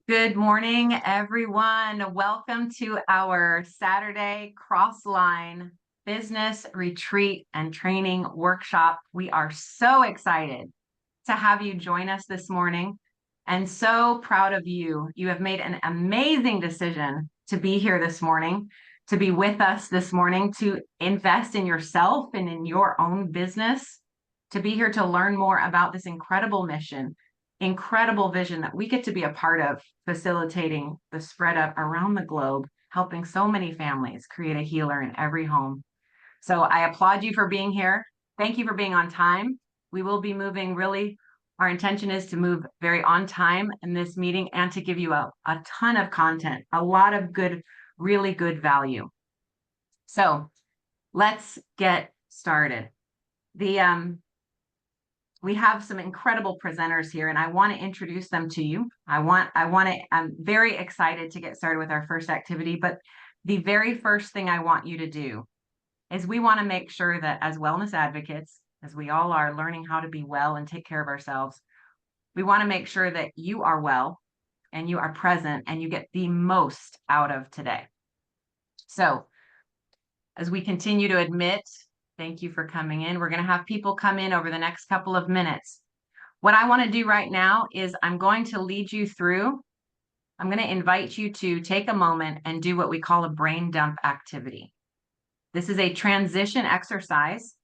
Good morning, everyone. Welcome to our Saturday Crossline Business Retreat and Training Workshop. We are so excited to have you join us this morning and so proud of you. You have made an amazing decision to be here this morning, to be with us this morning, to invest in yourself and in your own business, to be here to learn more about this incredible mission, incredible vision that we get to be a part of, facilitating the spread up around the globe, helping so many families create a healer in every home. So I applaud you for being here. Thank you for being on time. We will be moving really, our intention is to move very on time in this meeting and to give you a ton of content, a lot of good, really good value. So let's get started. We have some incredible presenters here, and I want to introduce them to you. I'm very excited to get started with our first activity, but the very first thing I want you to do is we want to make sure that as wellness advocates, as we all are learning how to be well and take care of ourselves, we want to make sure that you are well and you are present and you get the most out of today. So as we continue to admit, thank you for coming in. We're going to have people come in over the next couple of minutes. What I want to do right now is I'm going to lead you through. I'm going to invite you to take a moment and do what we call a brain dump activity. This is a transition exercise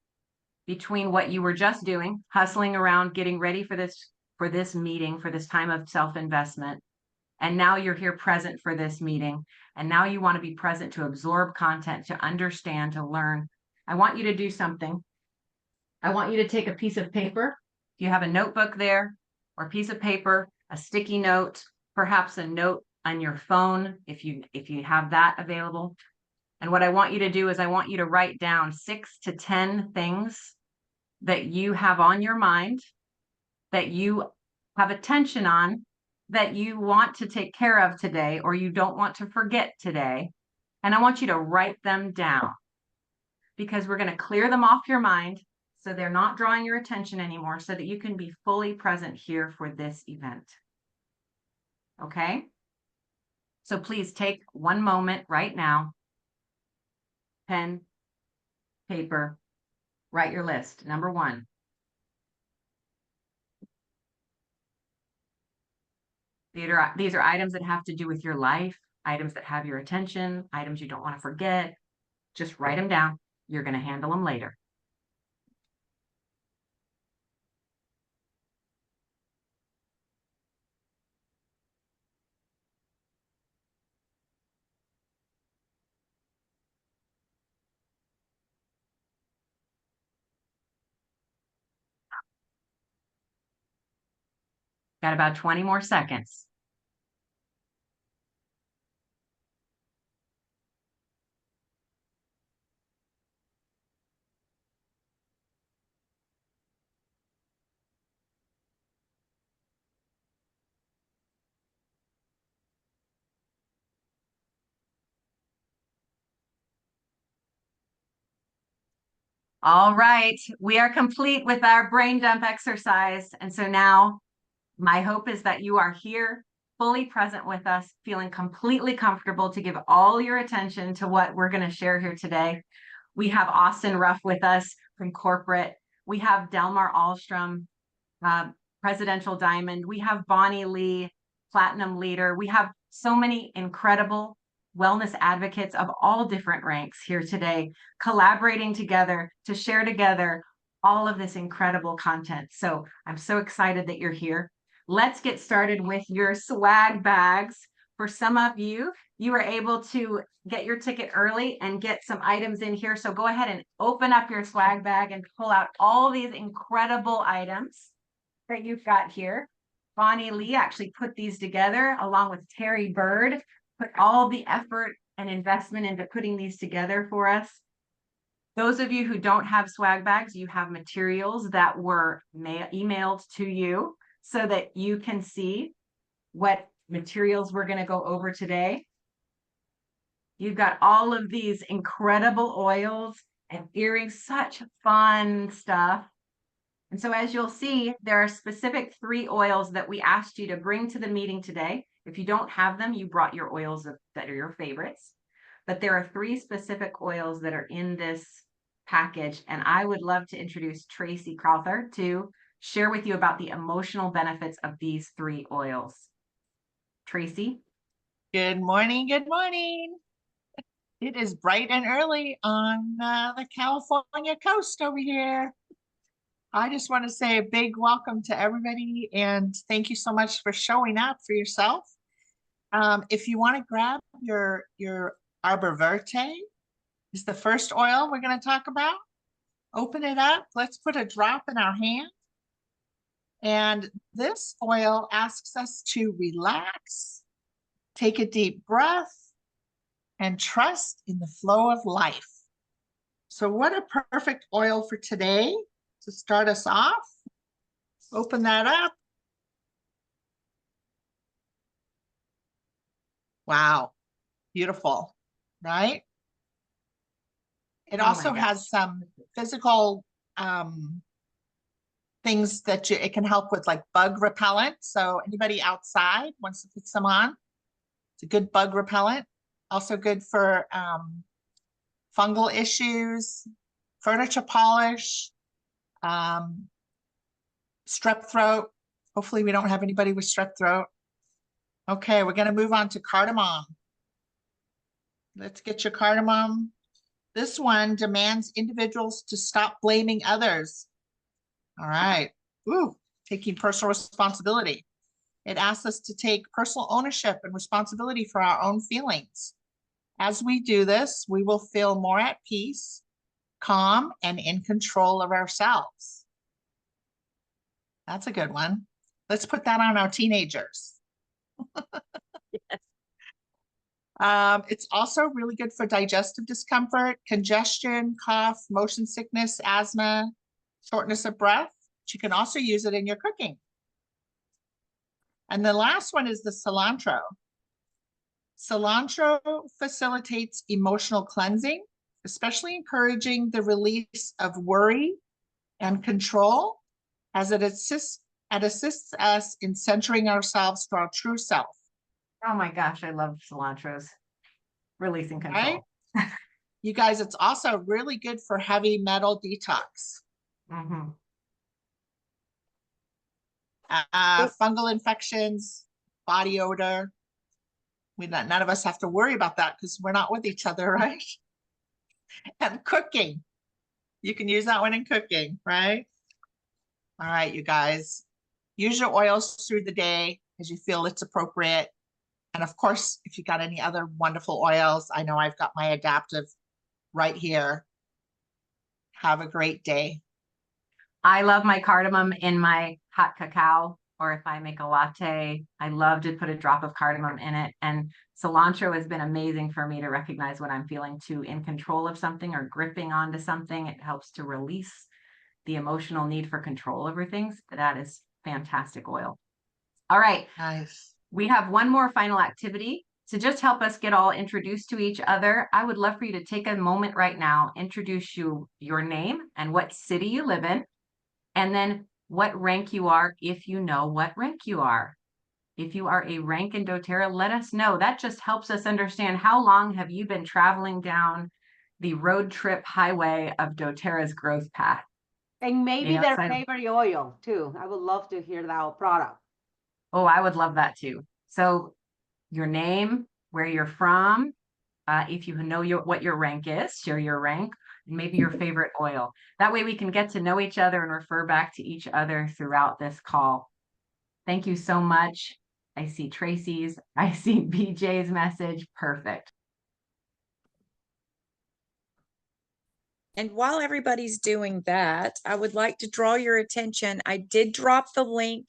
between what you were just doing, hustling around, getting ready for this meeting, for this time of self-investment. And now you're here present for this meeting. And now you want to be present to absorb content, to understand, to learn. I want you to do something. I want you to take a piece of paper. If you have a notebook there or a piece of paper, a sticky note, perhaps a note on your phone, if you have that available. And what I want you to do is I want you to write down 6 to 10 things that you have on your mind, that you have attention on, that you want to take care of today, or you don't want to forget today. And I want you to write them down because we're going to clear them off your mind so they're not drawing your attention anymore, so that you can be fully present here for this event. Okay? So please take one moment right now, pen, paper, write your list. Number 1. These are items that have to do with your life, items that have your attention, items you don't want to forget. Just write them down. You're going to handle them later. Got about 20 more seconds. All right, we are complete with our brain dump exercise. And so now my hope is that you are here, fully present with us, feeling completely comfortable to give all your attention to what we're going to share here today. We have Austin Ruff with us from corporate. We have Delmar Ahlstrom, Presidential Diamond. We have Bonnie Lee, Platinum Leader. We have so many incredible wellness advocates of all different ranks here today, collaborating together to share together all of this incredible content. So I'm so excited that you're here. Let's get started with your swag bags. For some of you, you were able to get your ticket early and get some items in here. So go ahead and open up your swag bag and pull out all these incredible items that you've got here. Bonnie Lee actually put these together along with Terry Bird, put all the effort and investment into putting these together for us. Those of you who don't have swag bags, you have materials that were emailed to you so that you can see what materials we're going to go over today. You've got all of these incredible oils and earrings, such fun stuff. And so as you'll see, there are specific 3 oils that we asked you to bring to the meeting today. If you don't have them, you brought your oils that are your favorites. But there are 3 specific oils that are in this package. And I would love to introduce Tracy Crowther to share with you about the emotional benefits of these 3 oils. Tracy? Good morning. Good morning. It is bright and early on the California coast over here. I just want to say a big welcome to everybody and thank you so much for showing up for yourself. If you want to grab your Arbor Verte, is the first oil we're going to talk about. Open it up. Let's put a drop in our hand. And this oil asks us to relax, take a deep breath, and trust in the flow of life. So what a perfect oil for today to start us off. Open that up. Wow, beautiful, right? It also has some physical things that it can help with, like bug repellent. So anybody outside wants to put some on. It's a good bug repellent. Also good for fungal issues, furniture polish, strep throat. Hopefully we don't have anybody with strep throat. Okay, we're going to move on to cardamom. Let's get your cardamom. This one demands individuals to stop blaming others. All right. Ooh, taking personal responsibility. It asks us to take personal ownership and responsibility for our own feelings. As we do this, we will feel more at peace, calm, and in control of ourselves. That's a good one. Let's put that on our teenagers. Yes. It's also really good for digestive discomfort, congestion, cough, motion sickness, asthma, shortness of breath. But you can also use it in your cooking. And the last one is the cilantro. Cilantro facilitates emotional cleansing, especially encouraging the release of worry and control, as it assists us in centering ourselves to our true self. Oh my gosh, I love cilantro's releasing control. Right? You guys, it's also really good for heavy metal detox. Mm-hmm. Fungal infections, body odor. None of us have to worry about that because we're not with each other, right? And cooking. You can use that one in cooking, right? All right, you guys. Use your oils through the day as you feel it's appropriate. And of course, if you got any other wonderful oils, I know I've got my adaptive right here. Have a great day. I love my cardamom in my hot cacao, or if I make a latte, I love to put a drop of cardamom in it. And cilantro has been amazing for me to recognize when I'm feeling too in control of something or gripping onto something. It helps to release the emotional need for control over things. That is fantastic oil. All right. Nice. We have one more final activity. To just help us get all introduced to each other, I would love for you to take a moment right now, introduce your name and what city you live in, and then what rank you are if you know what rank you are. If you are a rank in doTERRA, let us know. That just helps us understand how long have you been traveling down the road trip highway of doTERRA's growth path. And maybe their favorite oil too. I would love to hear that product. Oh, I would love that too. So your name, where you're from, if you know what your rank is, share your rank, and maybe your favorite oil. That way we can get to know each other and refer back to each other throughout this call. Thank you so much. I see Tracy's, I see BJ's message. Perfect. And while everybody's doing that, I would like to draw your attention. I did drop the link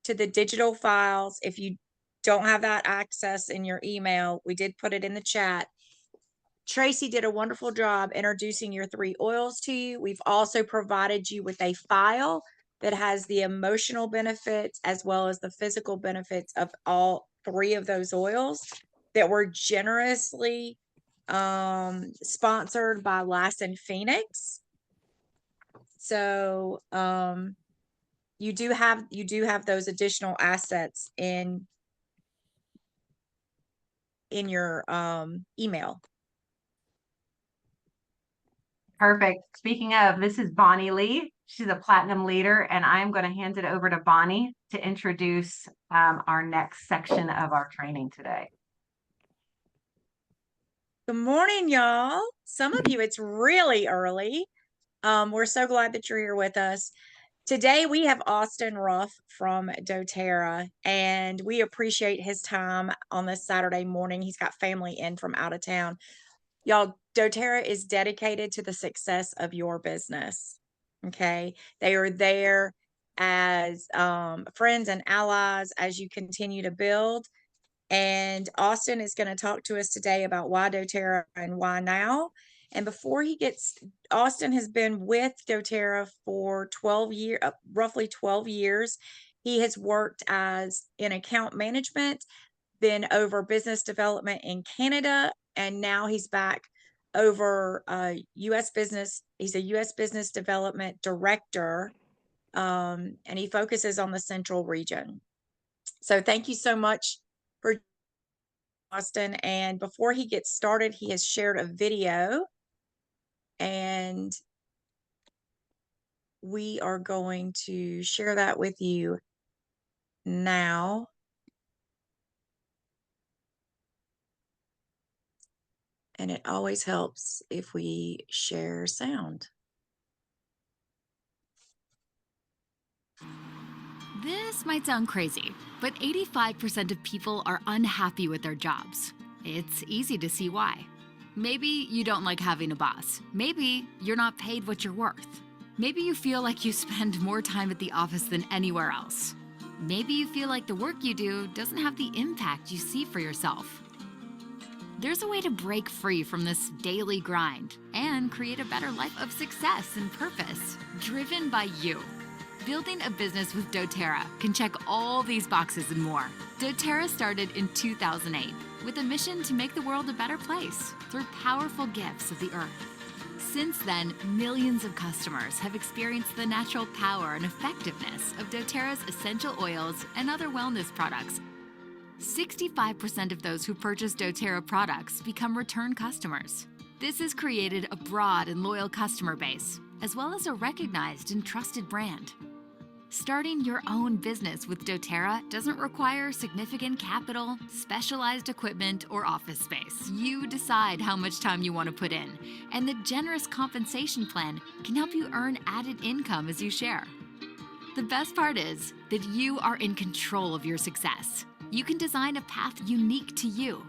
to the digital files. If you don't have that access in your email, we did put it in the chat. Tracy did a wonderful job introducing your 3 oils to you. We've also provided you with a file that has the emotional benefits as well as the physical benefits of all 3 of those oils that were generously sponsored by Lassen Phoenix. So you do have those additional assets in your email. Perfect. Speaking of, this is Bonnie Lee. She's a platinum leader, and I'm going to hand it over to Bonnie to introduce our next section of our training today. Good morning, y'all. Some of you, it's really early. We're so glad that you're here with us. Today, we have Austin Ruff from doTERRA, and we appreciate his time on this Saturday morning. He's got family in from out of town. Y'all, doTERRA is dedicated to the success of your business. Okay. They are there as friends and allies as you continue to build. And Austin is going to talk to us today about why doTERRA and why now. And before he gets, Austin has been with doTERRA for 12 years, roughly 12 years. He has worked in account management, been over business development in Canada, and now he's back over U.S. business. He's a U.S. business development director, and he focuses on the central region. So thank you so much for Austin. And before he gets started, he has shared a video, and we are going to share that with you now. And it always helps if we share sound. This might sound crazy, but 85% of people are unhappy with their jobs. It's easy to see why. Maybe you don't like having a boss. Maybe you're not paid what you're worth. Maybe you feel like you spend more time at the office than anywhere else. Maybe you feel like the work you do doesn't have the impact you see for yourself. There's a way to break free from this daily grind and create a better life of success and purpose, driven by you. Building a business with doTERRA can check all these boxes and more. doTERRA started in 2008 with a mission to make the world a better place through powerful gifts of the earth. Since then, millions of customers have experienced the natural power and effectiveness of doTERRA's essential oils and other wellness products. 65% of those who purchase doTERRA products become return customers. This has created a broad and loyal customer base, as well as a recognized and trusted brand. Starting your own business with doTERRA doesn't require significant capital, specialized equipment, or office space. You decide how much time you want to put in, and the generous compensation plan can help you earn added income as you share. The best part is that you are in control of your success. You can design a path unique to you.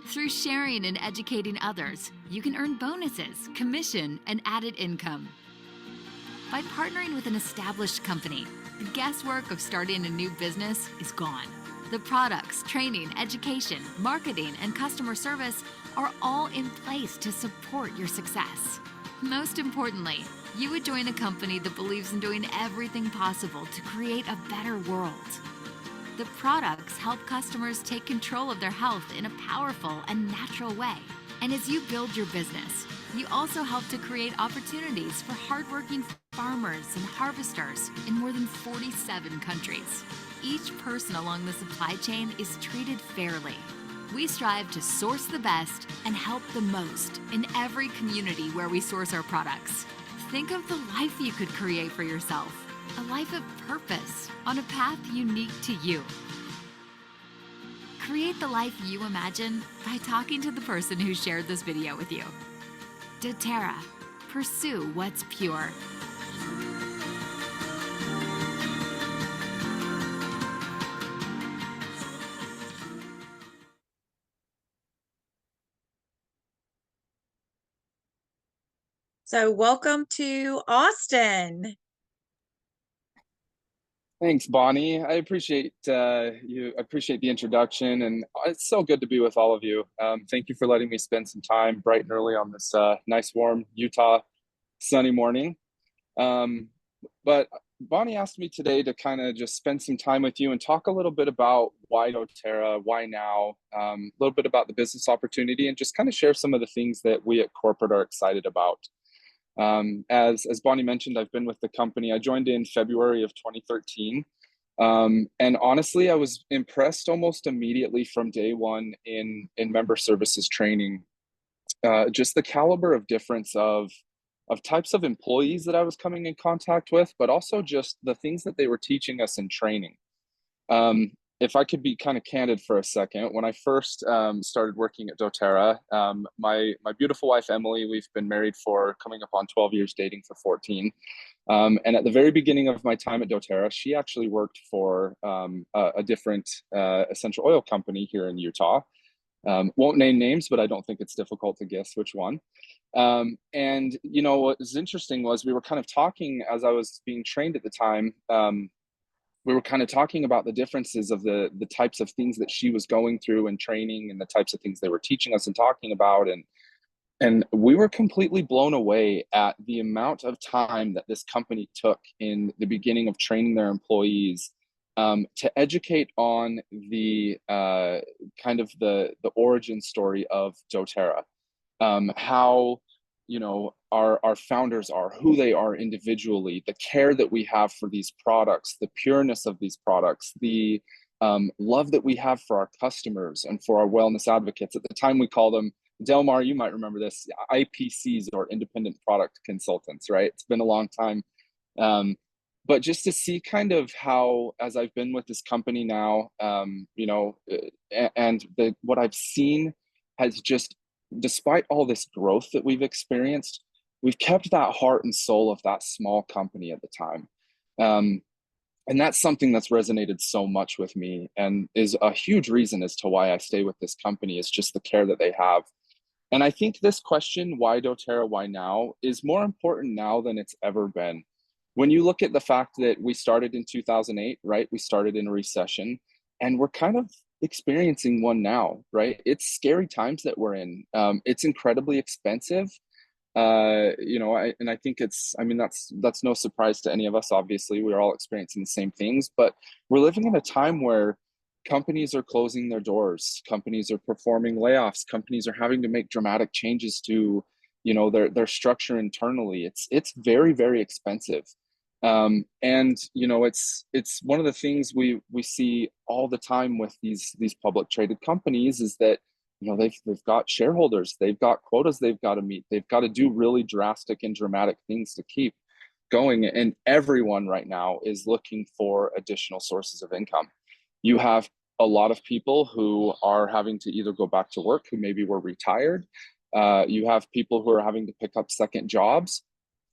Through sharing and educating others, you can earn bonuses, commission, and added income. By partnering with an established company, the guesswork of starting a new business is gone. The products, training, education, marketing, and customer service are all in place to support your success. Most importantly, you would join a company that believes in doing everything possible to create a better world. The products help customers take control of their health in a powerful and natural way. And as you build your business, you also help to create opportunities for hardworking farmers and harvesters in more than 47 countries. Each person along the supply chain is treated fairly. We strive to source the best and help the most in every community where we source our products. Think of the life you could create for yourself. A life of purpose on a path unique to you. Create the life you imagine by talking to the person who shared this video with you. doTERRA. Pursue what's pure. So welcome to Austin. Thanks, Bonnie. I appreciate you. I appreciate the introduction, and it's so good to be with all of you. Thank you for letting me spend some time bright and early on this nice, warm Utah sunny morning. But Bonnie asked me today to kind of just spend some time with you and talk a little bit about why doTERRA, why now, a little bit about the business opportunity, and just kind of share some of the things that we at corporate are excited about. As Bonnie mentioned, I've been with the company. I joined in February of 2013. And honestly, I was impressed almost immediately from day one in member services training. Just the caliber of difference of types of employees that I was coming in contact with, but also just the things that they were teaching us in training. If I could be kind of candid for a second, when I first started working at doTERRA, my beautiful wife Emily, we've been married for coming up on 12 years, dating for 14. And at the very beginning of my time at doTERRA, she actually worked for a different essential oil company here in Utah. Won't name names, but I don't think it's difficult to guess which one. And you know what was interesting was we were kind of talking as I was being trained at the time. We were kind of talking about the differences of the types of things that she was going through and training and the types of things they were teaching us and talking about. And we were completely blown away at the amount of time that this company took in the beginning of training their employees to educate on the kind of the origin story of doTERRA, how our founders are, who they are individually, the care that we have for these products, the pureness of these products, the love that we have for our customers and for our wellness advocates. At the time, we call them, Delmar, you might remember this, IPCs, or independent product consultants, right? It's been a long time. But just to see kind of how, as I've been with this company now, and what I've seen has just, despite all this growth that we've experienced, we've kept that heart and soul of that small company at the time. And that's something that's resonated so much with me and is a huge reason as to why I stay with this company, is just the care that they have. And I think this question, why doTERRA, why now, is more important now than it's ever been. When you look at the fact that we started in 2008, right? We started in a recession, and we're kind of experiencing one now, right? It's scary times that we're in. It's incredibly expensive. I think that's no surprise to any of us. Obviously, we're all experiencing the same things, but we're living in a time where companies are closing their doors, companies are performing layoffs, companies are having to make dramatic changes to, their structure internally. It's very, very expensive. It's one of the things we see all the time with these public traded companies is that, they've got shareholders, they've got quotas they've got to meet, they've got to do really drastic and dramatic things to keep going. And everyone right now is looking for additional sources of income. You have a lot of people who are having to either go back to work, who maybe were retired. You have people who are having to pick up second jobs.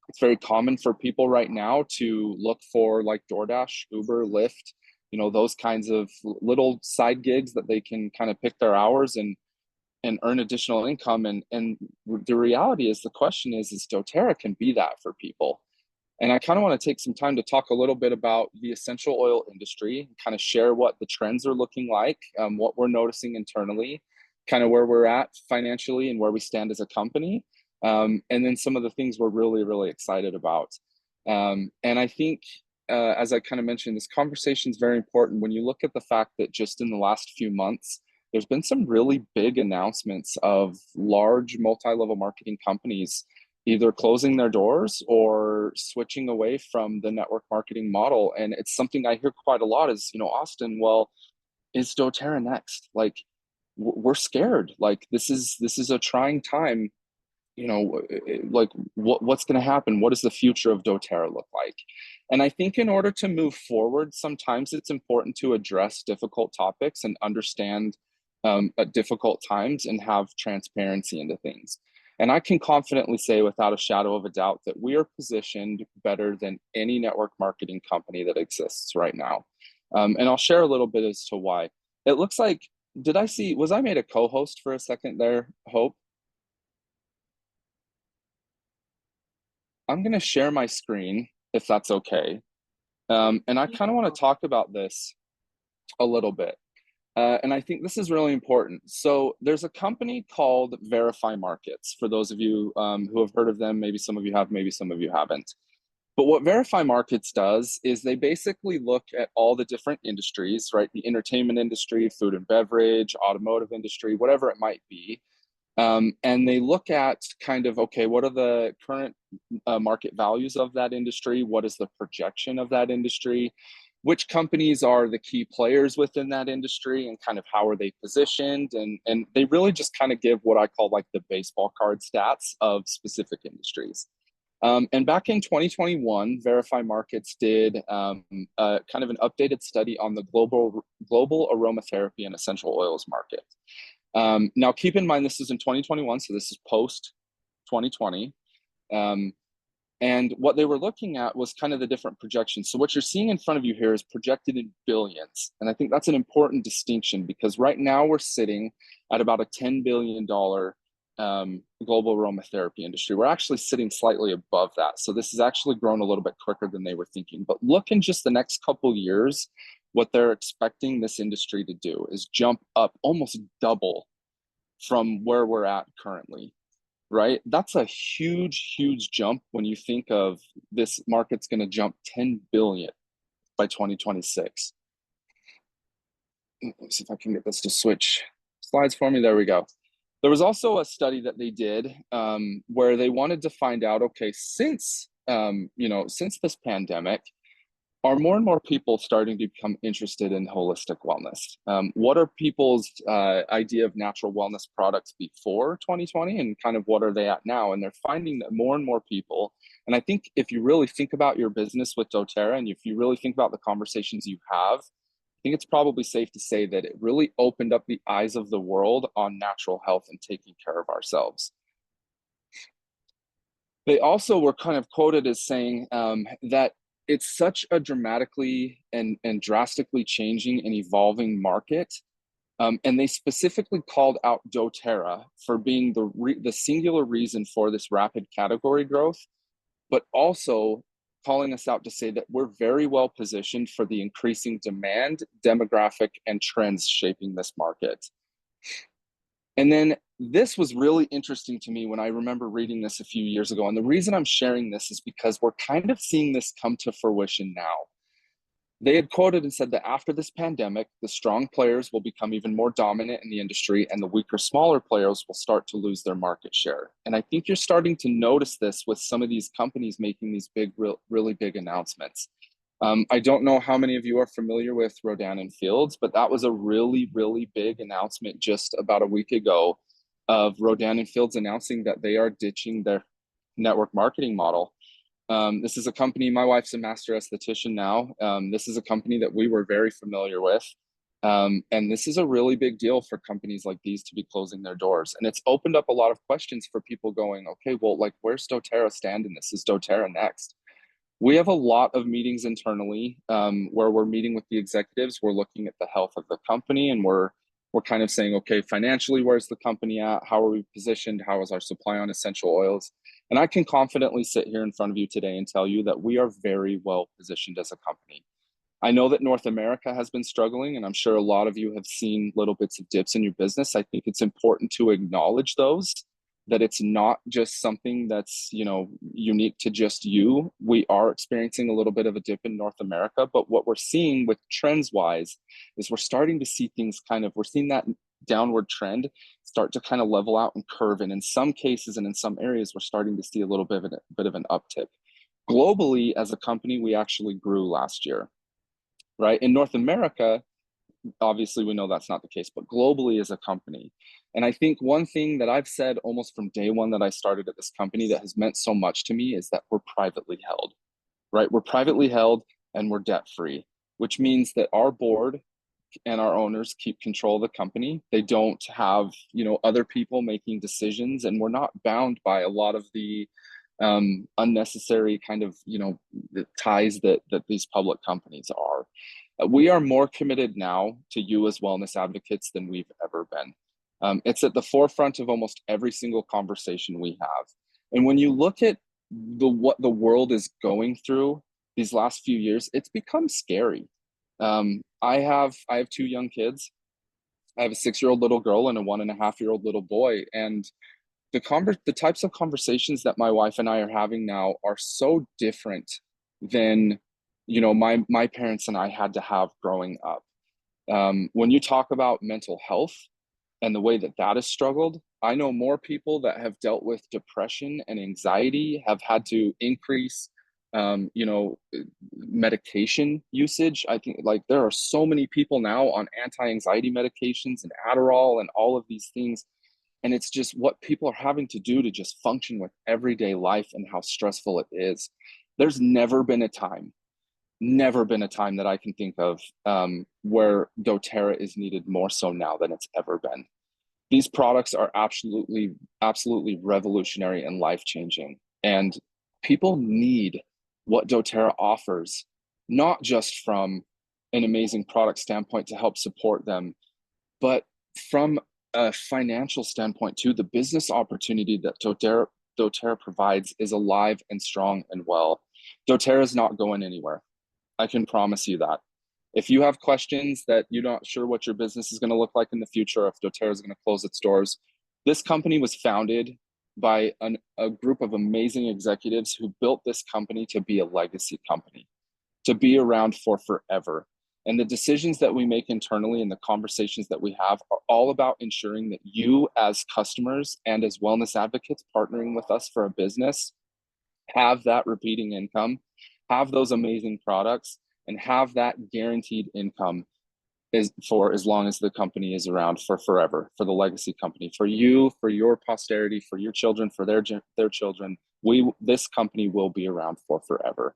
It's very common for people right now to look for like DoorDash, Uber, Lyft, those kinds of little side gigs that they can kind of pick their hours and earn additional income. And the reality is, the question is doTERRA can be that for people. And I kind of want to take some time to talk a little bit about the essential oil industry, kind of share what the trends are looking like, what we're noticing internally, kind of where we're at financially and where we stand as a company. And then some of the things we're really, really excited about. And I think, as I kind of mentioned, this conversation is very important when you look at the fact that just in the last few months, there's been some really big announcements of large multi-level marketing companies either closing their doors or switching away from the network marketing model. And it's something I hear quite a lot is, Austin, well, is doTERRA next? Like, we're scared. Like, this is a trying time. Like what's going to happen? What does the future of doTERRA look like? And I think in order to move forward, sometimes it's important to address difficult topics and understand at difficult times and have transparency into things. And I can confidently say without a shadow of a doubt that we are positioned better than any network marketing company that exists right now. And I'll share a little bit as to why. It looks like, was I made a co-host for a second there, Hope? I'm going to share my screen if that's okay. And I kind of want to talk about this a little bit. And I think this is really important. So there's a company called Verify Markets. For those of you who have heard of them, maybe some of you have, maybe some of you haven't. But what Verify Markets does is they basically look at all the different industries, right? The entertainment industry, food and beverage, automotive industry, whatever it might be. And they look at kind of, okay, what are the current market values of that industry? What is the projection of that industry? Which companies are the key players within that industry, and kind of how are they positioned? And they really just kind of give what I call like the baseball card stats of specific industries. And back in 2021, Verify Markets did kind of an updated study on the global aromatherapy and essential oils market. Now, keep in mind, this is in 2021, so this is post 2020. And what they were looking at was kind of the different projections. So what you're seeing in front of you here is projected in billions. And I think that's an important distinction, because right now we're sitting at about a $10 billion global aromatherapy industry. We're actually sitting slightly above that. So this has actually grown a little bit quicker than they were thinking. But look, in just the next couple years, what they're expecting this industry to do is jump up almost double from where we're at currently, right? That's a huge, huge jump when you think of this market's going to jump 10 billion by 2026. Let me see if I can get this to switch slides for me. There we go. There was also a study that they did where they wanted to find out, okay, since since this pandemic, are more and more people starting to become interested in holistic wellness? What are people's idea of natural wellness products before 2020, and kind of what are they at now? And they're finding that more and more people, and I think if you really think about your business with doTERRA, and if you really think about the conversations you have, I think it's probably safe to say that it really opened up the eyes of the world on natural health and taking care of ourselves. They also were kind of quoted as saying that it's such a dramatically and drastically changing and evolving market. And they specifically called out doTERRA for being the singular reason for this rapid category growth, but also calling us out to say that we're very well positioned for the increasing demand, demographic, and trends shaping this market. And then this was really interesting to me when I remember reading this a few years ago. And the reason I'm sharing this is because we're kind of seeing this come to fruition now. They had quoted and said that after this pandemic, the strong players will become even more dominant in the industry, and the weaker, smaller players will start to lose their market share. And I think you're starting to notice this with some of these companies making these big, really big announcements. I don't know how many of you are familiar with Rodan and Fields, but that was a really, really big announcement just about a week ago of Rodan and Fields announcing that they are ditching their network marketing model. This is a company, my wife's a master esthetician now. This is a company that we were very familiar with. And this is a really big deal for companies like these to be closing their doors. And it's opened up a lot of questions for people going, okay, well, like, where's doTERRA stand in this? Is doTERRA next? We have a lot of meetings internally where we're meeting with the executives. We're looking at the health of the company, and we're kind of saying, okay, financially, where's the company at? How are we positioned? How is our supply on essential oils? And I can confidently sit here in front of you today and tell you that we are very well positioned as a company. I know that North America has been struggling, and I'm sure a lot of you have seen little bits of dips in your business. I think it's important to acknowledge those, that it's not just something that's, unique to just you. We are experiencing a little bit of a dip in North America, but what we're seeing with trends wise is we're starting to see things we're seeing that downward trend start to kind of level out and curve. And in some cases and in some areas, we're starting to see a little bit of an uptick. Globally, as a company, we actually grew last year, right? In North America, obviously we know that's not the case, but globally as a company. And I think one thing that I've said almost from day one that I started at this company that has meant so much to me is that we're privately held, right? We're privately held and we're debt free, which means that our board and our owners keep control of the company. They don't have, other people making decisions, and we're not bound by a lot of the unnecessary kind of, the ties that these public companies are. We are more committed now to you as wellness advocates than we've ever been. It's at the forefront of almost every single conversation we have. And when you look at what the world is going through these last few years, it's become scary. I have 2 young kids. I have a 6-year-old little girl and a 1.5-year-old little boy. And the types of conversations that my wife and I are having now are so different than my parents and I had to have growing up. When you talk about mental health, and the way that that has struggled. I know more people that have dealt with depression and anxiety, have had to increase, you know, medication usage. I think like there are so many people now on anti-anxiety medications and Adderall and all of these things. And it's just what people are having to do to just function with everyday life and how stressful it is. There's never been a time that I can think of where doTERRA is needed more so now than it's ever been. These products are absolutely revolutionary and life-changing. And people need what doTERRA offers, not just from an amazing product standpoint to help support them, but from a financial standpoint too. The business opportunity that doTERRA provides is alive and strong and well. doTERRA is not going anywhere. I can promise you that. If you have questions that you're not sure what your business is going to look like in the future, if doTERRA is going to close its doors, this company was founded by a group of amazing executives who built this company to be a legacy company, to be around for forever. And the decisions that we make internally and the conversations that we have are all about ensuring that you as customers and as wellness advocates partnering with us for a business have that repeating income, have those amazing products, and have that guaranteed income is for as long as the company is around, for forever, for the legacy company, for you, for your posterity, for your children, for their children. This company will be around for forever.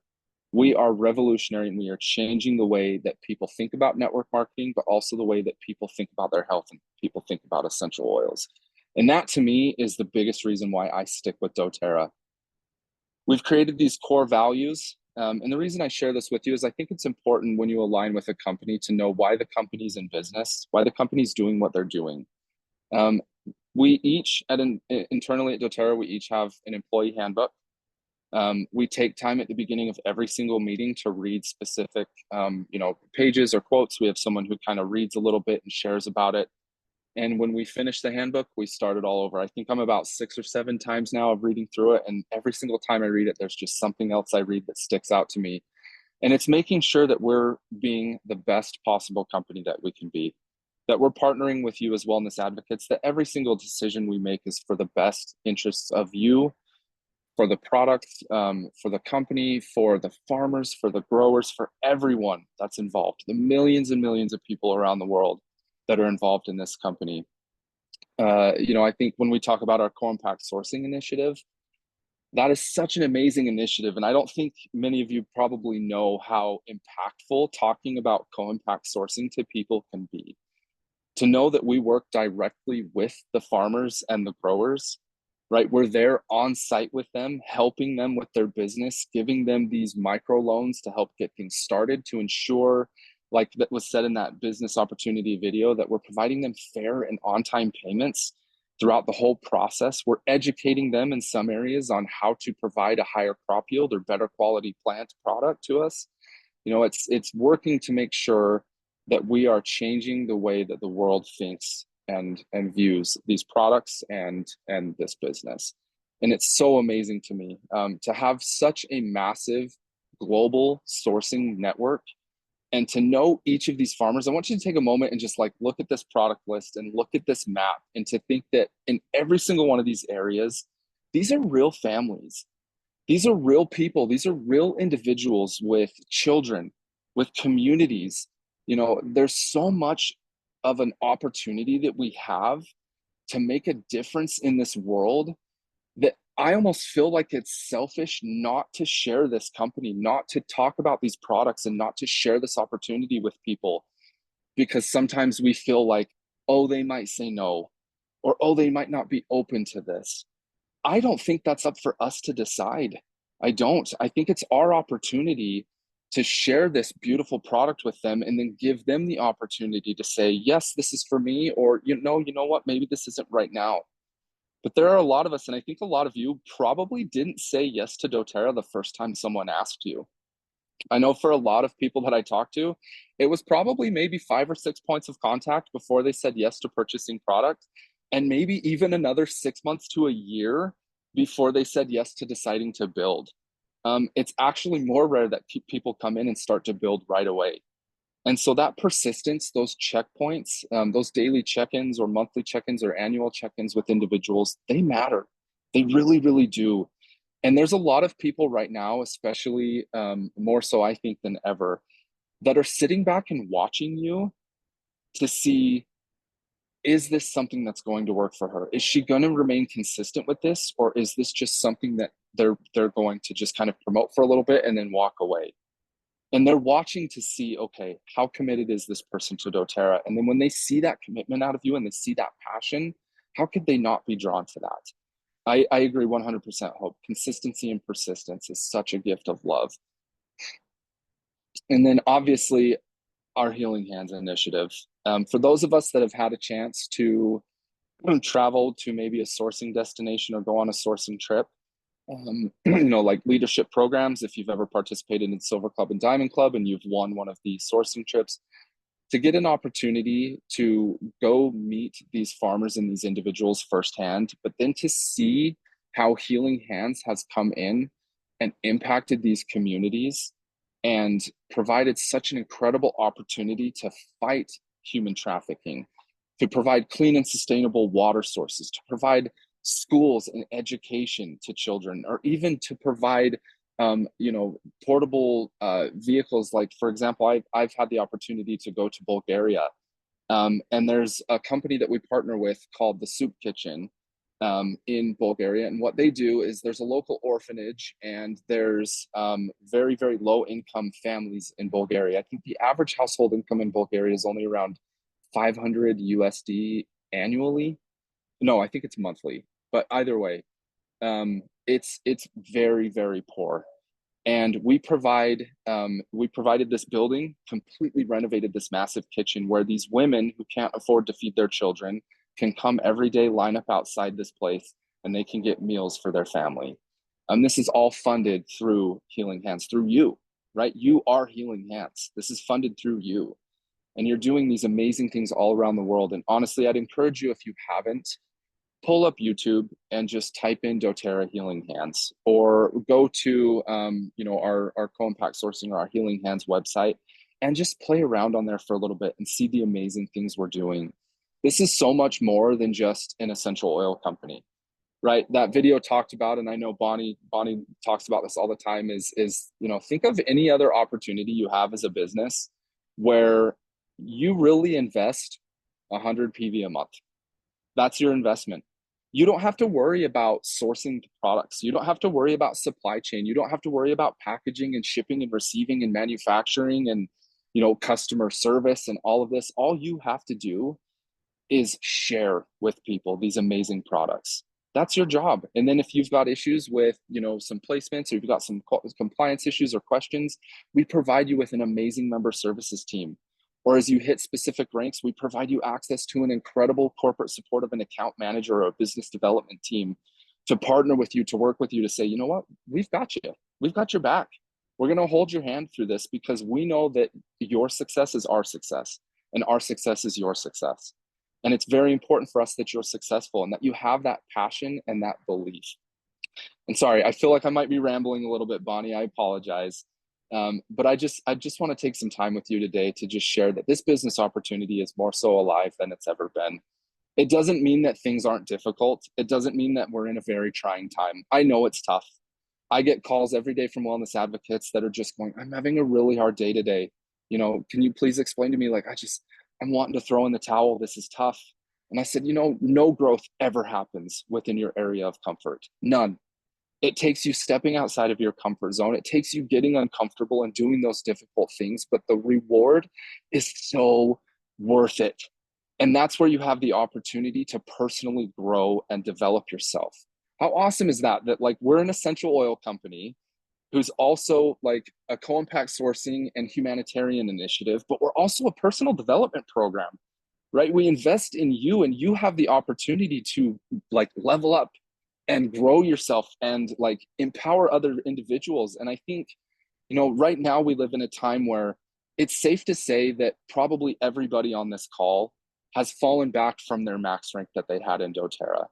We are revolutionary, and we are changing the way that people think about network marketing, but also the way that people think about their health and people think about essential oils. And that to me is the biggest reason why I stick with doTERRA. We've created these core values. And the reason I share this with you is I think it's important when you align with a company to know why the company's in business, why the company's doing what they're doing. We each internally at doTERRA, we each have an employee handbook. We take time at the beginning of every single meeting to read specific, pages or quotes. We have someone who kind of reads a little bit and shares about it. And when we finish the handbook, we start it all over. I think I'm about 6 or 7 times now of reading through it. And every single time I read it, there's just something else I read that sticks out to me. And it's making sure that we're being the best possible company that we can be, that we're partnering with you as wellness advocates, that every single decision we make is for the best interests of you, for the product, for the company, for the farmers, for the growers, for everyone that's involved, the millions and millions of people around the world that are involved in this company. I think when we talk about our co-impact sourcing initiative, that is such an amazing initiative. And I don't think many of you probably know how impactful talking about co-impact sourcing to people can be. To know that we work directly with the farmers and the growers, right? We're there on site with them, helping them with their business, giving them these micro loans to help get things started, to ensure, like that was said in that business opportunity video, that we're providing them fair and on-time payments throughout the whole process. We're educating them in some areas on how to provide a higher crop yield or better quality plant product to us. It's working to make sure that we are changing the way that the world thinks and views these products and this business. And it's so amazing to me to have such a massive global sourcing network. And to know each of these farmers, I want you to take a moment and just look at this product list and look at this map, and to think that in every single one of these areas, these are real families. These are real people. These are real individuals with children, with communities. There's so much of an opportunity that we have to make a difference in this world that I almost feel like it's selfish not to share this company, not to talk about these products, and not to share this opportunity with people, because sometimes we feel like, oh, they might say no, or oh, they might not be open to this. I don't think that's up for us to decide. I don't. I think it's our opportunity to share this beautiful product with them, and then give them the opportunity to say, yes, this is for me, or you know what, maybe this isn't right now. But there are a lot of us, and I think a lot of you probably didn't say yes to doTERRA the first time someone asked you. I know for a lot of people that I talked to, it was probably maybe 5 or 6 points of contact before they said yes to purchasing product, and maybe even another 6 months to a year before they said yes to deciding to build. It's actually more rare that people come in and start to build right away. And so that persistence, those checkpoints, those daily check-ins or monthly check-ins or annual check-ins with individuals, they matter. They really, really do. And there's a lot of people right now, especially more so I think than ever, that are sitting back and watching you to see, is this something that's going to work for her? Is she going to remain consistent with this? Or is this just something that they're going to just kind of promote for a little bit and then walk away? And they're watching to see, okay, how committed is this person to doTERRA? And then when they see that commitment out of you and they see that passion, how could they not be drawn to that? I agree 100%, Hope. Consistency and persistence is such a gift of love. And then obviously our Healing Hands initiative. For those of us that have had a chance to travel to maybe a sourcing destination or go on a sourcing trip, like leadership programs, if you've ever participated in Silver Club and Diamond Club and you've won one of these sourcing trips, to get an opportunity to go meet these farmers and these individuals firsthand, but then to see how Healing Hands has come in and impacted these communities and provided such an incredible opportunity to fight human trafficking, to provide clean and sustainable water sources, to provide schools and education to children, or even to provide portable vehicles. Like, for example, I've had the opportunity to go to Bulgaria, and there's a company that we partner with called the Soup Kitchen in Bulgaria. And what they do is there's a local orphanage, and there's very, very low income families in Bulgaria. I think the average household income in Bulgaria is only around 500 USD annually. No, I think it's monthly, but either way, it's very, very poor. And we provided this building, completely renovated this massive kitchen where these women who can't afford to feed their children can come every day, line up outside this place, and they can get meals for their family. This is all funded through Healing Hands, through you, right? You are Healing Hands. This is funded through you. And you're doing these amazing things all around the world. And honestly, I'd encourage you, if you haven't, pull up YouTube and just type in doTERRA Healing Hands, or go to our co-impact sourcing or our Healing Hands website and just play around on there for a little bit and see the amazing things we're doing. This is so much more than just an essential oil company, right? That video talked about, and I know Bonnie talks about this all the time, is think of any other opportunity you have as a business where you really invest 100 PV a month. That's your investment. You don't have to worry about sourcing products. You don't have to worry about supply chain. You don't have to worry about packaging and shipping and receiving and manufacturing and customer service and all of this. All you have to do is share with people these amazing products. That's your job. And then if you've got issues with some placements, or you've got some compliance issues or questions, we provide you with an amazing member services team. Or as you hit specific ranks, we provide you access to an incredible corporate support of an account manager or a business development team to partner with you, to work with you, to say, you know what, we've got you. We've got your back. We're going to hold your hand through this, because we know that your success is our success and our success is your success. And it's very important for us that you're successful and that you have that passion and that belief. And sorry, I feel like I might be rambling a little bit, Bonnie. I apologize. But I just want to take some time with you today to just share that this business opportunity is more so alive than it's ever been. It doesn't mean that things aren't difficult. It doesn't mean that we're in a very trying time. I know it's tough. I get calls every day from wellness advocates that are just going, I'm having a really hard day today. Can you please explain to me? Like, I'm wanting to throw in the towel. This is tough. And I said, no growth ever happens within your area of comfort. None. It takes you stepping outside of your comfort zone. It takes you getting uncomfortable and doing those difficult things, but the reward is so worth it. And that's where you have the opportunity to personally grow and develop yourself. How awesome is that? That we're an essential oil company who's also like a co-impact sourcing and humanitarian initiative, but we're also a personal development program, right? We invest in you, and you have the opportunity to level up and grow yourself and empower other individuals. And I think, right now we live in a time where it's safe to say that probably everybody on this call has fallen back from their max strength that they had in doTERRA.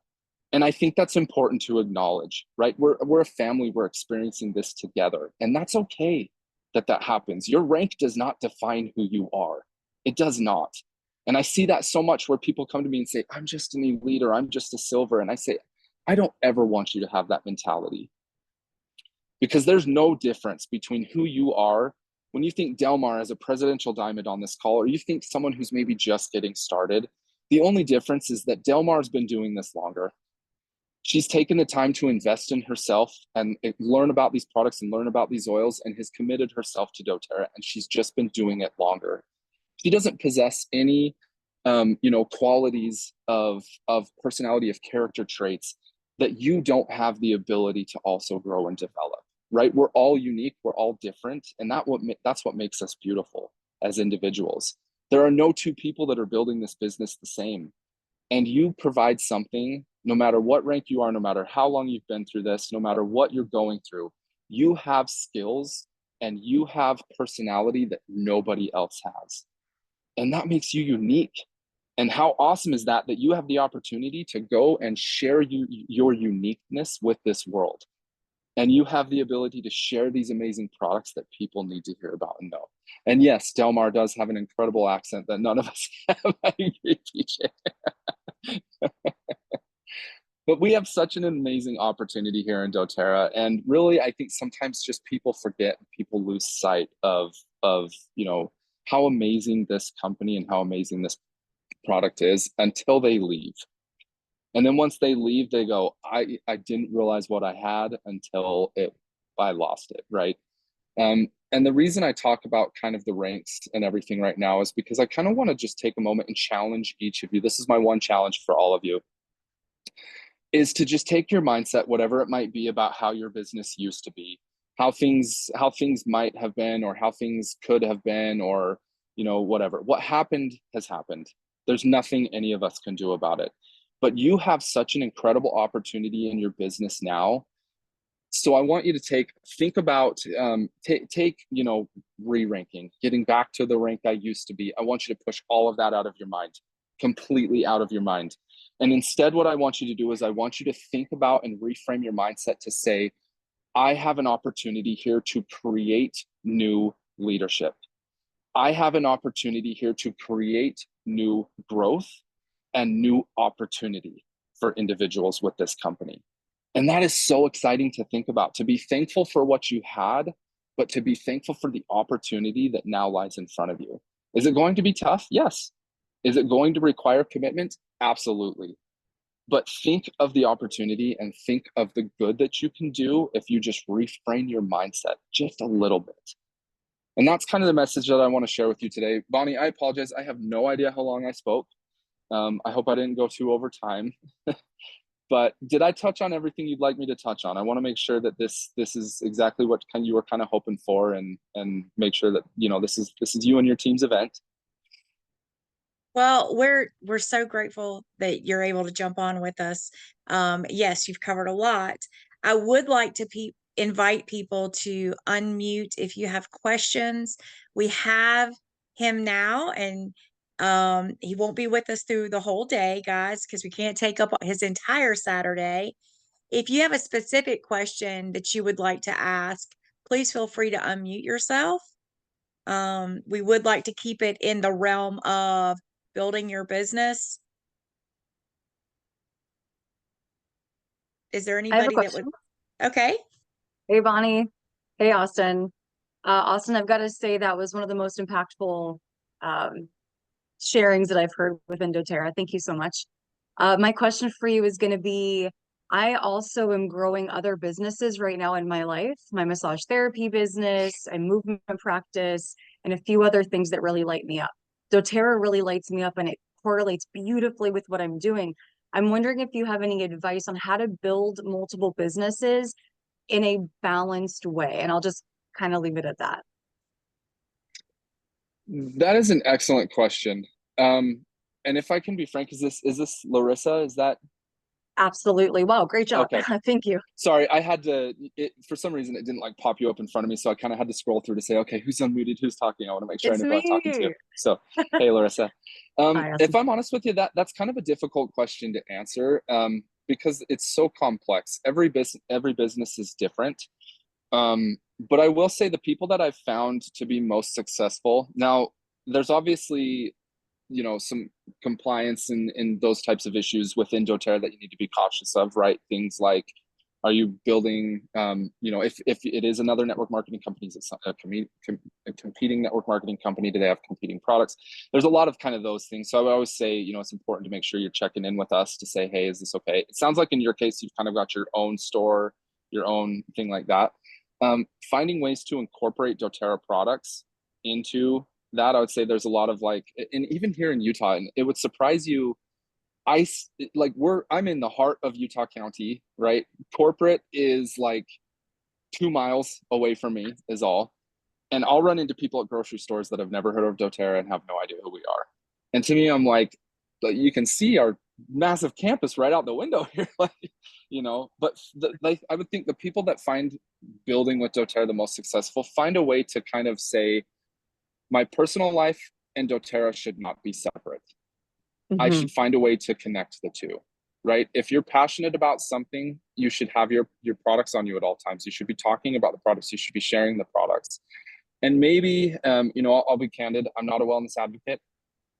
And I think that's important to acknowledge, right? We're a family, we're experiencing this together, and that's okay. that happens. Your rank does not define who you are. It does not. And I see that so much where people come to me and say, I'm just an elite or I'm just a silver. And I say, I don't ever want you to have that mentality, because there's no difference between who you are when you think Delmar as a presidential diamond on this call, or you think someone who's maybe just getting started. The only difference is that Delmar's been doing this longer. She's taken the time to invest in herself and learn about these products and learn about these oils, and has committed herself to doTERRA, and she's just been doing it longer. She doesn't possess any qualities of personality, of character traits that you don't have the ability to also grow and develop, right? We're all unique, we're all different, and that's what makes us beautiful as individuals. There are no two people that are building this business the same. And you provide something, no matter what rank you are, no matter how long you've been through this, no matter what you're going through, you have skills and you have personality that nobody else has. And that makes you unique. And how awesome is that you have the opportunity to go and share your uniqueness with this world. And you have the ability to share these amazing products that people need to hear about and know. And yes, Delmar does have an incredible accent that none of us have. I agree, PJ. But we have such an amazing opportunity here in doTERRA. And really, I think sometimes just people forget, people lose sight of how amazing this company and how amazing this product is until they leave. And then once they leave, they go, I didn't realize what I had until I lost it, right? And the reason I talk about kind of the ranks and everything right now is because I kind of want to just take a moment and challenge each of you. This is my one challenge for all of you, is to just take your mindset, whatever it might be, about how your business used to be, how things might have been, or how things could have been, or whatever. What happened has happened. There's nothing any of us can do about it. But you have such an incredible opportunity in your business now. So I want you to think about re-ranking, getting back to the rank I used to be. I want you to push all of that out of your mind, completely out of your mind. And instead, what I want you to do is I want you to think about and reframe your mindset to say, I have an opportunity here to create new leadership. I have an opportunity here to create new growth and new opportunity for individuals with this company. And that is so exciting to think about, to be thankful for what you had, but to be thankful for the opportunity that now lies in front of you. Is it going to be tough? Yes. Is it going to require commitment? Absolutely. But think of the opportunity and think of the good that you can do if you just reframe your mindset just a little bit. And that's kind of the message that I want to share with you today. Bonnie, I apologize. I have no idea how long I spoke. I hope I didn't go too over time. But did I touch on everything you'd like me to touch on? I want to make sure that this is exactly what you were kind of hoping for, and make sure that this is you and your team's event. Well, we're so grateful that you're able to jump on with us. Yes, you've covered a lot. I would like to invite people to unmute if you have questions. We have him now, and he won't be with us through the whole day, guys, because we can't take up his entire Saturday. If you have a specific question that you would like to ask, please feel free to unmute yourself. We would like to keep it in the realm of building your business. Is there anybody that would? Okay. Hey, Bonnie. Hey, Austin. Austin, I've got to say that was one of the most impactful sharings that I've heard within doTERRA. Thank you so much. My question for you is going to be, I also am growing other businesses right now in my life, my massage therapy business, and movement practice, and a few other things that really light me up. doTERRA really lights me up, and it correlates beautifully with what I'm doing. I'm wondering if you have any advice on how to build multiple businesses in a balanced way. And I'll just kind of leave it at that. That is an excellent question. And if I can be frank, is this Larissa? Is that? Absolutely. Wow, great job. Okay. Thank you. Sorry, I had to, for some reason, it didn't pop you up in front of me. So I kind of had to scroll through to say, okay, who's unmuted, who's talking? I want to make sure I know who I'm talking to. So, hey, Larissa. Hi, if I'm honest with you, that's kind of a difficult question to answer, because it's so complex. Every business is different. But I will say the people that I've found to be most successful now, there's obviously, you know, some compliance and those types of issues within doTERRA that you need to be cautious of, right? Things like, are you building, you know, if it is another network marketing company, is it a competing network marketing company? Do they have competing products? There's a lot of kind of those things. So I would always say, you know, it's important to make sure you're checking in with us to say, hey, is this okay? It sounds like in your case, you've kind of got your own store, your own thing like that. Finding ways to incorporate doTERRA products into that, I would say there's a lot of like, and even here in Utah, and it would surprise you, I'm in the heart of Utah County, right? Corporate is like 2 miles away from me is all. And I'll run into people at grocery stores that have never heard of doTERRA and have no idea who we are. And to me, I'm like, you can see our massive campus right out the window here, like, you know, but I would think the people that find building with doTERRA the most successful find a way to kind of say, my personal life and doTERRA should not be separate. I should find a way to connect the two, right? If you're passionate about something, you should have your products on you at all times. You should be talking about the products. You should be sharing the products. And maybe, you know, I'll be candid. I'm not a wellness advocate.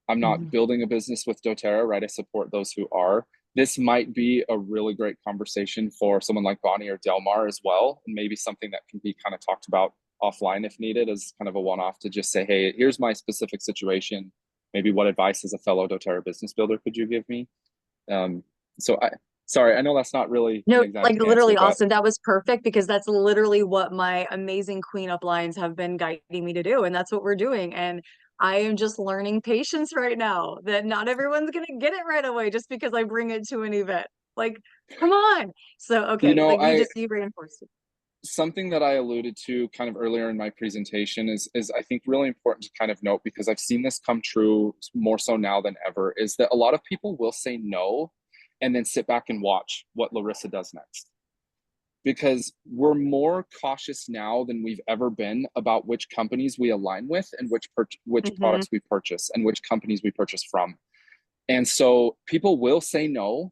I'm not building a business with doTERRA, right? I support those who are. This might be a really great conversation for someone like Bonnie or Delmar as well. And maybe something that can be kind of talked about offline if needed as kind of a one-off to just say, hey, here's my specific situation. Maybe what advice as a fellow doTERRA business builder could you give me? Sorry, I know that's not really No, an exact like literally, answer, but Austin, that was perfect because that's literally what my amazing queen uplines have been guiding me to do. And that's what we're doing. And I am just learning patience right now that not everyone's going to get it right away just because I bring it to an event. Like, come on. So, okay, you know, like you reinforced it. something that I alluded to kind of earlier in my presentation is I think really important to kind of note, because I've seen this come true more so now than ever, is that a lot of people will say no and then sit back and watch what Larissa does next. Because we're more cautious now than we've ever been about which companies we align with and which products we purchase and which companies we purchase from. And so people will say no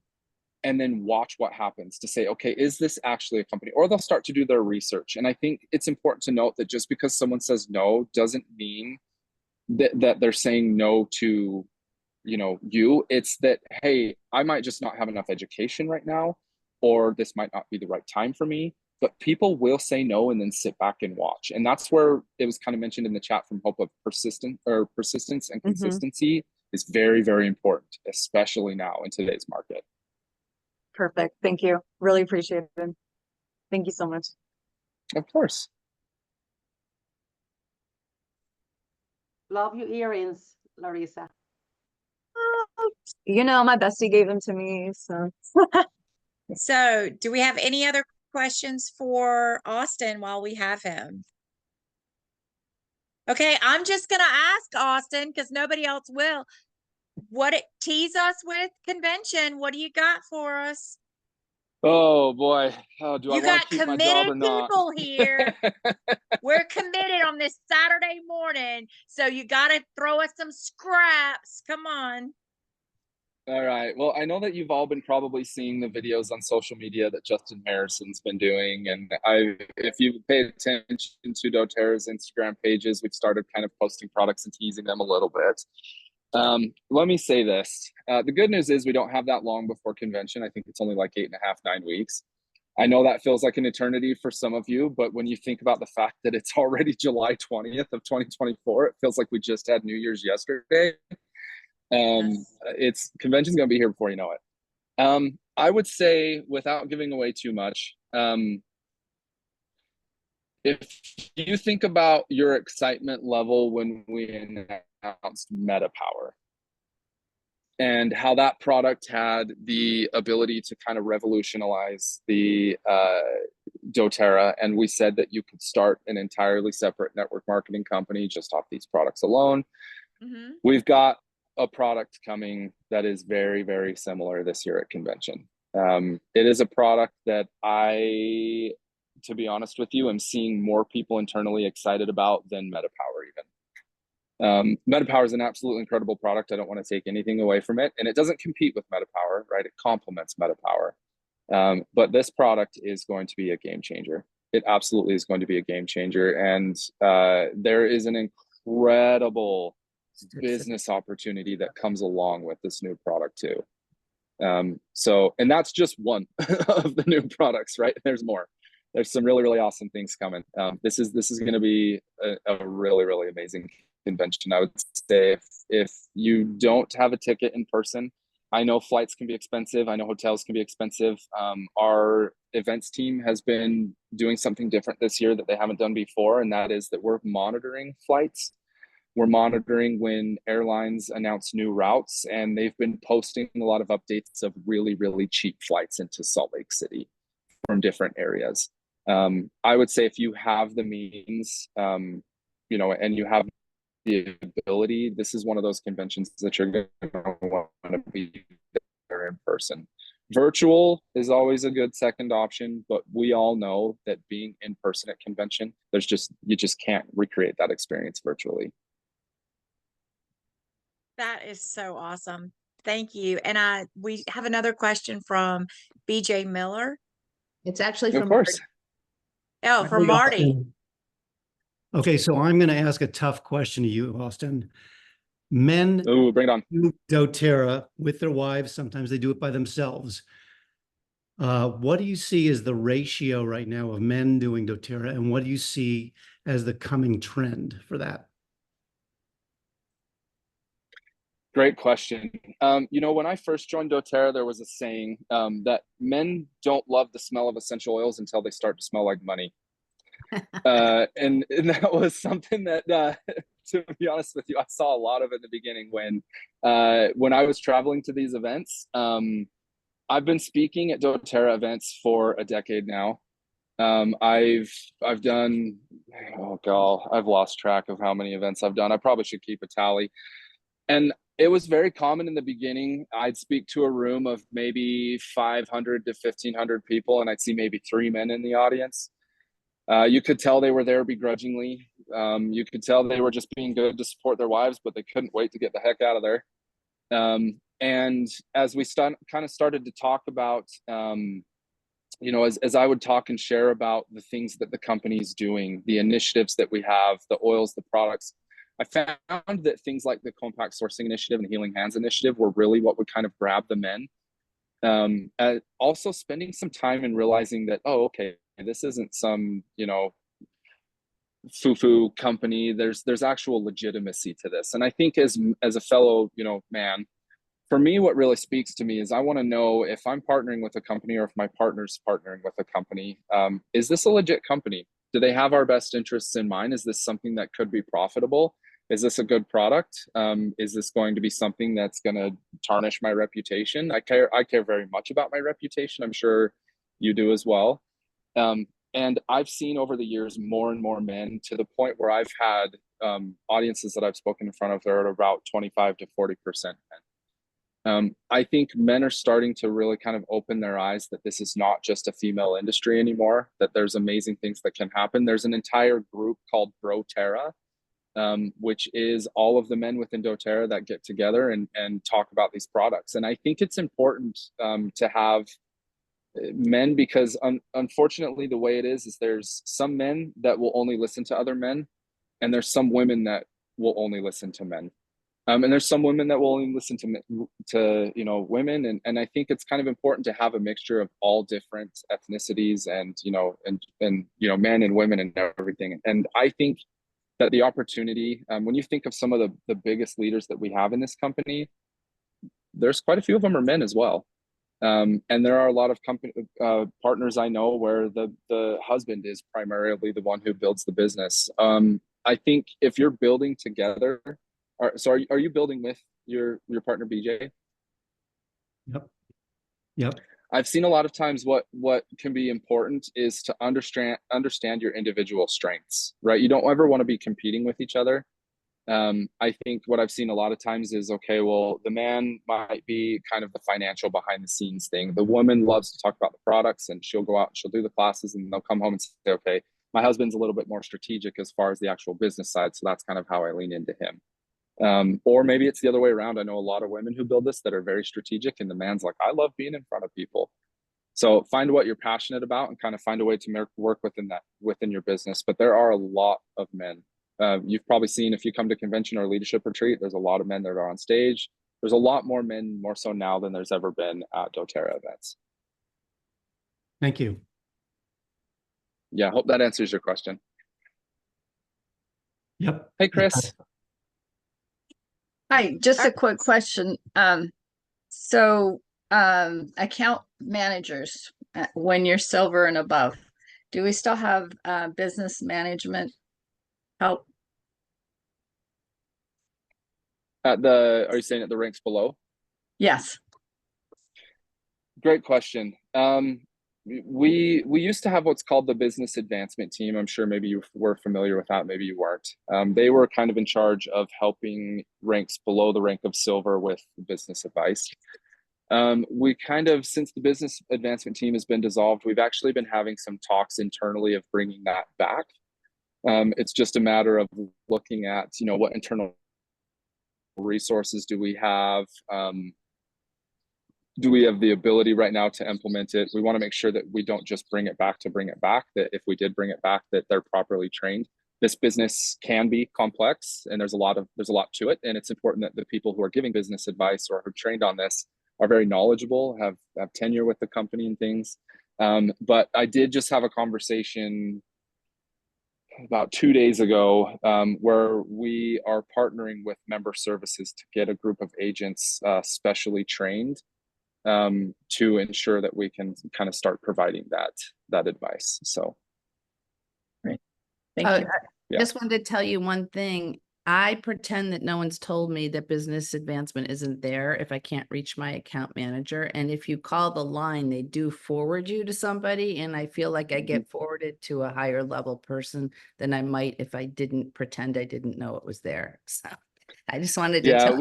and then watch what happens to say, okay, is this actually a company? Or they'll start to do their research. And I think it's important to note that just because someone says no doesn't mean that they're saying no to, you know, you. It's that, hey, I might just not have enough education right now, or this might not be the right time for me. But people will say no and then sit back and watch. And that's where it was kind of mentioned in the chat from Hope of persistence and consistency is very, very important, especially now in today's market. Perfect. Thank you. Really appreciate it. Thank you so much. Of course. Love your earrings, Larissa. You know, my bestie gave them to me, so. So do we have any other questions for Austin while we have him? Okay, I'm just going to ask Austin because nobody else will. Tease us with convention. What do you got for us? Oh boy. Oh, do I You want got to keep my job or committed not? people here. We're committed on this Saturday morning. So you got to throw us some scraps. Come on. All right. Well, I know that you've all been probably seeing the videos on social media that Justin Harrison's been doing. And if you pay attention to doTERRA's Instagram pages, we've started kind of posting products and teasing them a little bit. Let me say this. The good news is we don't have that long before convention. I think it's only like 8.5, 9 weeks. I know that feels like an eternity for some of you, but when you think about the fact that it's already July 20th of 2024, it feels like we just had New Year's yesterday. It's convention's going to be here before you know it. I would say, without giving away too much, if you think about your excitement level when we announced MetaPower and how that product had the ability to kind of revolutionize the doTERRA, and we said that you could start an entirely separate network marketing company just off these products alone. We've got a product coming that is very, very similar this year at convention. It is a product that I, to be honest with you, am seeing more people internally excited about than MetaPower even. MetaPower is an absolutely incredible product. I don't want to take anything away from it. And it doesn't compete with MetaPower, right? It complements MetaPower. But this product is going to be a game changer. it absolutely is going to be a game changer. And there is an incredible business opportunity that comes along with this new product too. So, and that's just one of the new products, right? There's more. There's some really, really awesome things coming. This is going to be a really, really amazing convention. I would say if you don't have a ticket in person, I know flights can be expensive. I know hotels can be expensive. Our events team has been doing something different this year that they haven't done before, and that is that we're monitoring flights. We're monitoring when airlines announce new routes, and they've been posting a lot of updates of really, really cheap flights into Salt Lake City from different areas. I would say if you have the means, you know, and you have the ability, this is one of those conventions that you're going to want to be there in person. Virtual is always a good second option, but we all know that being in person at convention, you just can't recreate that experience virtually. That is so awesome. Thank you. And we have another question from BJ Miller. It's actually Of from course. Oh, Hi, from Marty. Austin. Okay, so I'm going to ask a tough question to you, Austin. Men Ooh, bring it on. do doTERRA with their wives. Sometimes they do it by themselves. What do you see as the ratio right now of men doing doTERRA, and what do you see as the coming trend for that? Great question. You know, when I first joined doTERRA, there was a saying that men don't love the smell of essential oils until they start to smell like money. And that was something that, to be honest with you, I saw a lot of in the beginning when I was traveling to these events. I've been speaking at doTERRA events for a decade now. I've done, oh God, I've lost track of how many events I've done. I probably should keep a tally. And it was very common in the beginning. I'd speak to a room of maybe 500 to 1,500 people, and I'd see maybe 3 men in the audience. You could tell they were there begrudgingly. You could tell they were just being good to support their wives, but they couldn't wait to get the heck out of there. And as we kind of started to talk about, you know, as I would talk and share about the things that the company's doing, the initiatives that we have, the oils, the products, I found that things like the Compact Sourcing Initiative and the Healing Hands Initiative were really what would kind of grab the men. Also spending some time and realizing that, oh, okay, this isn't some, you know, foo-foo company. There's actual legitimacy to this. And I think as a fellow, you know, man, for me, what really speaks to me is I want to know if I'm partnering with a company or if my partner's partnering with a company, is this a legit company? Do they have our best interests in mind? Is this something that could be profitable? Is this a good product? Is this going to be something that's going to tarnish my reputation? I care very much about my reputation. I'm sure you do as well. And I've seen over the years more and more men, to the point where I've had audiences that I've spoken in front of that are at about 25 to 40% men. I think men are starting to really kind of open their eyes that this is not just a female industry anymore, that there's amazing things that can happen. There's an entire group called doTERRA, which is all of the men within doTERRA that get together and talk about these products. And I think it's important to have men, because unfortunately the way it is there's some men that will only listen to other men, and there's some women that will only listen to men. And there's some women that will only listen to you know, women, and I think it's kind of important to have a mixture of all different ethnicities and you know you know, men and women and everything. And I think that the opportunity, when you think of some of the biggest leaders that we have in this company, there's quite a few of them are men as well. And there are a lot of company partners I know where the husband is primarily the one who builds the business. I think if you're building together, are you building with your partner BJ? Yep. I've seen a lot of times what can be important is to understand your individual strengths, right? You don't ever want to be competing with each other. I think what I've seen a lot of times is, okay, well, the man might be kind of the financial behind the scenes thing. The woman loves to talk about the products, and she'll go out and she'll do the classes, and they'll come home and say, okay, my husband's a little bit more strategic as far as the actual business side. So that's kind of how I lean into him. Or maybe it's the other way around. I know a lot of women who build this that are very strategic, and the man's like, I love being in front of people. So find what you're passionate about and kind of find a way to work within your business. But there are a lot of men. You've probably seen, if you come to convention or leadership retreat, there's a lot of men that are on stage. There's a lot more men, more so now than there's ever been at doTERRA events. Thank you. Yeah, I hope that answers your question. Yep. Hey, Chris. Hi, just a quick question. Account managers, when you're silver and above, do we still have business management help? Are you saying at the ranks below? Yes. Great question. We used to have what's called the business advancement team. I'm sure maybe you were familiar with that, maybe you weren't. They were kind of in charge of helping ranks below the rank of silver with business advice. We kind of, since the business advancement team has been dissolved, we've actually been having some talks internally of bringing that back. It's just a matter of looking at, what internal resources do we have? Do we have the ability right now to implement it? We want to make sure that we don't just bring it back to bring it back, that if we did bring it back, that they're properly trained. This business can be complex and there's a lot to it. And it's important that the people who are giving business advice or who are trained on this are very knowledgeable, have tenure with the company and things. But I did just have a conversation about 2 days ago where we are partnering with member services to get a group of agents specially trained to ensure that we can kind of start providing that advice. So great. Thank you. Yeah. Just wanted to tell you one thing. I pretend that no one's told me that business advancement isn't there if I can't reach my account manager. And if you call the line, they do forward you to somebody. And I feel like I get forwarded to a higher level person than I might if I didn't pretend I didn't know it was there. So I just wanted to tell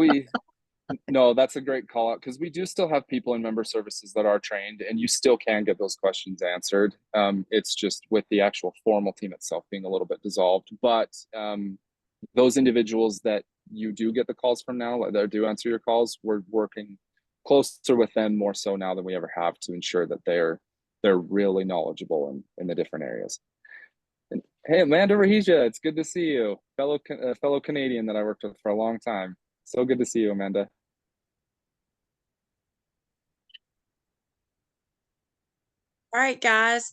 No, that's a great call out, because we do still have people in member services that are trained and you still can get those questions answered. It's just with the actual formal team itself being a little bit dissolved. But those individuals that you do get the calls from now, that do answer your calls, we're working closer with them more so now than we ever have to ensure that they're really knowledgeable in the different areas. And hey, Amanda Rahija, it's good to see you. Fellow Canadian that I worked with for a long time. So good to see you, Amanda. All right, guys.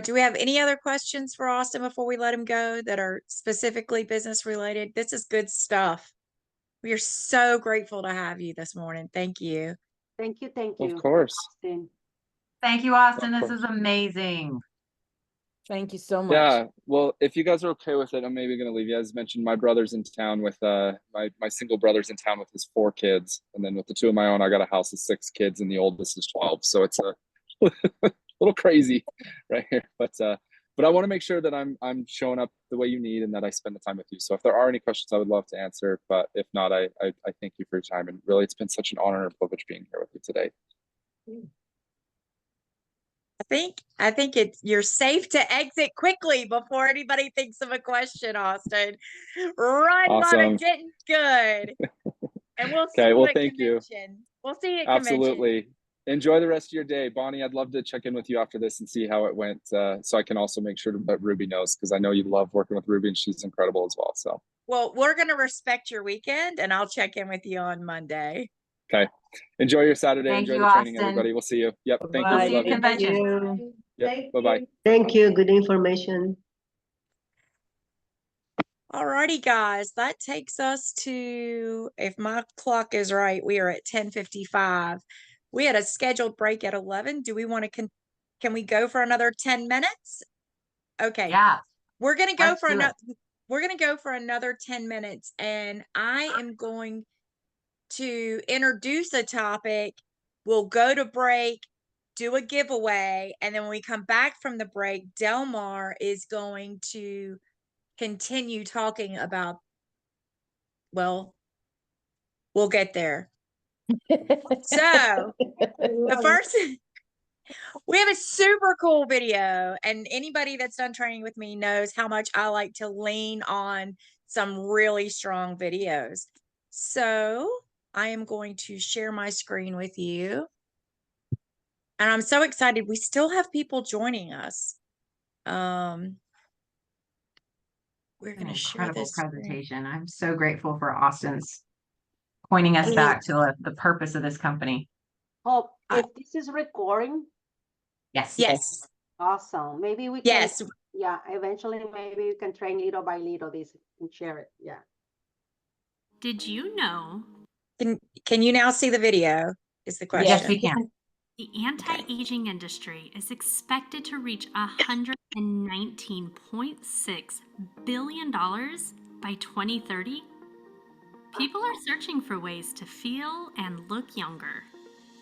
Do we have any other questions for Austin before we let him go that are specifically business related? This is good stuff. We are so grateful to have you this morning. Thank you. Thank you. Thank you. Of course. Austin. Thank you, Austin. Of This course. is amazing. Thank you so much. Yeah, well, if you guys are okay with it, I'm maybe going to leave you. As mentioned, my brother's in town with my single brother's in town with his 4 kids, and then with the 2 of my own, I got a house of 6 kids, and the oldest is 12. So it's a little crazy right here, but I want to make sure that I'm showing up the way you need and that I spend the time with you. So if there are any questions, I would love to answer. But if not, I thank you for your time, and really, it's been such an honor and privilege being here with you today. I think you're safe to exit quickly before anybody thinks of a question, Austin. Run, Awesome. Bobby, getting good. And we'll see Okay, you well, at thank you. convention. We'll see you at Absolutely. convention. Enjoy the rest of your day. Bonnie, I'd love to check in with you after this and see how it went, so I can also make sure that Ruby knows, because I know you love working with Ruby and she's incredible as well. So, Well, we're going to respect your weekend, and I'll check in with you on Monday. okay. Enjoy your Saturday. Thank Enjoy you, the training, Austin. everybody. We'll see you. Yep. Thank you. We'll We see you love at you. convention. Yep. Bye-bye. Thank you. Good information. Alrighty, guys, that takes us to, if my clock is right, we are at 10:55. We had a scheduled break at 11. Do we want to, can we go for another 10 minutes? Okay. Yeah. We're going to go Let's for do it. another, we're going to go for another 10 minutes, and I am going to introduce a topic. We'll go to break, do a giveaway, and then when we come back from the break, Delmar is going to continue talking about, well, we'll get there. So the first, we have a super cool video, and anybody that's done training with me knows how much I like to lean on some really strong videos. So I am going to share my screen with you. And I'm so excited. We still have people joining us. We're An going to share incredible this screen. presentation. I'm so grateful for Austin's pointing us back to the purpose of this company. Hope, if this is recording, Yes. Yes. awesome. Maybe we can, Yes. yeah, eventually maybe we can train little by little this and share it. Yeah. Did you know Can you now see the video? Is the question. Yes, we can. the anti-aging industry is expected to reach $119.6 billion by 2030? People are searching for ways to feel and look younger.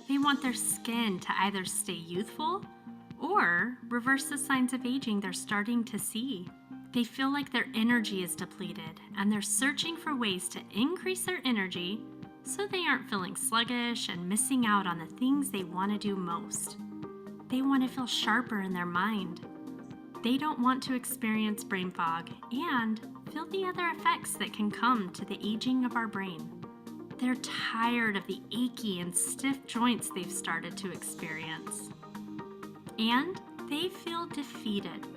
They want their skin to either stay youthful or reverse the signs of aging they're starting to see. They feel like their energy is depleted and they're searching for ways to increase their energy so they aren't feeling sluggish and missing out on the things they want to do most. They want to feel sharper in their mind. They don't want to experience brain fog and feel the other effects that can come to the aging of our brain. They're tired of the achy and stiff joints they've started to experience. And they feel defeated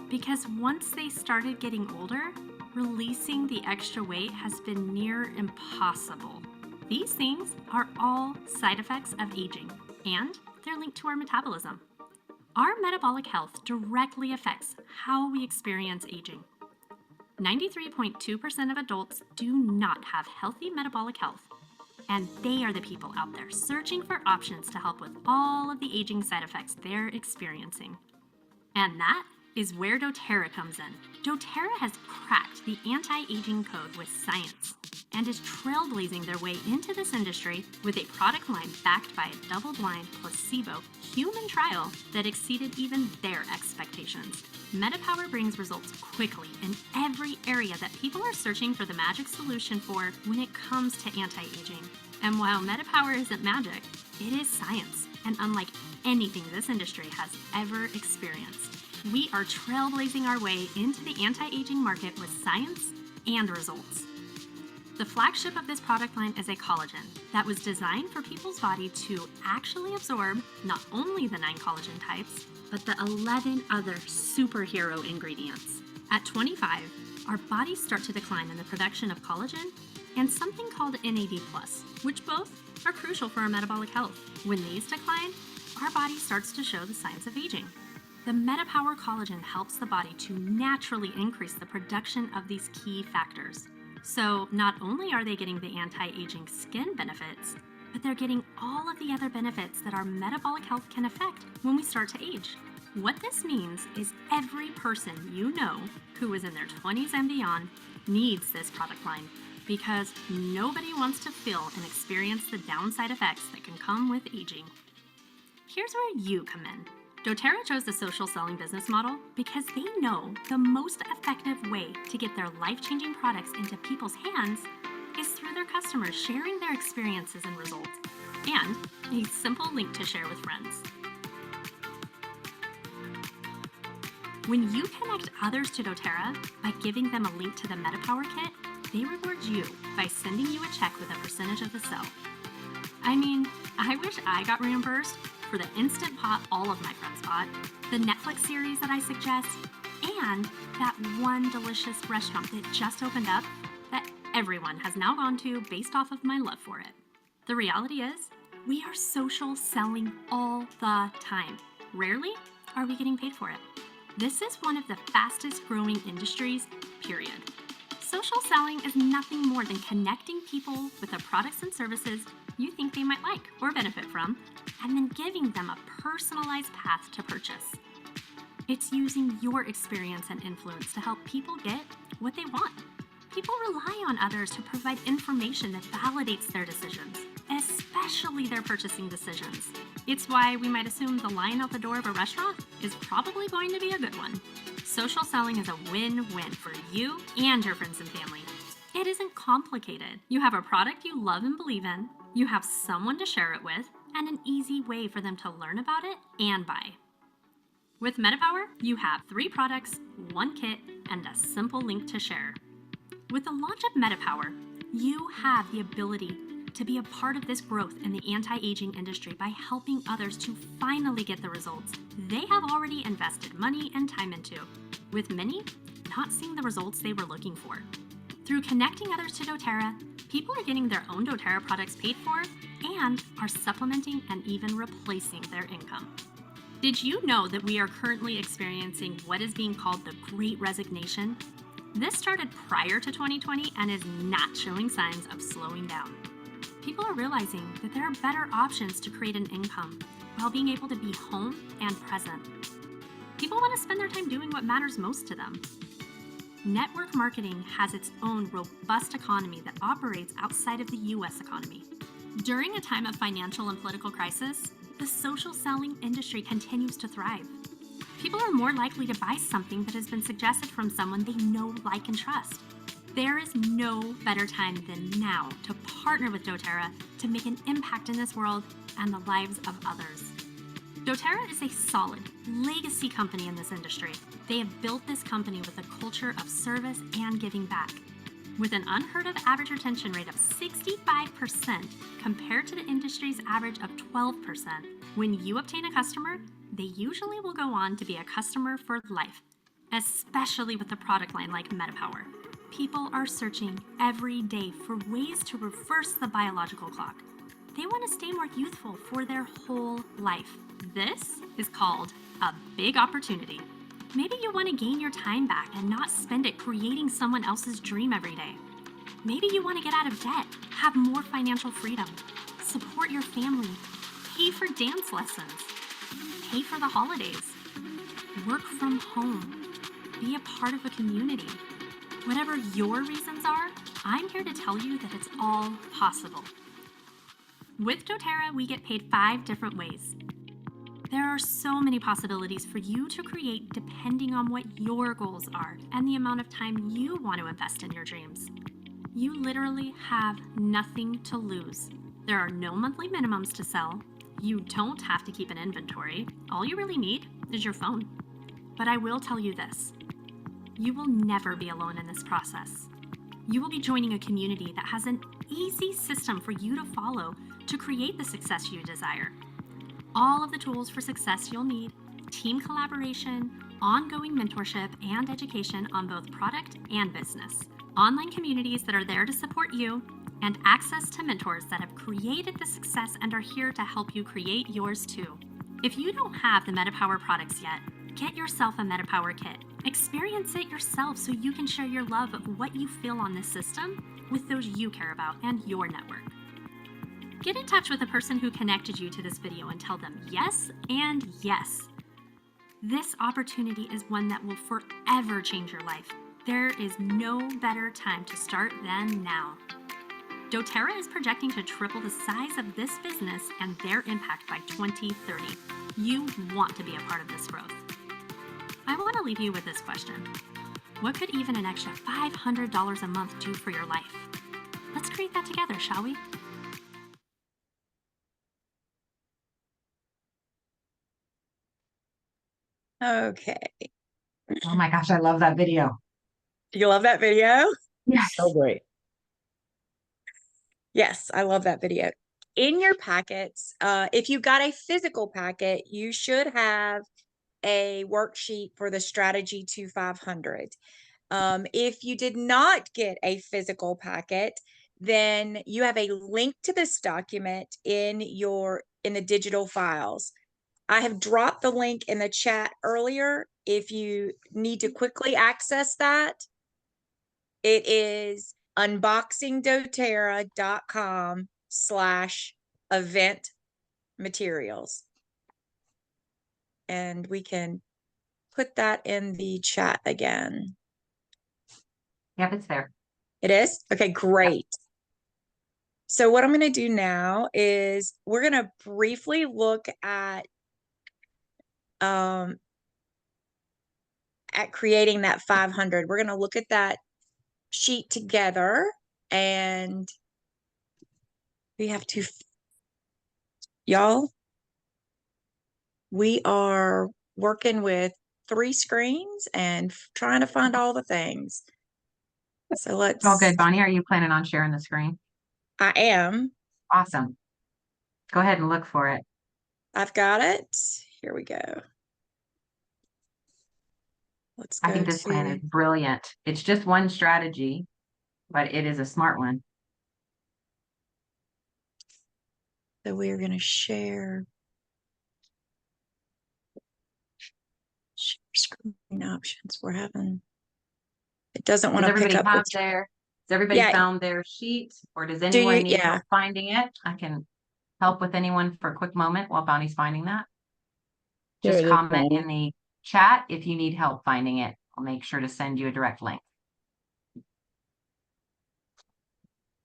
because once they started getting older, releasing the extra weight has been near impossible. These things are all side effects of aging, and they're linked to our metabolism. Our metabolic health directly affects how we experience aging. 93.2% of adults do not have healthy metabolic health, and they are the people out there searching for options to help with all of the aging side effects they're experiencing. And that is where doTERRA comes in. doTERRA has cracked the anti-aging code with science and is trailblazing their way into this industry with a product line backed by a double-blind, placebo, human trial that exceeded even their expectations. MetaPower brings results quickly in every area that people are searching for the magic solution for when it comes to anti-aging. And while MetaPower isn't magic, it is science, and unlike anything this industry has ever experienced. We are trailblazing our way into the anti-aging market with science and results. The flagship of this product line is a collagen that was designed for people's body to actually absorb not only the 9 collagen types, but the 11 other superhero ingredients. At 25, our bodies start to decline in the production of collagen and something called NAD+, which both are crucial for our metabolic health. When these decline, our body starts to show the signs of aging. The MetaPower collagen helps the body to naturally increase the production of these key factors. So not only are they getting the anti-aging skin benefits, but they're getting all of the other benefits that our metabolic health can affect when we start to age. What this means is every person you know who is in their 20s and beyond needs this product line because nobody wants to feel and experience the downside effects that can come with aging. Here's where you come in. doTERRA chose the social selling business model because they know the most effective way to get their life-changing products into people's hands is through their customers sharing their experiences and results, and a simple link to share with friends. When you connect others to doTERRA by giving them a link to the MetaPower kit, they reward you by sending you a check with a percentage of the sale. I mean, I wish I got reimbursed for the Instant Pot all of my friends bought, the Netflix series that I suggest, and that one delicious restaurant that just opened up that everyone has now gone to based off of my love for it. The reality is, we are social selling all the time. Rarely are we getting paid for it. This is one of the fastest growing industries, period. Social selling is nothing more than connecting people with the products and services you think they might like or benefit from, and then giving them a personalized path to purchase. It's using your experience and influence to help people get what they want. People rely on others to provide information that validates their decisions, especially their purchasing decisions. It's why we might assume the line out the door of a restaurant is probably going to be a good one. Social selling is a win-win for you and your friends and family. It isn't complicated. You have a product you love and believe in, you have someone to share it with, and an easy way for them to learn about it and buy. With MetaPower, you have 3 products, 1 kit, and a simple link to share. With the launch of MetaPower, you have the ability to be a part of this growth in the anti-aging industry by helping others to finally get the results they have already invested money and time into, with many not seeing the results they were looking for. Through connecting others to doTERRA, people are getting their own doTERRA products paid for and are supplementing and even replacing their income. Did you know that we are currently experiencing what is being called the Great Resignation? This started prior to 2020 and is not showing signs of slowing down. People are realizing that there are better options to create an income while being able to be home and present. People want to spend their time doing what matters most to them. Network marketing has its own robust economy that operates outside of the US economy. During a time of financial and political crisis, the social selling industry continues to thrive. People are more likely to buy something that has been suggested from someone they know, like, and trust. There is no better time than now to partner with doTERRA to make an impact in this world and the lives of others. doTERRA is a solid legacy company in this industry. They have built this company with a culture of service and giving back. With an unheard of average retention rate of 65% compared to the industry's average of 12%, when you obtain a customer, they usually will go on to be a customer for life, especially with a product line like MetaPower. People are searching every day for ways to reverse the biological clock. They want to stay more youthful for their whole life. This is called a big opportunity. Maybe you want to gain your time back and not spend it creating someone else's dream every day. Maybe you want to get out of debt, have more financial freedom, support your family, pay for dance lessons, pay for the holidays, work from home, be a part of a community. Whatever your reasons are, I'm here to tell you that it's all possible. With doTERRA, we get paid 5 different ways. There are so many possibilities for you to create depending on what your goals are and the amount of time you want to invest in your dreams. You literally have nothing to lose. There are no monthly minimums to sell. You don't have to keep an inventory. All you really need is your phone. But I will tell you this. You will never be alone in this process. You will be joining a community that has an easy system for you to follow to create the success you desire. All of the tools for success you'll need, team collaboration, ongoing mentorship and education on both product and business, online communities that are there to support you, and access to mentors that have created the success and are here to help you create yours too. If you don't have the MetaPower products yet, get yourself a MetaPower kit. Experience it yourself so you can share your love of what you feel on this system with those you care about and your network. Get in touch with the person who connected you to this video and tell them yes and yes. This opportunity is one that will forever change your life. There is no better time to start than now. doTERRA is projecting to triple the size of this business and their impact by 2030. You want to be a part of this growth. I want to leave you with this question. What could even an extra $500 a month do for your life? Let's create that together, shall we? Okay. Oh my gosh, I love that video. You love that video? Yes. So great. Yes, I love that video. In your packets, if you got a physical packet, you should have a worksheet for the strategy to 500. If you did not get a physical packet, then you have a link to this document in the digital files. I have dropped the link in the chat earlier. If you need to quickly access that, it is unboxingdoterra.com/event materials. And we can put that in the chat again. Yep, it's there. It is? Okay, great. So what I'm going to do now is we're going to briefly look at creating that 500. We're going to look at that sheet together, and we have to, y'all, we are working with 3 screens and trying to find all the things. So let's. All good, Bonnie. Are you planning on sharing the screen? I am. Awesome. Go ahead and look for it. I've got it. Here we go. Let's I go think this plan to, is brilliant. It's just one strategy, but it is a smart one. so we are going to share screen options. We're having, it doesn't want Does to pick everybody up. have their, has everybody Yeah. found their sheet, or does Do anyone you? need Yeah. help finding it? I can help with anyone for a quick moment while Bonnie's finding that. Just There it is, comment Bonnie. in the chat if you need help finding it. I'll make sure to send you a direct link.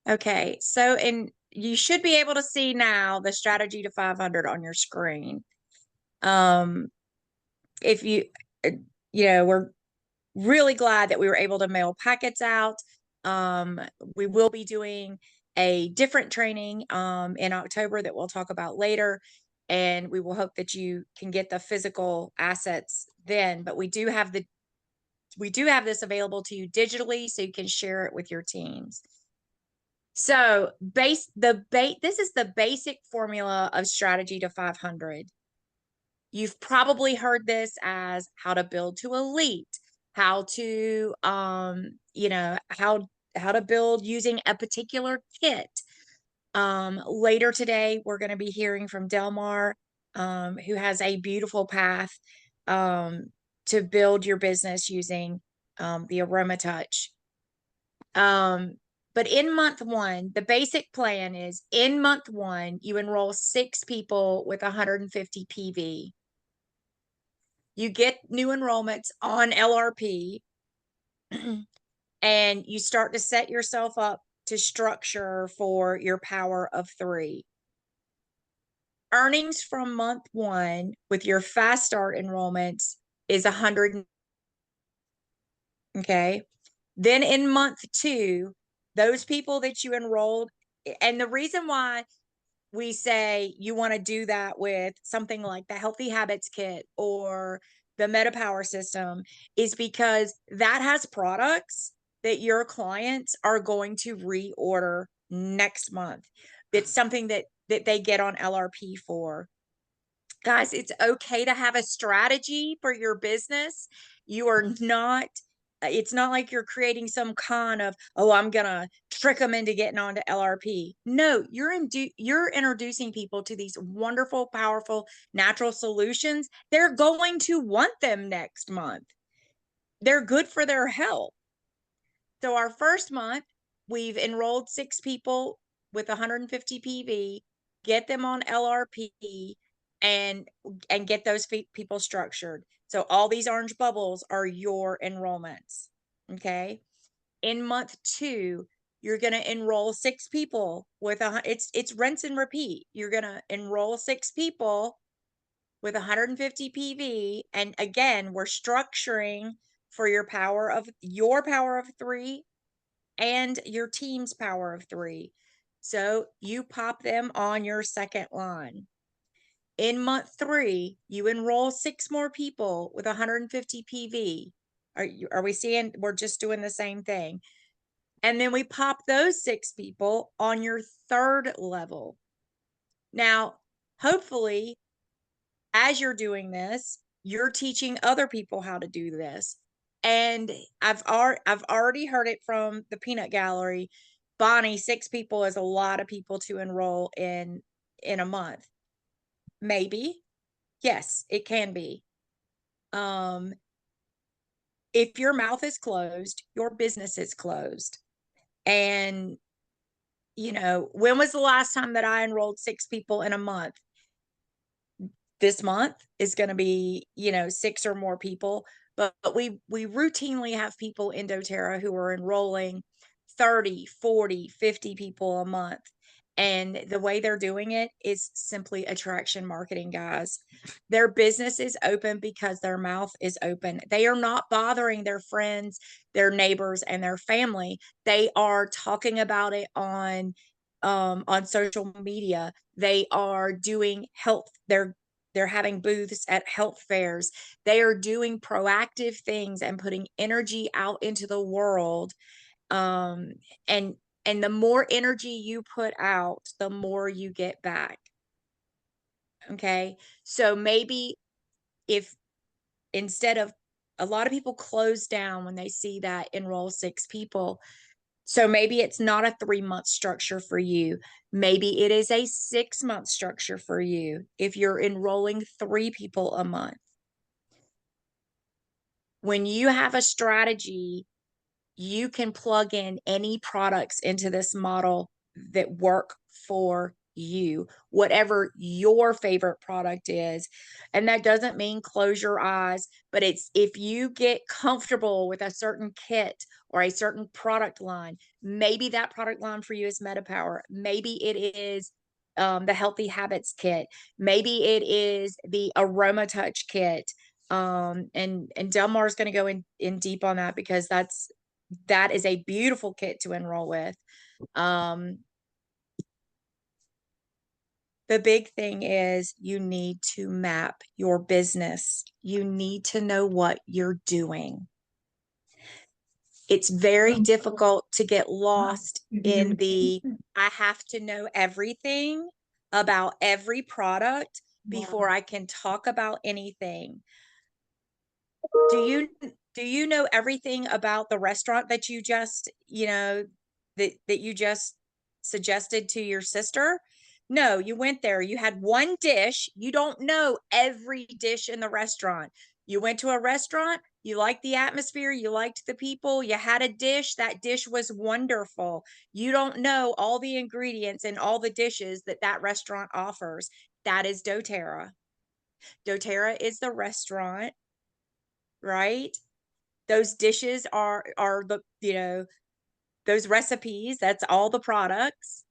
Okay. So, and you should be able to see now the strategy to 500 on your screen. If you, we're really glad that we were able to mail packets out. We will be doing a different training in October that we'll talk about later, and we will hope that you can get the physical assets then. But we do have this available to you digitally, so you can share it with your teams. So this is the basic formula of strategy to 500. You've probably heard this as how to build to elite, how to how to build using a particular kit. Later today, we're going to be hearing from Delmar, who has a beautiful path to build your business using the Aroma Touch. But in month one, the basic plan is in month one, you enroll 6 people with 150 PV. You get new enrollments on LRP and you start to set yourself up to structure for your power of 3. Earnings from month one with your fast start enrollments is 100. Okay. Then in month 2, those people that you enrolled, and the reason why we say you want to do that with something like the Healthy Habits Kit or the Meta Power System is because that has products that your clients are going to reorder next month. It's something that they get on LRP for. Guys, it's okay to have a strategy for your business. You are not, it's not like you're creating some con of, oh, I'm going to trick them into getting onto LRP. No, you're introducing people to these wonderful, powerful, natural solutions. They're going to want them next month. They're good for their health. So our first month, we've enrolled 6 people with 150 PV, get them on LRP, and get those people structured. So all these orange bubbles are your enrollments. Okay. In month 2, you're going to enroll 6 people with it's rinse and repeat. You're going to enroll 6 people with 150 PV. And again, we're structuring for your power of 3 and your team's power of 3. So you pop them on your second line. In month 3, you enroll 6 more people with 150 PV. Are we seeing? We're just doing the same thing. And then we pop those 6 people on your third level. Now, hopefully, as you're doing this, you're teaching other people how to do this. And I've already heard it from the peanut gallery. Bonnie, 6 people is a lot of people to enroll in a month. Maybe. Yes, it can be. If your mouth is closed, your business is closed. And, when was the last time that I enrolled 6 people in a month? This month is going to be, 6 or more people, but we routinely have people in doTERRA who are enrolling 30, 40, 50 people a month. And the way they're doing it is simply attraction marketing, guys. Their business is open because their mouth is open. They are not bothering their friends, their neighbors, and their family. They are talking about it on social media. They are doing health. They're having booths at health fairs. They are doing proactive things and putting energy out into the world. And And the more energy you put out, the more you get back. Okay. So maybe if instead of a lot of people close down when they see that enroll 6 people. So maybe it's not a 3-month structure for you. Maybe it is a 6-month structure for you if you're enrolling 3 people a month. When you have a strategy, you can plug in any products into this model that work for you, whatever your favorite product is. And that doesn't mean close your eyes, but it's if you get comfortable with a certain kit or a certain product line, maybe that product line for you is MetaPower. Maybe it is the Healthy Habits kit. Maybe it is the Aroma Touch kit. And Delmar is going to go in deep on that because that is a beautiful kit to enroll with. The big thing is you need to map your business. You need to know what you're doing. It's very difficult to get lost in the, I have to know everything about every product before I can talk about anything. Do you know everything about the restaurant that you just, that you just suggested to your sister? No, you went there, you had one dish, you don't know every dish in the restaurant. You went to a restaurant, you liked the atmosphere, you liked the people, you had a dish, that dish was wonderful. You don't know all the ingredients and all the dishes that restaurant offers. That is doTERRA. doTERRA is the restaurant, right? Those dishes are the, those recipes, that's all the products.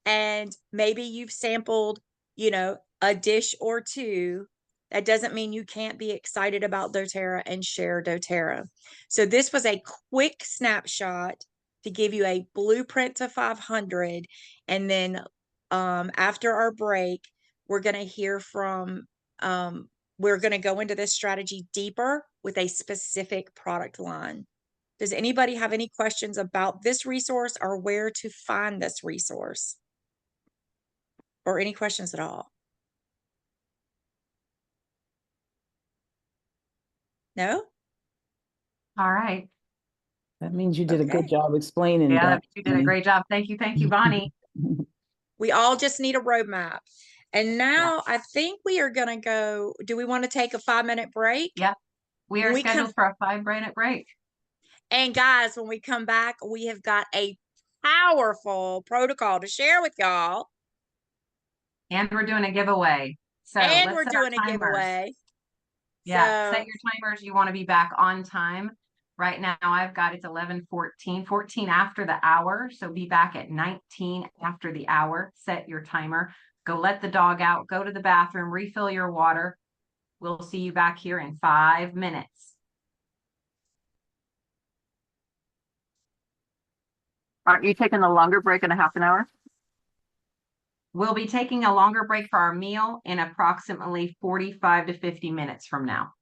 And maybe you've sampled, a dish or 2. That doesn't mean you can't be excited about doTERRA and share doTERRA. So this was a quick snapshot to give you a blueprint to 500. And then after our break, we're going to hear from, we're going to go into this strategy deeper with a specific product line. Does anybody have any questions about this resource or where to find this resource? Or any questions at all? No? All right. That means you did a good job explaining Yeah, that. you did a great job. Thank you. Thank you, Bonnie. We all just need a roadmap. And now I think we are going to go. Do we want to take a 5-minute break? Yeah. We are scheduled for a 5-minute break. And guys, when we come back, we have got a powerful protocol to share with y'all. And we're doing a giveaway. So and let's we're set doing our a timers. giveaway. Yeah, So, set your timers. You want to be back on time. Right now I've got it's 11:14, 14 after the hour. So be back at 19 after the hour. Set your timer. Go let the dog out. Go to the bathroom. Refill your water. We'll see you back here in 5 minutes. Aren't you taking a longer break in a half an hour? We'll be taking a longer break for our meal in approximately 45 to 50 minutes from now.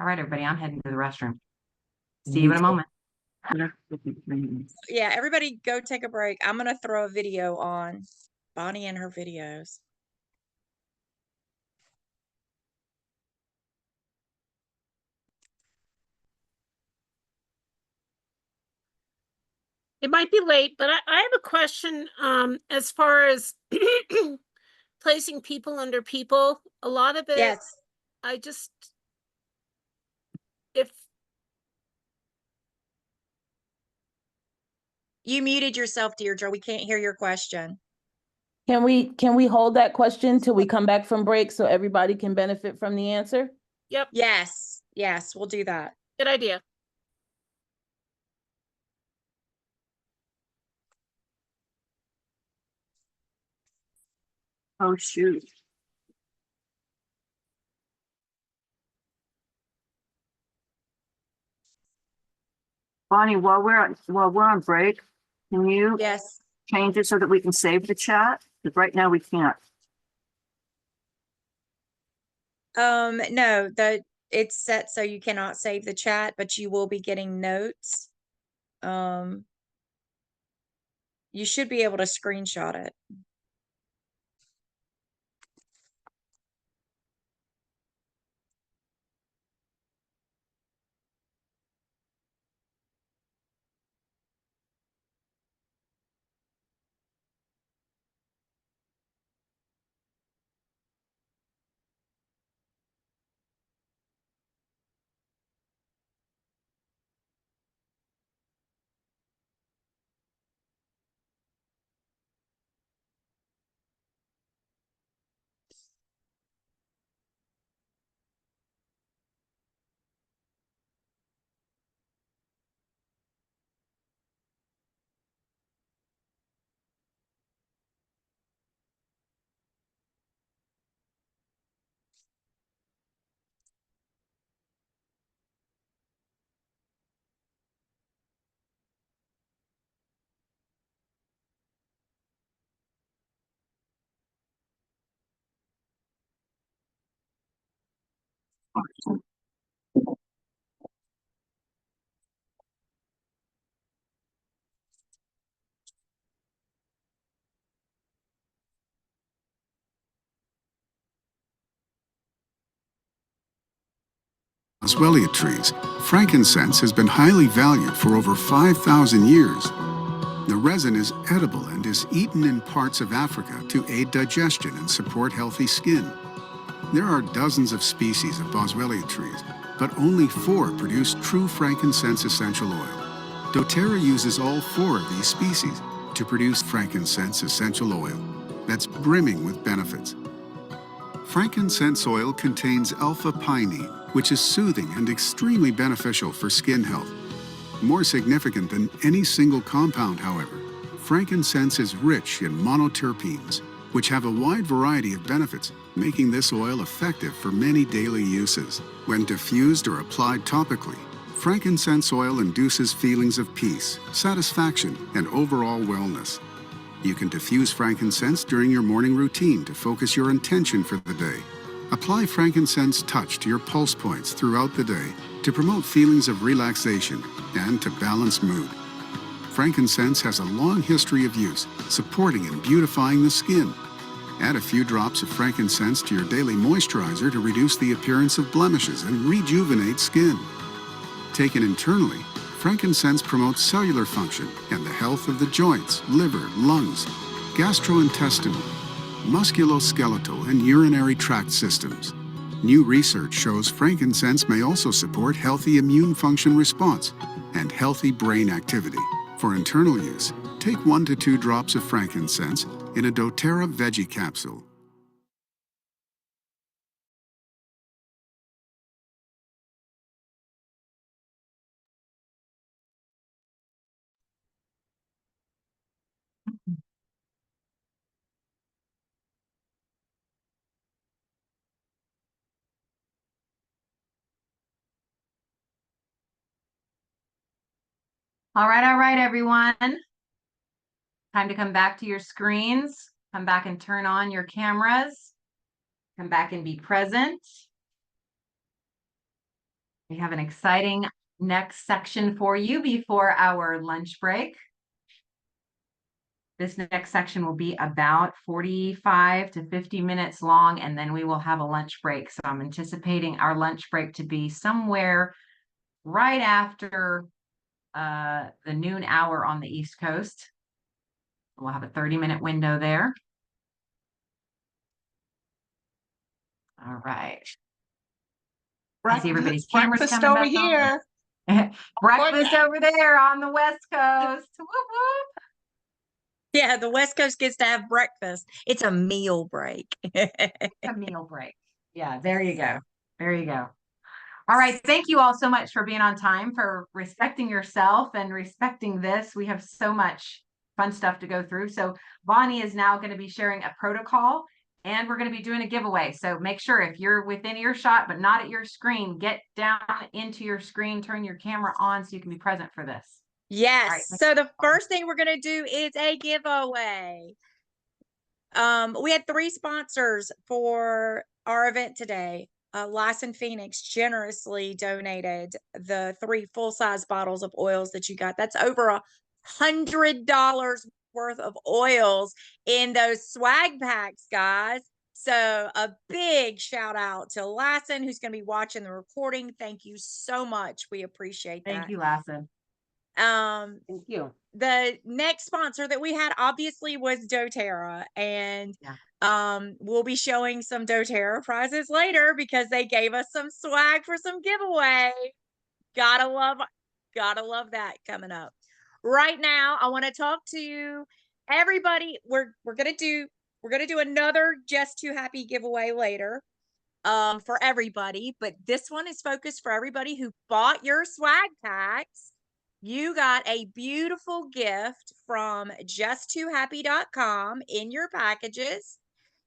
All right, everybody, I'm heading to the restroom. See you in a moment. yeah, everybody go take a break. I'm going to throw a video on Bonnie and her videos. It might be late, but I have a question as far as placing people under people. A lot of it, yes. If you muted yourself, Deirdre, we can't hear your question. Can we hold that question till we come back from break so everybody can benefit from the answer? Yep. Yes, we'll do that. Good idea. Oh, shoot. Bonnie, while we're on break, can you change it so that we can save the chat? Because right now we can't. No, it's set so you cannot save the chat, but you will be getting notes. You should be able to screenshot it. Boswellia trees, frankincense has been highly valued for over 5,000 years. The resin is edible and is eaten in parts of Africa to aid digestion and support healthy skin. There are dozens of species of Boswellia trees, but only 4 produce true frankincense essential oil. doTERRA uses all 4 of these species to produce frankincense essential oil that's brimming with benefits. Frankincense oil contains alpha-pinene, which is soothing and extremely beneficial for skin health. More significant than any single compound, however, frankincense is rich in monoterpenes, which have a wide variety of benefits, making this oil effective for many daily uses. When diffused or applied topically, frankincense oil induces feelings of peace, satisfaction, and overall wellness. You can diffuse frankincense during your morning routine to focus your intention for the day. Apply frankincense touch to your pulse points throughout the day to promote feelings of relaxation and to balance mood. Frankincense has a long history of use, supporting and beautifying the skin. Add a few drops of frankincense to your daily moisturizer to reduce the appearance of blemishes and rejuvenate skin. Taken internally, frankincense promotes cellular function and the health of the joints, liver, lungs, gastrointestinal, musculoskeletal, and urinary tract systems. New research shows frankincense may also support healthy immune function response and healthy brain activity. For internal use, take 1 to 2 drops of frankincense in a doTERRA veggie capsule. All right, everyone. Time to come back to your screens. Come back and turn on your cameras. Come back and be present. We have an exciting next section for you before our lunch break. This next section will be about 45 to 50 minutes long, and then we will have a lunch break. So I'm anticipating our lunch break to be somewhere right after the noon hour on the East Coast. We'll have a 30-minute window there. All right. I see everybody's cameras Breakfast coming over back here. on. Breakfast over there on the West Coast. Whoop, whoop. Yeah, the West Coast gets to have breakfast. It's a meal break. A meal break. Yeah, there you go. There you go. All right. Thank you all so much for being on time, for respecting yourself and respecting this. We have so much fun stuff to go through. So Bonnie is now going to be sharing a protocol, and we're going to be doing a giveaway. So make sure if you're within earshot but not at your screen, get down into your screen, turn your camera on so you can be present for this. Yes. Right. So the first thing we're going to do is a giveaway. We had 3 sponsors for our event today. Lyson Phoenix generously donated the 3 full-size bottles of oils that you got. That's over $100 worth of oils in those swag packs, guys. So a big shout out to Lyson, who's going to be watching the recording. Thank you so much. We appreciate that. Thank you, Lyson. Thank you. The next sponsor that we had obviously was doTERRA, and we'll be showing some doTERRA prizes later because they gave us some swag for some giveaway. Gotta love that coming up. Right now, I want to talk to everybody. We're gonna do another Just Too Happy giveaway later for everybody, but this one is focused for everybody who bought your swag packs. You got a beautiful gift from justtoohappy.com in your packages.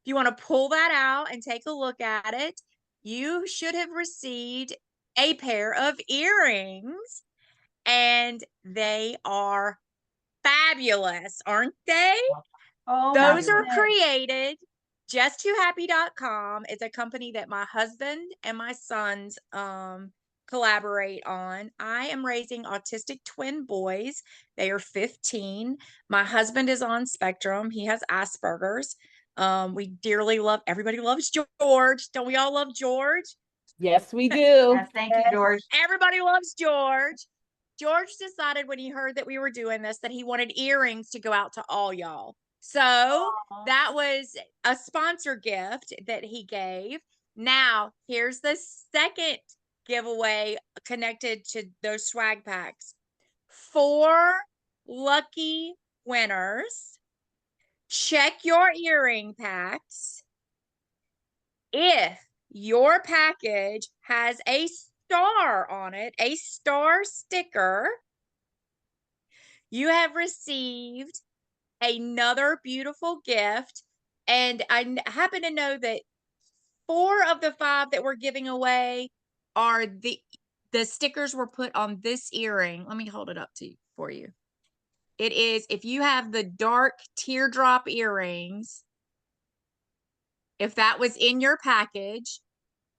If you want to pull that out and take a look at it, you should have received a pair of earrings, and they are fabulous, aren't they? Oh, Those my are goodness. created. Justtoohappy.com is a company that my husband and my sons collaborate on. I am raising autistic twin boys. They are 15. My husband is on spectrum. He has Asperger's. We dearly love, everybody loves George. Don't we all love George? Yes, we do. Yes, thank you, George. Everybody loves George. George decided when he heard that we were doing this that he wanted earrings to go out to all y'all. So that was a sponsor gift that he gave. Now, here's the second giveaway connected to those swag packs. 4 lucky winners. Check your earring packs. If your package has a star on it, a star sticker, you have received another beautiful gift. And I happen to know that 4 of the 5 that we're giving away are the stickers were put on this earring. Let me hold it up for you. It is, if you have the dark teardrop earrings, if that was in your package,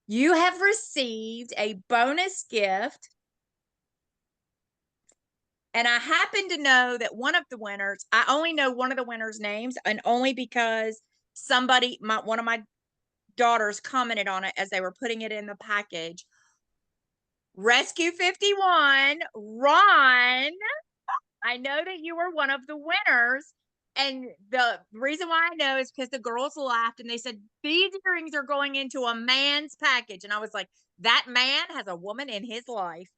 you have received a bonus gift. And I happen to know that one of the winners, I only know one of the winners' names, and only because somebody, one of my daughters commented on it as they were putting it in the package. Rescue 51, Ron, I know that you were one of the winners. And the reason why I know is because the girls laughed and they said, these earrings are going into a man's package. And I was like, that man has a woman in his life.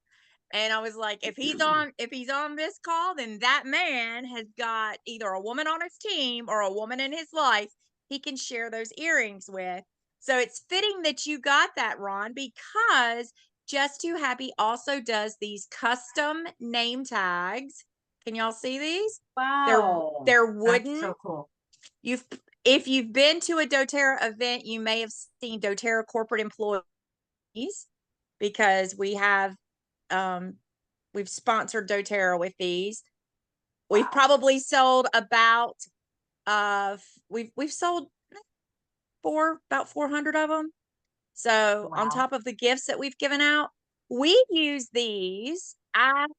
And I was like, if he's on this call, then that man has got either a woman on his team or a woman in his life he can share those earrings with. So it's fitting that you got that, Ron, because Just Too Happy also does these custom name tags. Can y'all see these? Wow. They're wooden. That's so cool. If you've been to a doTERRA event, you may have seen doTERRA corporate employees, because we have we've sponsored doTERRA with these. We've probably sold about we've sold about 400 of them. So on top of the gifts that we've given out, we use these as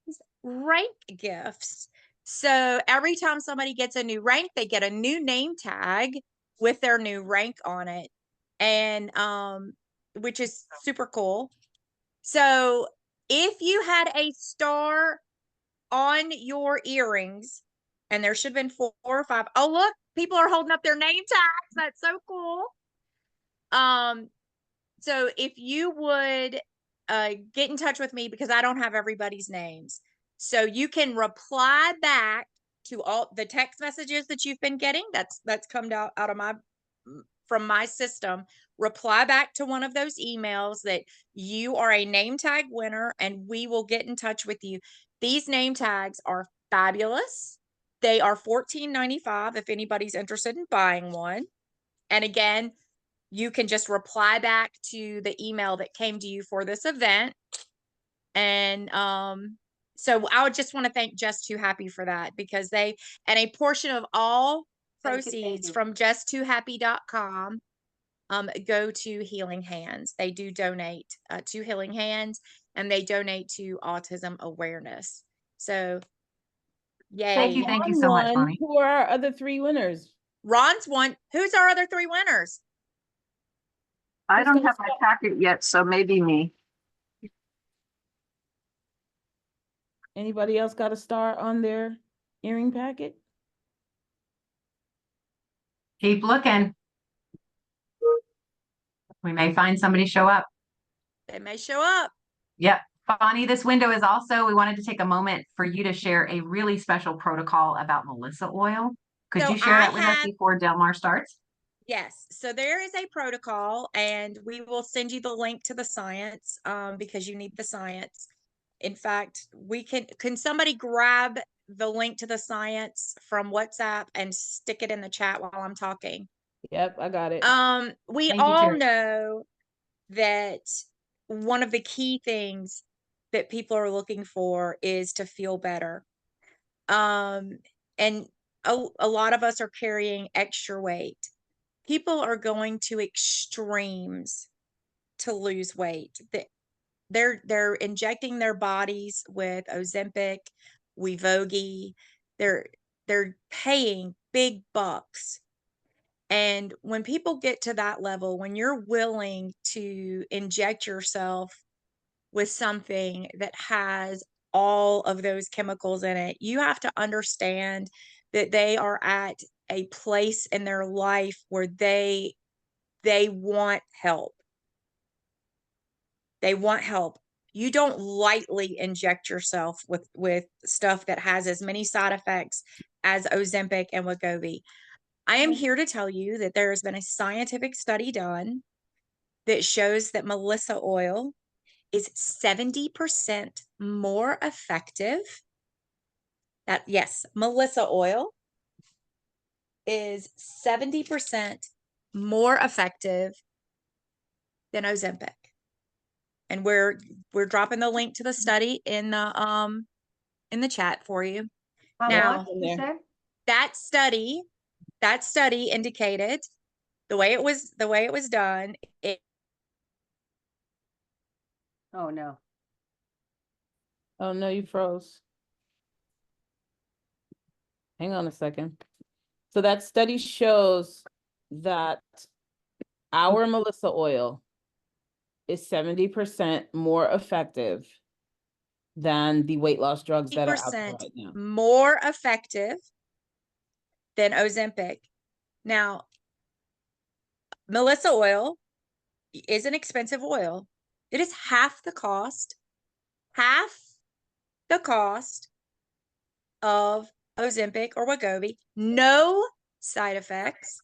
rank gifts. So every time somebody gets a new rank, they get a new name tag with their new rank on it, and which is super cool. So if you had a star on your earrings, and there should have been 4 or 5. Oh, look, people are holding up their name tags. That's so cool. So if you would get in touch with me, because I don't have everybody's names. So you can reply back to all the text messages that you've been getting. That's come out of from my system. Reply back to one of those emails that you are a name tag winner, and we will get in touch with you. These name tags are fabulous. They are $14.95 if anybody's interested in buying one. And again, you can just reply back to the email that came to you for this event. And so I would just want to thank Just Too Happy for that, because and a portion of all proceeds from justtoohappy.com go to Healing Hands. They do donate to Healing Hands, and they donate to autism awareness. So yay. Thank you Ron so much, won. Bonnie. Who are our other 3 winners? Ron's won. Who's our other 3 winners? I Who's don't gonna have my packet yet, so maybe me. Anybody else got a star on their earring packet? Keep looking. We may find somebody show up. They may show up. Yep. Bonnie, this window is also, we wanted to take a moment for you to share a really special protocol about Melissa oil. Could So you share that with us have- before Delmar starts? Yes. So there is a protocol, and we will send you the link to the science because you need the science. In fact, can somebody grab the link to the science from WhatsApp and stick it in the chat while I'm talking? Yep, I got it. We Thank you, all Terry. know that one of the key things that people are looking for is to feel better. And a lot of us are carrying extra weight. People are going to extremes to lose weight. They're injecting their bodies with Ozempic, Wegovy. They're paying big bucks. And when people get to that level, when you're willing to inject yourself with something that has all of those chemicals in it, you have to understand that they are at a place in their life where they want help. They want help. You don't lightly inject yourself with stuff that has as many side effects as Ozempic and Wegovy. I am here to tell you that there has been a scientific study done that shows that Melissa oil is 70% more effective. Yes, Melissa oil is 70% more effective than Ozempic. And we're dropping the link to the study in the chat for you. Now, that study indicated the way it was done. Oh no. Oh no, you froze. Hang on a second. So that study shows that our Melissa oil is 70% more effective than the weight loss drugs that are out there right now. More effective than Ozempic. Now, Melissa oil is an expensive oil. It is half the cost of Ozempic or Wegovy. No side effects.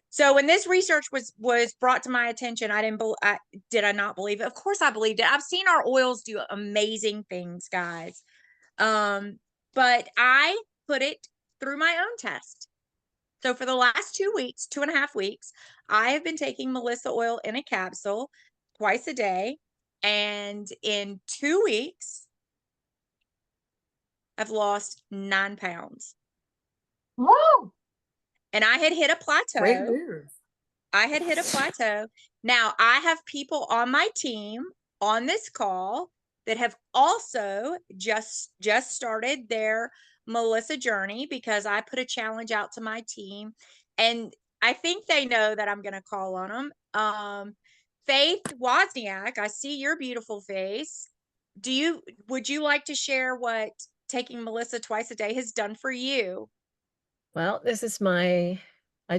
So when this research was brought to my attention, did I not believe it? Of course I believed it. I've seen our oils do amazing things, guys. But I put it through my own test. So for the last 2.5 weeks, I have been taking Melissa oil in a capsule twice a day. And in 2 weeks, I've lost 9 pounds. Woo! And I had hit a plateau. Great news. I had hit a plateau. Now I have people on my team on this call that have also just started their Melissa journey because I put a challenge out to my team, and I think they know that I'm going to call on them. Faith Wozniak, I see your beautiful face. Would you like to share what taking Melissa twice a day has done for you? Well, this is I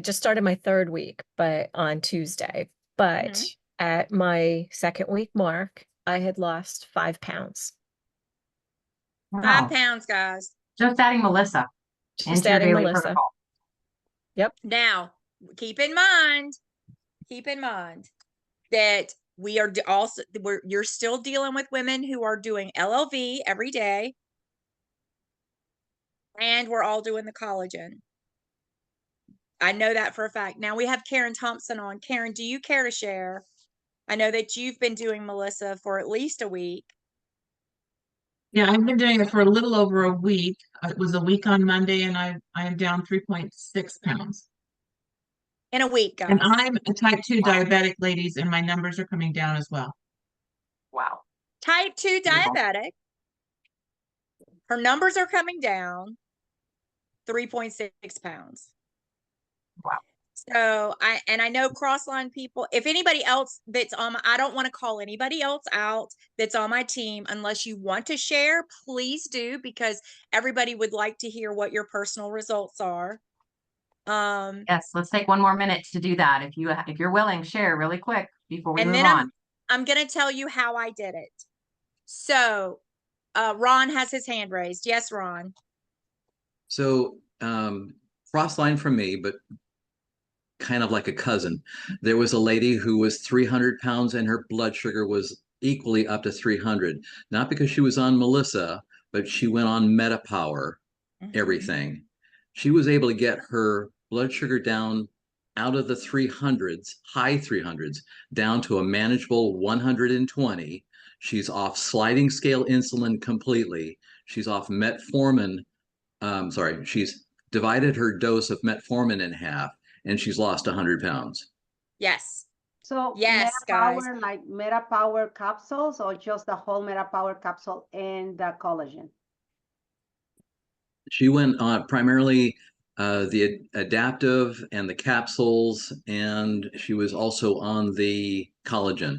just started my 3rd week, but on Tuesday, but at my 2nd week mark, I had lost 5 pounds. Wow. 5 pounds, guys. Just adding Melissa. Just adding Melissa. Protocol. Yep. Now, keep in mind that you're still dealing with women who are doing LLV every day, and we're all doing the collagen. I know that for a fact. Now we have Karen Thompson on. Karen, do you care to share? I know that you've been doing Melissa for at least a week. Yeah, I've been doing it for a little over a week. It was a week on Monday, and I am down 3.6 pounds. in a week, guys. And I'm a type 2 diabetic, ladies, and my numbers are coming down as well. Wow. Type 2 diabetic. Her numbers are coming down 3.6 pounds. Wow. So I know Crossline people, if anybody else that's on I don't want to call anybody else out that's on my team unless you want to share, please do, because everybody would like to hear what your personal results are. Yes, let's take one more minute to do that. If you're willing, share really quick before we move on. I'm going to tell you how I did it. So, Ron has his hand raised. Yes, Ron. So, Crossline from me, but kind of like a cousin. There was a lady who was 300 pounds and her blood sugar was equally up to 300. Not because she was on Melissa, but she went on MetaPower, everything. She was able to get her blood sugar down out of the 300s, high 300s, down to a manageable 120. She's off sliding scale insulin completely. She's off metformin. She's divided her dose of metformin in half, and she's lost 100 pounds. Yes. So yes, guys. Like MetaPower capsules, or just the whole MetaPower capsule and the collagen? She went on primarily the adaptive and the capsules, and she was also on the collagen.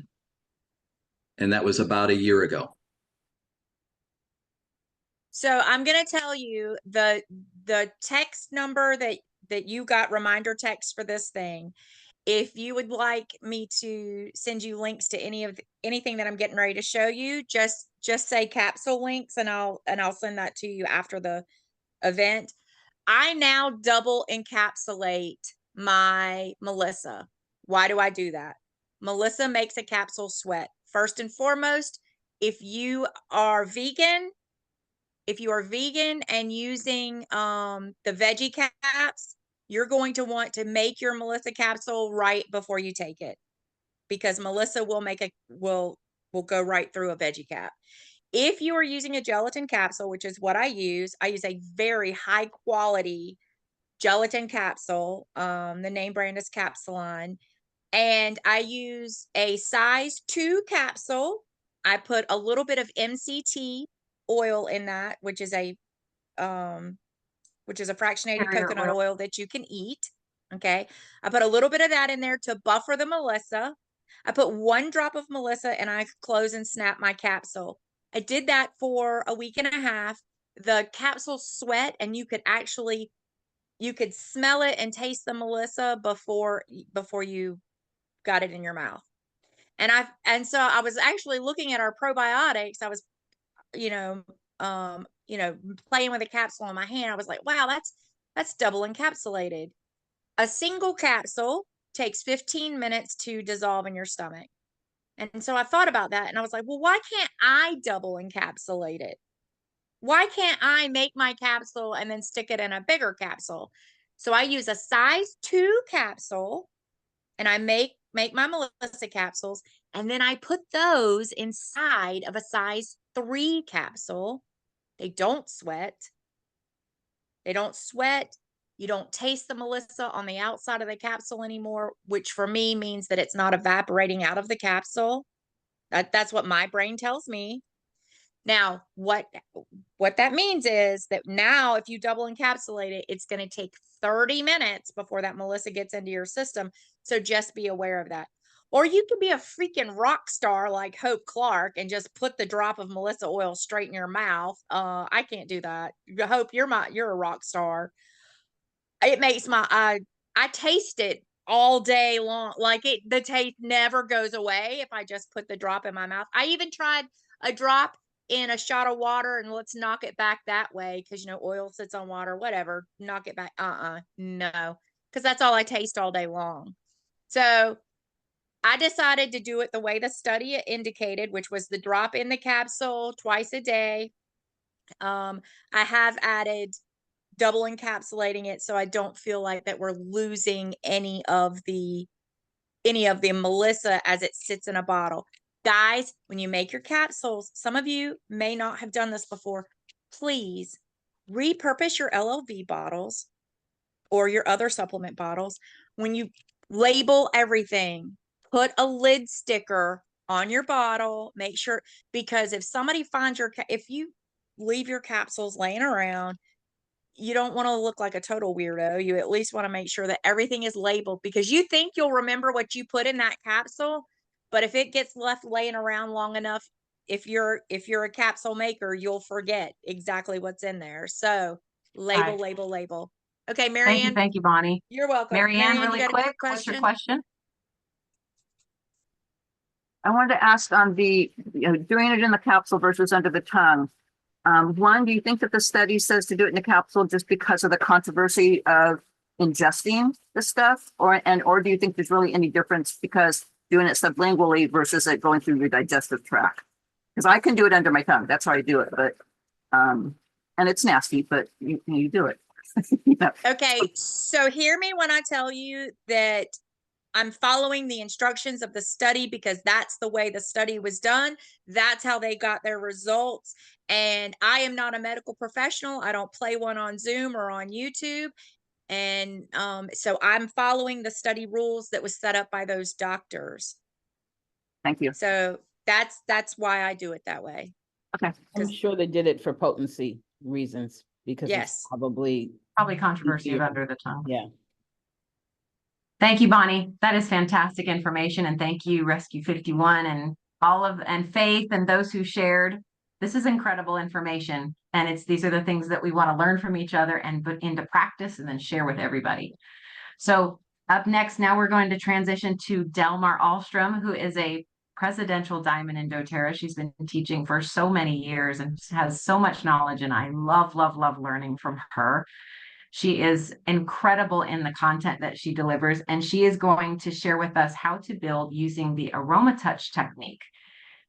And that was about a year ago. So I'm going to tell you the text number that you got, reminder text for this thing. If you would like me to send you links to anything that I'm getting ready to show you, just say capsule links, and I'll send that to you after the event. I now double encapsulate my Melissa. Why do I do that? Melissa makes a capsule sweat. First and foremost, if you are vegan and using the veggie caps, you're going to want to make your Melissa capsule right before you take it, because Melissa will go right through a veggie cap. If you are using a gelatin capsule, which is what I use a very high quality gelatin capsule. The name brand is Capsuline, and I use a size 2 capsule. I put a little bit of MCT oil in that, which is a fractionated coconut oil that you can eat. Okay. I put a little bit of that in there to buffer the Melissa. I put 1 drop of Melissa, and I close and snap my capsule. I did that for a week and a half. The capsule sweat, and you could smell it and taste the Melissa before you got it in your mouth. And so I was actually looking at our probiotics. I was, playing with a capsule in my hand. I was like, wow, that's double encapsulated. A single capsule takes 15 minutes to dissolve in your stomach. And so I thought about that, and I was like, well, why can't I double encapsulate it? Why can't I make my capsule and then stick it in a bigger capsule? So I use a size 2 capsule, and I make my Melissa capsules, and then I put those inside of a size 3 capsule. They don't sweat. You don't taste the Melissa on the outside of the capsule anymore, which for me means that it's not evaporating out of the capsule. That's what my brain tells me. Now, what that means is that now if you double encapsulate it, it's going to take 30 minutes before that Melissa gets into your system. So just be aware of that. Or you could be a freaking rock star like Hope Clark and just put the drop of Melissa oil straight in your mouth. I can't do that. Hope, you're a rock star. It makes I taste it all day long. Like the taste never goes away if I just put the drop in my mouth. I even tried a drop in a shot of water, and let's knock it back that way, because oil sits on water, whatever, knock it back. No, because that's all I taste all day long. So I decided to do it the way the study indicated, which was the drop in the capsule twice a day. I have added double encapsulating it, so I don't feel like that we're losing any of the Melissa as it sits in a bottle. Guys, when you make your capsules, some of you may not have done this before. Please repurpose your LLV bottles or your other supplement bottles. when you label everything, put a lid sticker on your bottle, make sure, because if somebody finds if you leave your capsules laying around, you don't want to look like a total weirdo. You at least want to make sure that everything is labeled, because you think you'll remember what you put in that capsule, but if it gets left laying around long enough, if you're a capsule maker, you'll forget exactly what's in there. So label, Right. label, label. Okay, Marianne. Thank you, Bonnie. You're welcome. Marianne, You really got a quick, what's your question? I wanted to ask on the, doing it in the capsule versus under the tongue. One, do you think that the study says to do it in the capsule just because of the controversy of ingesting the stuff, or do you think there's really any difference because doing it sublingually versus it going through your digestive tract? Because I can do it under my tongue. That's how I do it, but and it's nasty, but you do it. Yeah. Okay, so hear me when I tell you that I'm following the instructions of the study, because that's the way the study was done. That's how they got their results. And I am not a medical professional. I don't play one on Zoom or on YouTube. And so I'm following the study rules that was set up by those doctors. Thank you. So that's why I do it that way. Okay. I'm sure they did it for potency reasons, because Yes. it's probably Controversy of easier. under the tongue. Yeah. Thank you, Bonnie. That is fantastic information. And thank you, Rescue 51 and Faith and those who shared. This is incredible information. And these are the things that we want to learn from each other and put into practice and then share with everybody. So up next, now we're going to transition to Delmar Ahlstrom, who is a presidential diamond in doTERRA. She's been teaching for so many years and has so much knowledge. And I love, love, love learning from her. She is incredible in the content that she delivers, and she is going to share with us how to build using the Aroma Touch technique.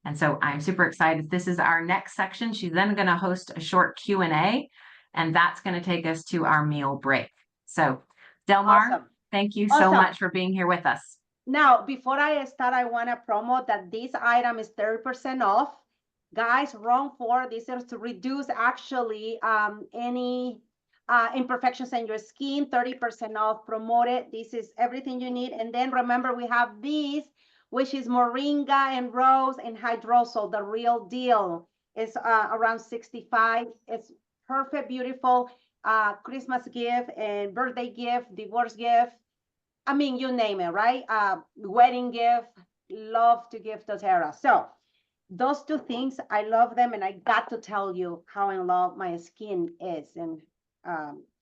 And so I'm super excited. This is our next section. She's then going to host a short Q&A, and that's going to take us to our meal break. So Delmar, Awesome. thank you so much for being here with us. Now, before I start, I want to promote that this item is 30% off. Guys, round 4, this is to reduce actually any imperfections in your skin, 30% off, promote it. This is everything you need. And then remember, we have these, which is moringa and rose and hydrosol, the real deal. It's around 65. It's perfect, beautiful Christmas gift and birthday gift, divorce gift. I mean, you name it, right? Wedding gift, love to give doTERRA. So those two things, I love them. And I got to tell you how in love my skin is. And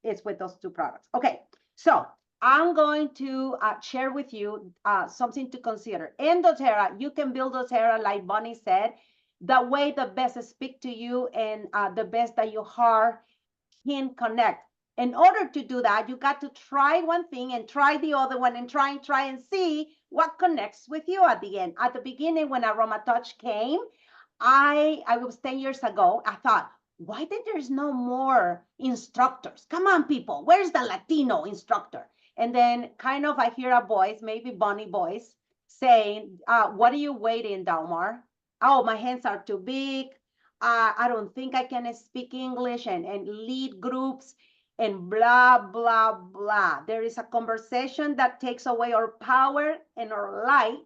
it's with those two products. Okay, so I'm going to share with you something to consider. In doTERRA, you can build doTERRA, like Bonnie said, the way the best speak to you and the best that your heart can connect. In order to do that, you got to try one thing and try the other one and try and see what connects with you at the end. At the beginning, when Aroma Touch came, I was 10 years ago, I thought, why did there's no more instructors? Come on, people, where's the Latino instructor? And then kind of I hear a voice, maybe Bonnie voice, saying, what are you waiting, Delmar? Oh, my hands are too big. I don't think I can speak English and lead groups and blah, blah, blah. There is a conversation that takes away our power and our light,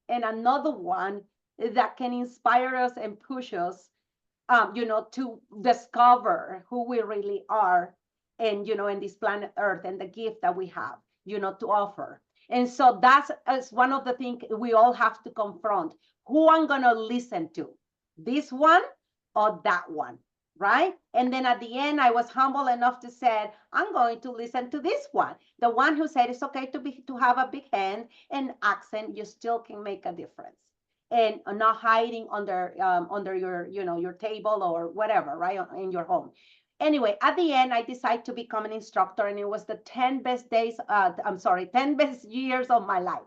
and another one that can inspire us and push us, to discover who we really are and, in this planet Earth and the gift that we have, to offer. And so that's one of the things we all have to confront. Who I'm going to listen to, this one or that one, right? And then at the end, I was humble enough to say, I'm going to listen to this one. The one who said it's okay to have a big hand and accent, you still can make a difference. And not hiding under your, your table or whatever, right, in your home. Anyway, at the end, I decided to become an instructor, and it was the 10 best 10 best years of my life,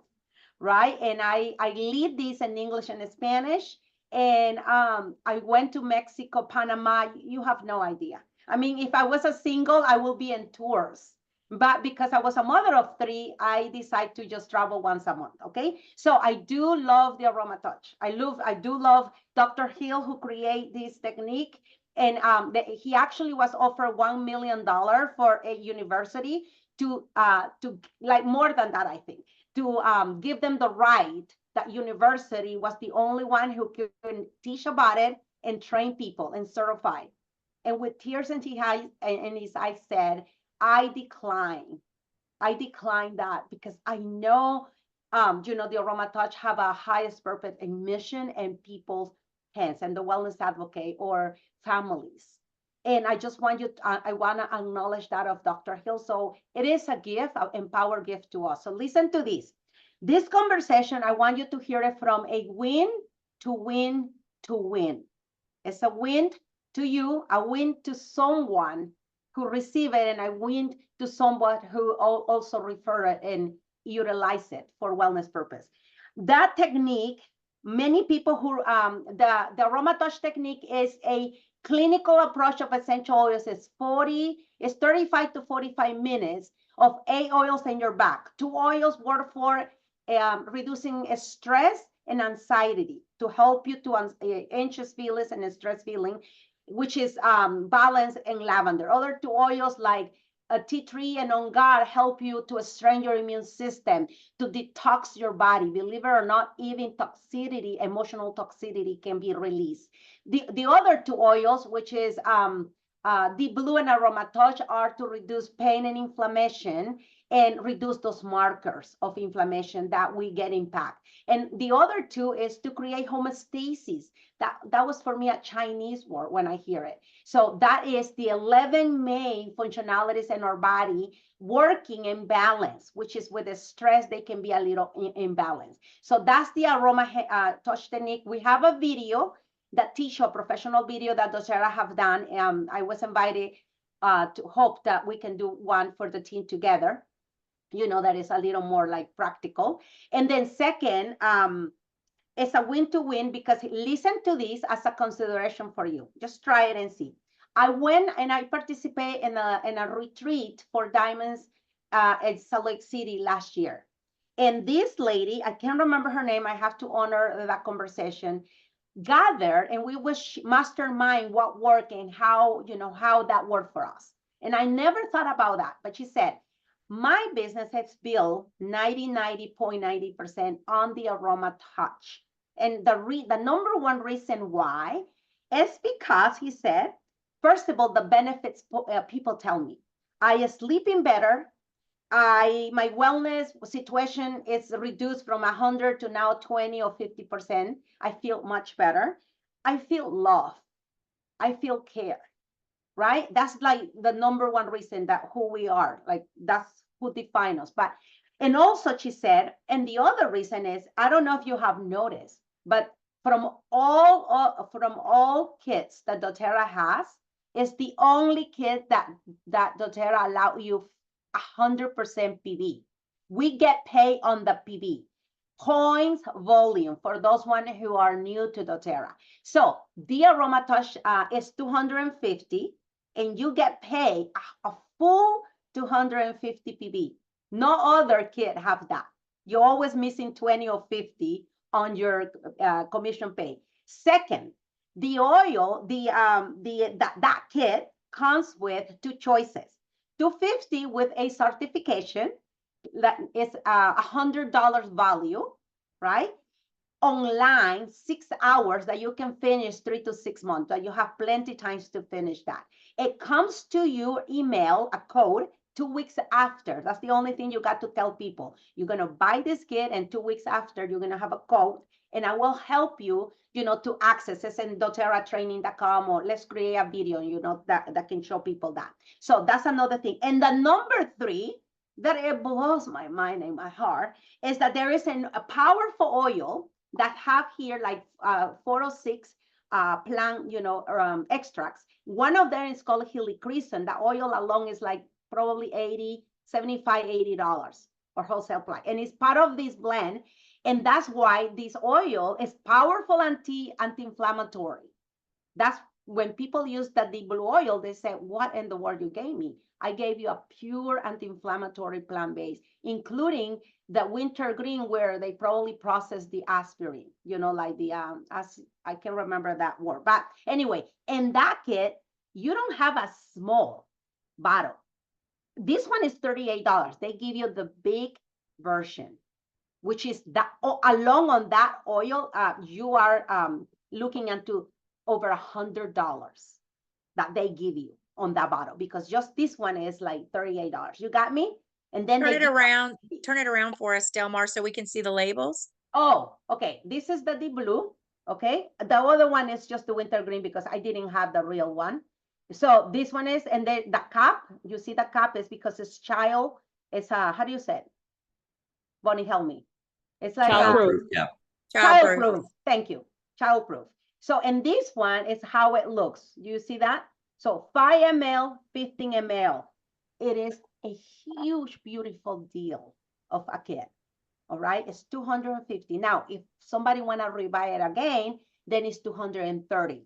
right? And I lead this in English and Spanish, and I went to Mexico, Panama. You have no idea. I mean, if I was a single, I will be in tours. But because I was a mother of 3, I decided to just travel once a month, okay? So I do love the Aroma Touch. I do love Dr. Hill, who created this technique. And he actually was offered $1 million for a university to like more than that, I think, to give them the right. That university was the only one who could teach about it and train people and certify. And with tears in his eyes said, I decline that because I know, the Aroma Touch have a highest purpose and mission in people's hands and the wellness advocate or families. And I just want I want to acknowledge that of Dr. Hill. So it is a gift, an empowered gift to us. So listen to this. This conversation, I want you to hear it from a win to win to win. It's a win to you, a win to someone who receive it, and a win to someone who also refer it and utilize it for wellness purpose. That technique, many people who, the Aroma Touch technique is a clinical approach of essential oils. It's 35 to 45 minutes of 8 oils in your back. 2 oils work for reducing stress and anxiety to help you to anxious feelings and stress feeling, which is balance and lavender. Other 2 oils like tea tree and on guard help you to strengthen your immune system, to detox your body. Believe it or not, even toxicity, emotional toxicity can be released. The other 2 oils, which is Deep Blue and Aroma Touch, are to reduce pain and inflammation and reduce those markers of inflammation that we get impact. And the other 2 is to create homeostasis. That was for me a Chinese word when I hear it. So that is the 11 main functionalities in our body working in balance, which is with the stress, they can be a little imbalanced. So that's the Aroma Touch technique. We have a video that teach a professional video that doTERRA have done. I was invited to hope that we can do one for the team together. That is a little more like practical. And then second, it's a win-to-win because listen to this as a consideration for you. Just try it and see. I went and I participated in a retreat for diamonds in Salt Lake City last year. And this lady, I can't remember her name, I have to honor that conversation, gathered and we was mastermind what worked and how that worked for us. And I never thought about that, but she said, my business has built 90.90% on the Aroma Touch. And the number one reason why is because he said, first of all, the benefits people tell me. I am sleeping better. My wellness situation is reduced from 100 to now 20 or 50%. I feel much better. I feel love. I feel care. Right? That's like the number one reason that who we are, like that's who define us. But, and also she said, and the other reason is, I don't know if you have noticed, but from all kits that doTERRA has, is the only kit that doTERRA allow you 100% PV. We get paid on the PV. Points volume for those one who are new to doTERRA. So the Aroma Touch is 250 and you get paid a full 250 PV. No other kit have that. You're always missing 20 or 50 on your commission pay. Second, the oil, that kit comes with 2 choices. 250 with a certification that is $100 value, right? Online, 6 hours that you can finish 3 to 6 months, that you have plenty times to finish that. It comes to your email, a code, 2 weeks after. That's the only thing you got to tell people. You're going to buy this kit and 2 weeks after, you're going to have a code and I will help you, to access it in doTERRAtraining.com, or let's create a video, that can show people that. So that's another thing. And the number 3, that it blows my mind and my heart, is that there is a powerful oil that have here like 406 plant, extracts. One of them is called helichrysum. The oil alone is like probably $80 for wholesale price. And it's part of this blend. And that's why this oil is powerful anti-inflammatory. That's when people use the Deep Blue oil, they say, what in the world you gave me? I gave you a pure anti-inflammatory plant-based, including the wintergreen where they probably process the aspirin, you know, like the, I can't remember that word. But anyway, in that kit, you don't have a small bottle. This one is $38. They give you the big version, which is that along on that oil, you are looking into over $100 that they give you on that bottle, because just this one is like $38. You got me? And then Turn it around for us, Delmar, so we can see the labels. Oh, okay. This is the deep blue. Okay. The other one is just the wintergreen because I didn't have the real one. So this one is, and then the cap, you see the cap is because it's child, it's how do you say it? Bonnie, help me. It's like Childproof. Yeah. Childproof. Thank you. Childproof. So, and this one is how it looks. You see that? So 5 ml, 15 ml. It is a huge, beautiful deal of a kit. All right, it's $250. Now, if somebody want to rebuy it again, then it's $230.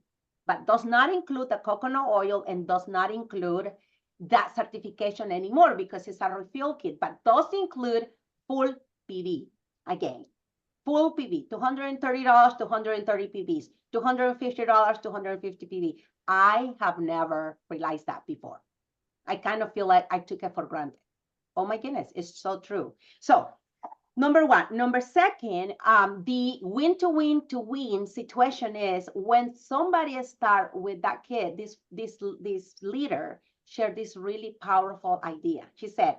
But does not include the coconut oil and does not include that certification anymore because it's a refill kit, but does include full PV. Again, full PV, $230, 230 PVs, $250, 250 PV. I have never realized that before. I kind of feel like I took it for granted. Oh my goodness, it's so true. So number one. Number second, the win-to-win-to-win situation is when somebody start with that kid, this leader shared this really powerful idea. She said,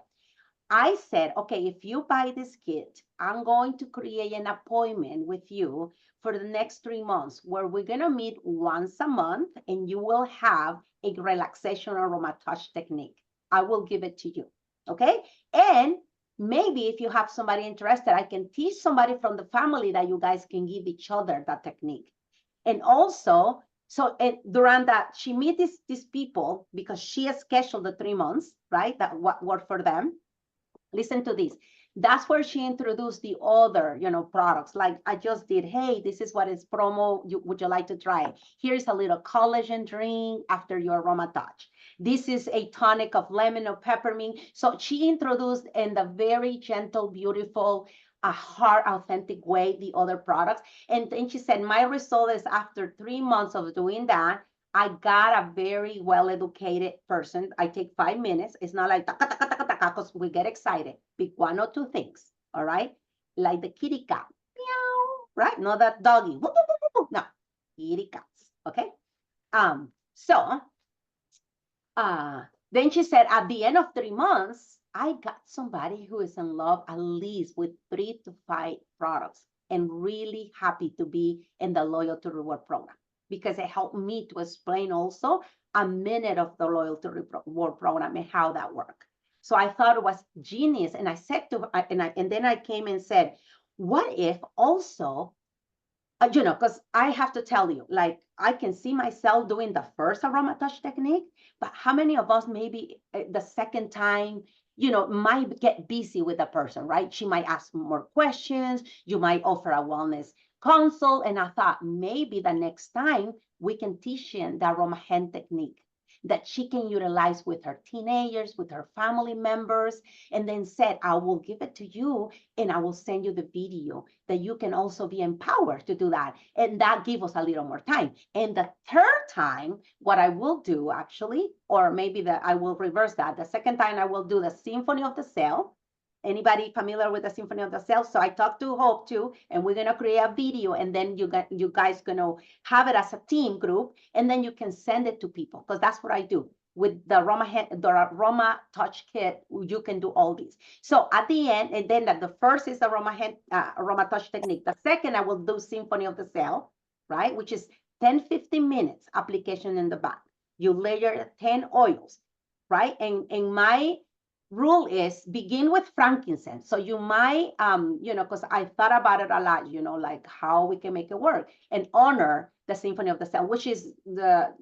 I said, okay, if you buy this kit, I'm going to create an appointment with you for the next 3 months where we're going to meet once a month and you will have a relaxation aroma touch technique. I will give it to you. Okay. And maybe if you have somebody interested, I can teach somebody from the family that you guys can give each other that technique. And also, so during that, she meet these people because she has scheduled the 3 months, right? That what worked for them. Listen to this. That's where she introduced the other, products. Like I just did, hey, this is what is promo. Would you like to try it? Here's a little collagen drink after your aroma touch. This is a tonic of lemon or peppermint. So she introduced in the very gentle, beautiful, a hard, authentic way, the other products. And then she said, my result is after 3 months of doing that, I got a very well-educated person. I take 5 minutes. It's not like because we get excited. Pick 1 or 2 things, all right? Like the kitty cat, meow, right? Not that doggy. No, kitty cats, okay? Then she said, at the end of 3 months, I got somebody who is in love at least with 3 to 5 products and really happy to be in the loyalty reward program, because it helped me to explain also a minute of the loyalty reward program and how that worked. So I thought it was genius. And I said to her, and then I came and said, what if also, because I have to tell you, like, I can see myself doing the first aroma touch technique, but how many of us maybe the second time, might get busy with the person, right? She might ask more questions. You might offer a wellness consult. And I thought maybe the next time we can teach him the aroma hand technique that she can utilize with her teenagers, with her family members, and then said, I will give it to you and I will send you the video that you can also be empowered to do that. And that gives us a little more time. And the third time, what I will do actually, or maybe I will reverse that. The second time I will do the Symphony of the Cell. Anybody familiar with the Symphony of the Cell? So I talked to Hope too, and we're gonna create a video, and then you guys gonna have it as a team group, and then you can send it to people, because that's what I do with the aroma touch kit. You can do all these. So at the end, and then the first is the aroma touch technique. The second, I will do Symphony of the Cell, right? Which is 10-15 minutes application in the back. You layer 10 oils, right? And my rule is begin with frankincense. So you might, because I thought about it a lot, like how we can make it work and honor the Symphony of the Cell, which is the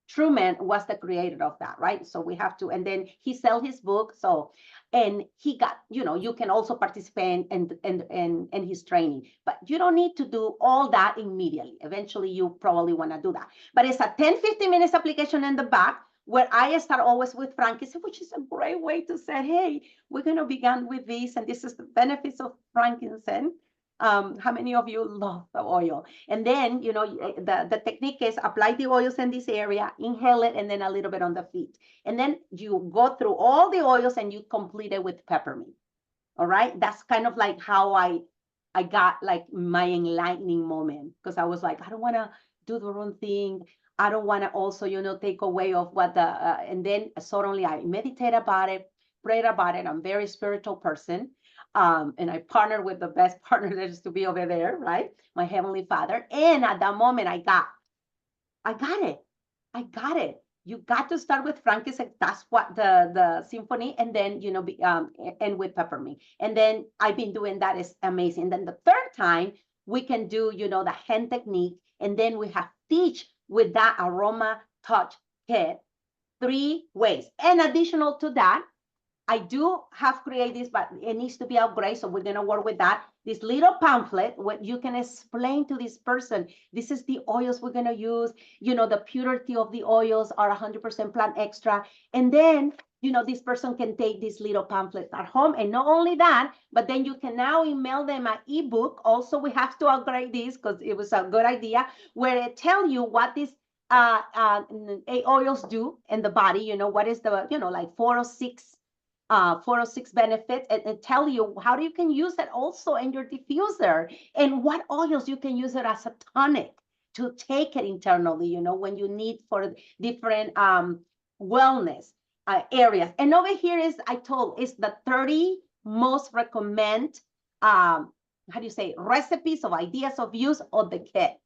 Truman was the creator of that, right? So we have to, and then he sell his book. So, and he got, you can also participate in his training, but you don't need to do all that immediately. Eventually you probably want to do that, but it's a 10-15 minutes application in the back where I start always with frankincense, which is a great way to say, hey, we're going to begin with this, and this is the benefits of frankincense. How many of you love the oil? And then, you know, the technique is apply the oils in this area, inhale it, and then a little bit on the feet. And then you go through all the oils and you complete it with peppermint. All right. That's kind of like how I got like my enlightening moment, because I was like, I don't want to do the wrong thing. I don't want to also, you know, take away of what the, and then suddenly I meditate about it, prayed about it. I'm a very spiritual person. And I partnered with the best partner that is to be over there, right? My Heavenly Father. And at that moment, I got it. You got to start with frankincense. That's what the symphony, and then, you know, and with peppermint. And then I've been doing that. Is amazing. Then the third time we can do, you know, the hand technique, and then we have teach with that aroma touch kit 3 ways. And additional to that, I do have created this, but it needs to be upgraded. So we're going to work with that. This little pamphlet, what you can explain to this person, this is the oils we're going to use. You know, the purity of the oils are 100% plant extract. And then, you know, this person can take this little pamphlet at home. And not only that, but then you can now email them an ebook. Also, we have to upgrade this because it was a good idea, where it tells you what these oils do in the body. You know, what is the, you know, like 406 benefits, and tell you how you can use it also in your diffuser, and what oils you can use it as a tonic to take it internally, you know, when you need for different wellness areas. And over here is, is the 30 most recommend, how do you say, recipes of ideas of use of the kit.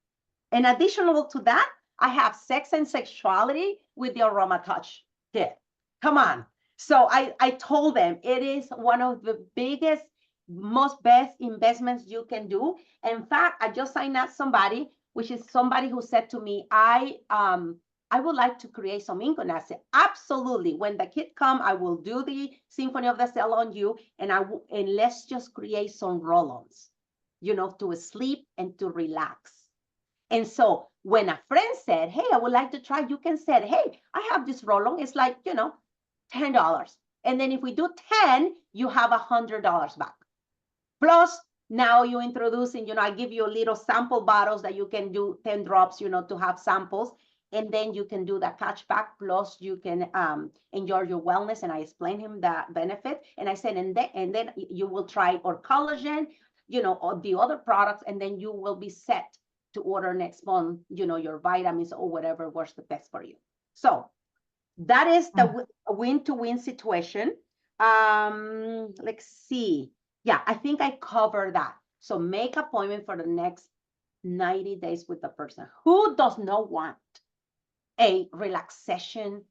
And additional to that, I have sex and sexuality with the aroma touch kit. Come on. So I told them it is one of the biggest, most best investments you can do. In fact, I just signed up somebody, which is somebody who said to me, I would like to create some ink. And I said, absolutely. When the kit come, I will do the Symphony of the Cell on you, and let's just create some roll-ons, you know, to sleep and to relax. And so when a friend said, hey, I would like to try, you can say, hey, I have this roll-on. It's like, you know, $10. And then if we do 10, you have $100 back. Plus, now you're introducing, you know, I give you little sample bottles that you can do 10 drops, you know, to have samples. And then you can do that cashback. Plus, you can enjoy your wellness. And I explained him that benefit. And I said, and then you will try our collagen, you know, or the other products. And then you will be set to order next month, you know, your vitamins or whatever works the best for you. So that is the win-to-win situation. Let's see. Yeah, I think I covered that. So make appointment for the next 90 days with the person. Who does not want a relaxation?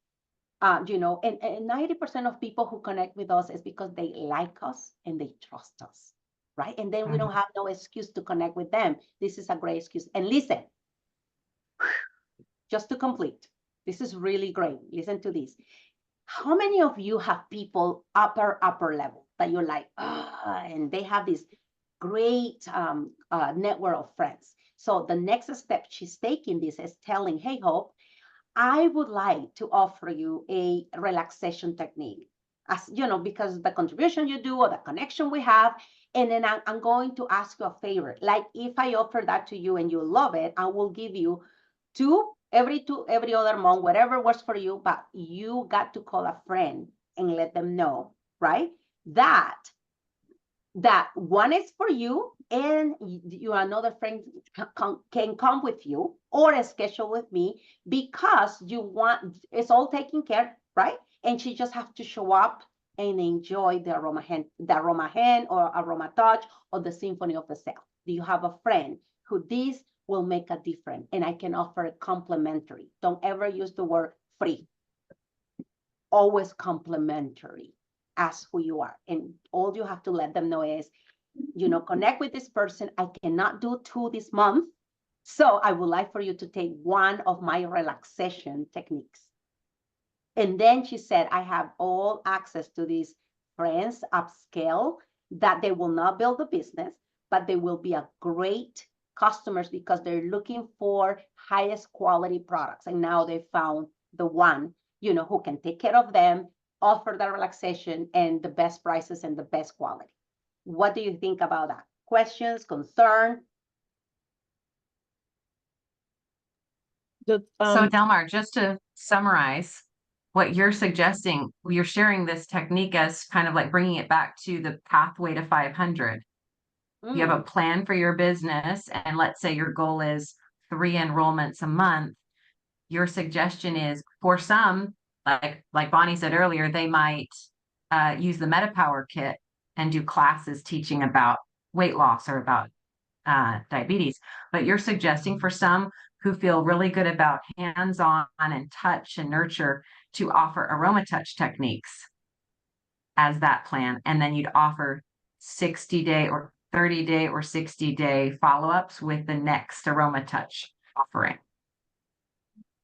You know, and 90% of people who connect with us is because they like us and they trust us, right? And then we don't have no excuse to connect with them. This is a great excuse. And listen, just to complete, this is really great. Listen to this. How many of you have people upper level that you're like, and they have this great network of friends? So the next step she's taking this is telling, hey, Hope, I would like to offer you a relaxation technique, as you know, because the contribution you do or the connection we have. And then I'm going to ask you a favor. Like if I offer that to you and you love it, I will give you every other month, whatever works for you, but you got to call a friend and let them know, right? That one is for you, and another friend can come with you or schedule with me, because it's all taken care, right? And she just have to show up and enjoy the aroma hand or aroma touch or the Symphony of the Cell. Do you have a friend who this will make a difference? And I can offer it complimentary. Don't ever use the word free. Always complimentary. Ask who you are. And all you have to let them know is, you know, connect with this person. I cannot do 2 this month. So I would like for you to take one of my relaxation techniques. And then she said, I have all access to these friends upscale that they will not build a business, but they will be a great customers because they're looking for highest quality products. And now they found the one who can take care of them, offer the relaxation and the best prices and the best quality. What do you think about that? Questions, concern? So Delmar, just to summarize, what you're suggesting, you're sharing this technique as kind of like bringing it back to the pathway to 500. You have a plan for your business, and let's say your goal is 3 enrollments a month. Your suggestion is for some, like Bonnie said earlier, they might use the MetaPower kit and do classes teaching about weight loss or about diabetes. But you're suggesting for some who feel really good about hands-on and touch and nurture to offer aroma touch techniques as that plan. And then you'd offer 60-day or 30-day or 60-day follow-ups with the next aroma touch offering.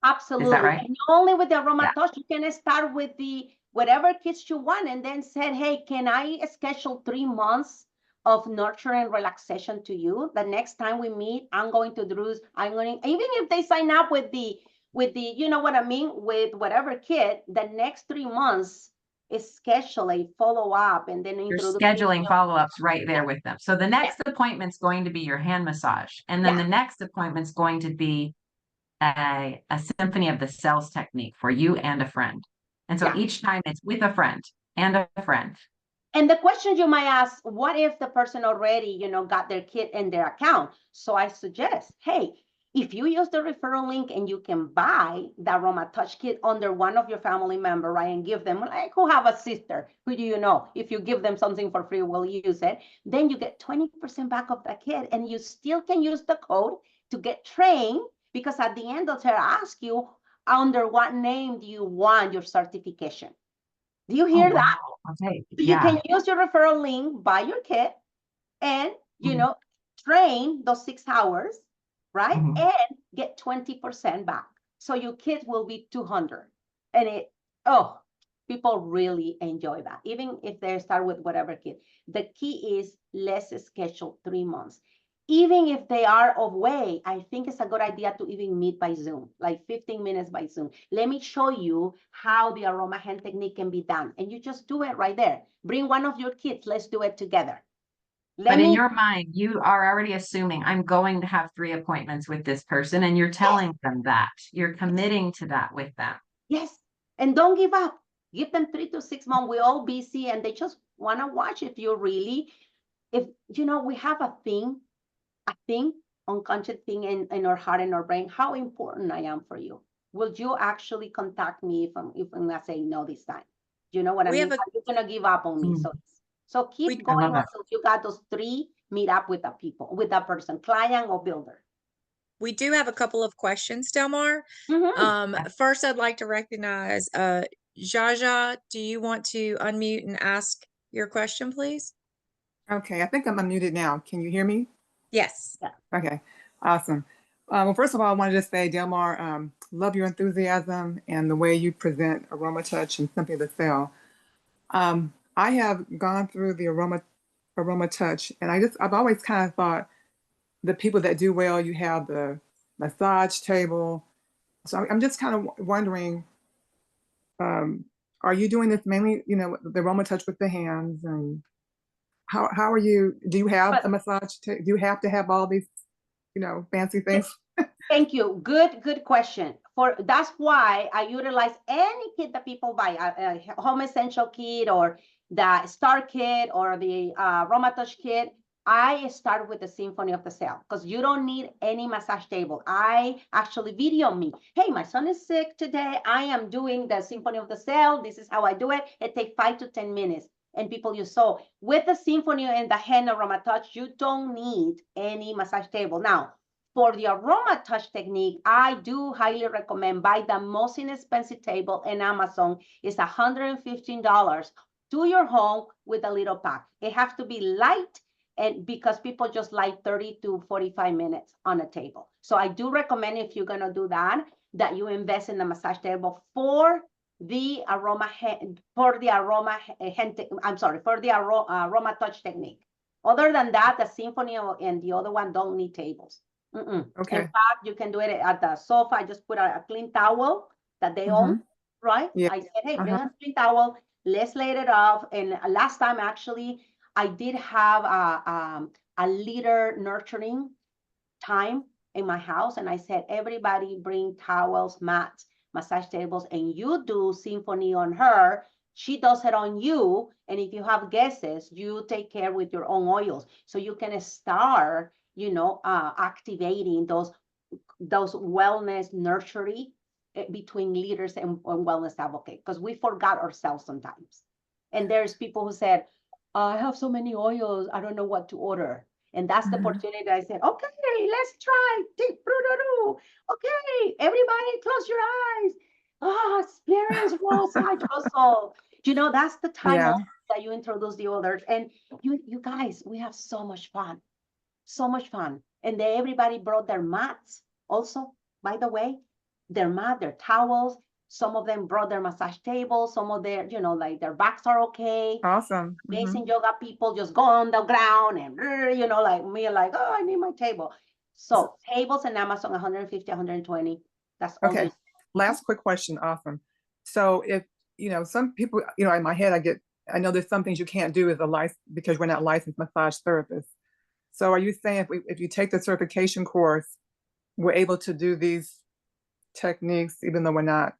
Absolutely. Is that right? And not only with the aroma touch, you can start with the whatever kits you want and then said, hey, can I schedule 3 months of nurture and relaxation to you? The next time we meet, I'm going to do, even if they sign up with the, you know what I mean, with whatever kit, the next 3 months is schedule a follow-up and then you're scheduling follow-ups right there with them. So the next appointment's going to be your hand massage. And then the next appointment's going to be a symphony of the cells technique for you and a friend. And so each time it's with a friend and a friend. And the question you might ask, what if the person already, got their kit in their account? So I suggest, hey, if you use the referral link and you can buy the Aroma Touch kit under one of your family member, right, and give them, like who have a sister, who do you know? If you give them something for free, will use it. Then you get 20% back of the kit, and you still can use the code to get trained, because at the end, they'll ask you, under what name do you want your certification? Do you hear that? Okay. So you can use your referral link, buy your kit, and, train those 6 hours, right? And get 20% back. So your kit will be 200. And people really enjoy that, even if they start with whatever kit. The key is let's schedule 3 months. Even if they are away, I think it's a good idea to even meet by Zoom, like 15 minutes by Zoom. Let me show you how the aroma hand technique can be done. And you just do it right there. Bring one of your kids. Let's do it together. But in your mind, you are already assuming I'm going to have 3 appointments with this person, and you're telling them that. You're committing to that with them. Yes. And don't give up. Give them 3 to 6 months. We're all busy, and they just want to watch if we have a thing, unconscious thing in our heart and our brain, how important I am for you. Will you actually contact me if I'm not saying no this time? You know what I mean? You're going to give up on me. So keep going until you got those 3 meet up with that person, client or builder. We do have a couple of questions, Delmar. First, I'd like to recognize Jaja. Do you want to unmute and ask your question, please? Okay, I think I'm unmuted now. Can you hear me? Yes. Okay, awesome. Well, first of all, I wanted to say, Delmar, love your enthusiasm and the way you present Aroma Touch and Symphony of the Cell. I have gone through the Aroma Touch, and I've always kind of thought the people that do well, you have the massage table. So I'm just kind of wondering, are you doing this mainly, the Aroma Touch with the hands, and how are you? Do you have a massage? Do you have to have all these, fancy things? Thank you. Good question. That's why I utilize any kit that people buy, a home essential kit or the Star kit or the Aroma Touch kit. I start with the Symphony of the Cell because you don't need any massage table. I actually video me. Hey, my son is sick today. I am doing the Symphony of the Cell. This is how I do it. It takes 5 to 10 minutes. And people use so with the Symphony and the hand Aroma Touch, you don't need any massage table. Now, for the Aroma Touch technique, I do highly recommend buy the most inexpensive table in Amazon. It's $115 to your home with a little pack. It has to be light, and because people just like 30 to 45 minutes on a table. So I do recommend, if you're gonna do that you invest in the massage table for the aroma touch technique. Other than that, the Symphony and the other one don't need tables. Okay. In fact, you can do it at the sofa. Just put a clean towel that they own right? Yeah. I said, hey, bring a clean towel, let's lay it off. And last time, actually, I did have a litter nurturing time in my house, and I said, everybody bring towels, mats, massage tables, and you do symphony on her. She does it on you, and if you have guests, you take care with your own oils, so you can start, activating those wellness nurturing between leaders and wellness advocates, because we forgot ourselves sometimes. And there's people who said, I have so many oils, I don't know what to order. And that's the opportunity. I said, okay, let's try. Okay, everybody close your eyes. Experience rose hydrosol. That's the time Yeah. that you introduce the others. And you guys, we have so much fun. So much fun. And then everybody brought their mats also, by the way, their mat, their towels. Some of them brought their massage tables. Some of their, like their backs are okay. Awesome. Amazing yoga people just go on the ground and, like me, like, oh, I need my table. So tables in Amazon, 150, 120. That's all. Okay. Last quick question. Awesome. So if, some people, in my head, I know there's some things you can't do as a license because we're not licensed massage therapists. So are you saying if you take the certification course, we're able to do these techniques even though we're not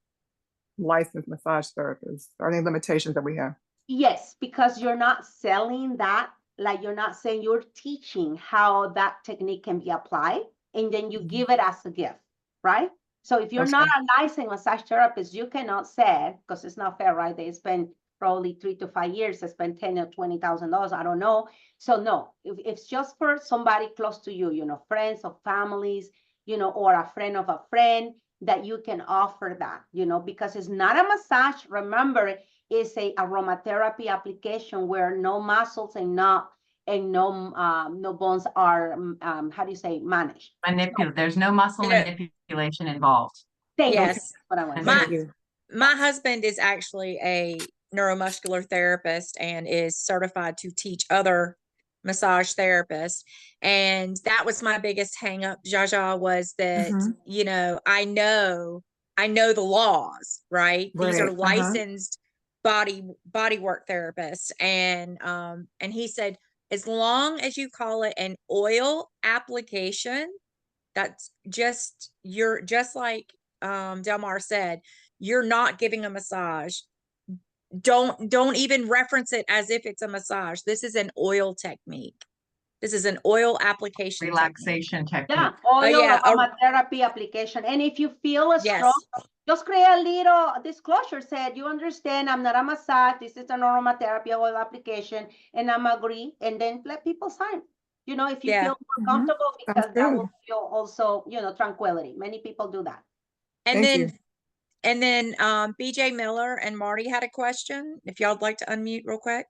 licensed massage therapists? Are there any limitations that we have? Yes, because you're not selling that, like you're not saying, you're teaching how that technique can be applied, and then you give it as a gift, right? So if you're not a licensed massage therapist, you cannot say, because it's not fair, right? They spend probably 3 to 5 years, they spend $10,000 or $20,000, I don't know. So no, if it's just for somebody close to you, friends or families, or a friend of a friend, that you can offer that, because it's not a massage. Remember, it's a aromatherapy application where no muscles and no bones are how do you say, managed. There's no muscle manipulation involved. Thank Yes. you. That's what I wanted. My husband is actually a neuromuscular therapist and is certified to teach other massage therapists. And that was my biggest hang up, Jaja, was that, I know the laws, right? These are licensed body work therapists. And he said, as long as you call it an oil application, that's you're just like Delmar said, you're not giving a massage. Don't even reference it as if it's a massage. This is an oil technique. This is an oil application relaxation technique. Yeah, oil aromatherapy application. And if you feel strong, just create a little disclosure. Said, you understand, I'm not a massage. This is an aromatherapy oil application, and I'm agree. And then let people sign. If you feel more comfortable, because that will feel also, tranquility. Many people do that. And then BJ Miller and Marty had a question. If y'all would like to unmute real quick.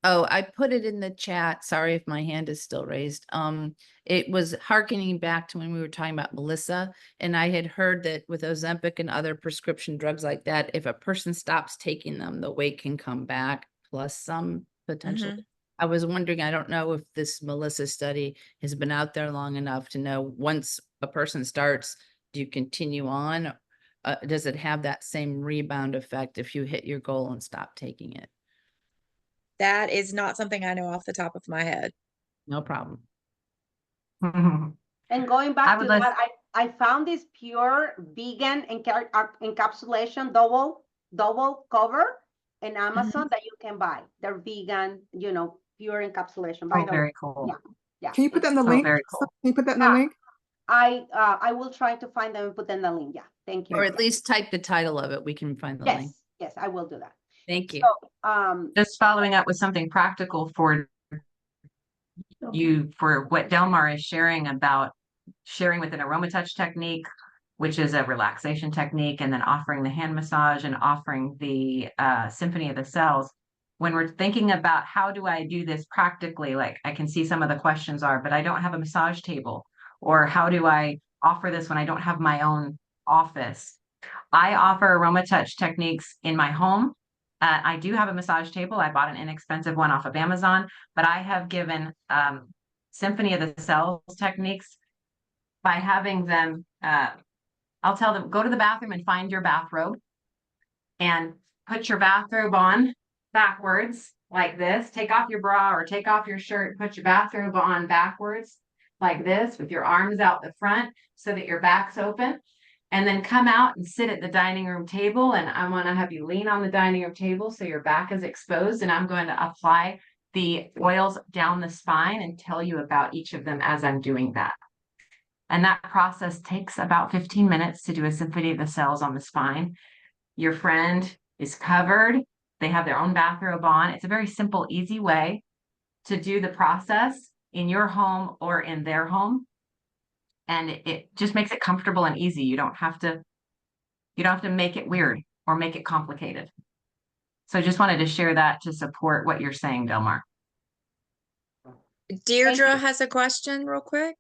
Oh, I put it in the chat. Sorry if my hand is still raised. It was hearkening back to when we were talking about Melissa, and I had heard that with Ozempic and other prescription drugs like that, if a person stops taking them, the weight can come back plus some potential. I was wondering, I don't know if this Melissa study has been out there long enough to know once a person starts, do you continue on? Does it have that same rebound effect if you hit your goal and stop taking it? That is not something I know off the top of my head. No problem. And going back to that, I found this pure vegan encapsulation double cover in Amazon that you can buy. They're vegan, pure encapsulation. By the way, very cool. Yeah. Can you put that in the link? Very cool. Can you put that in the link? I will try to find them and put them in the link. Yeah, thank you. Or at least type the title of it. We can find the link. Yes, I will do that. Thank you. So, just following up with something practical for you, for what Delmar is sharing about sharing with an AromaTouch technique, which is a relaxation technique, and then offering the hand massage and offering the Symphony of the Cells. When we're thinking about how do I do this practically, like I can see some of the questions are, but I don't have a massage table, or how do I offer this when I don't have my own office? I offer AromaTouch techniques in my home. I do have a massage table. I bought an inexpensive one off of Amazon, but I have given Symphony of the Cells techniques by having them I'll tell them, go to the bathroom and find your bathrobe and put your bathrobe on backwards like this. Take off your bra or take off your shirt, put your bathrobe on backwards like this with your arms out the front so that your back's open. And then come out and sit at the dining room table. And I want to have you lean on the dining room table so your back is exposed. And I'm going to apply the oils down the spine and tell you about each of them as I'm doing that. And that process takes about 15 minutes to do a symphony of the cells on the spine. Your friend is covered. They have their own bathrobe on. It's a very simple, easy way to do the process in your home or in their home. And it just makes it comfortable and easy. You don't have to make it weird or make it complicated. So I just wanted to share that to support what you're saying, Delmar. Deirdre has a question real quick.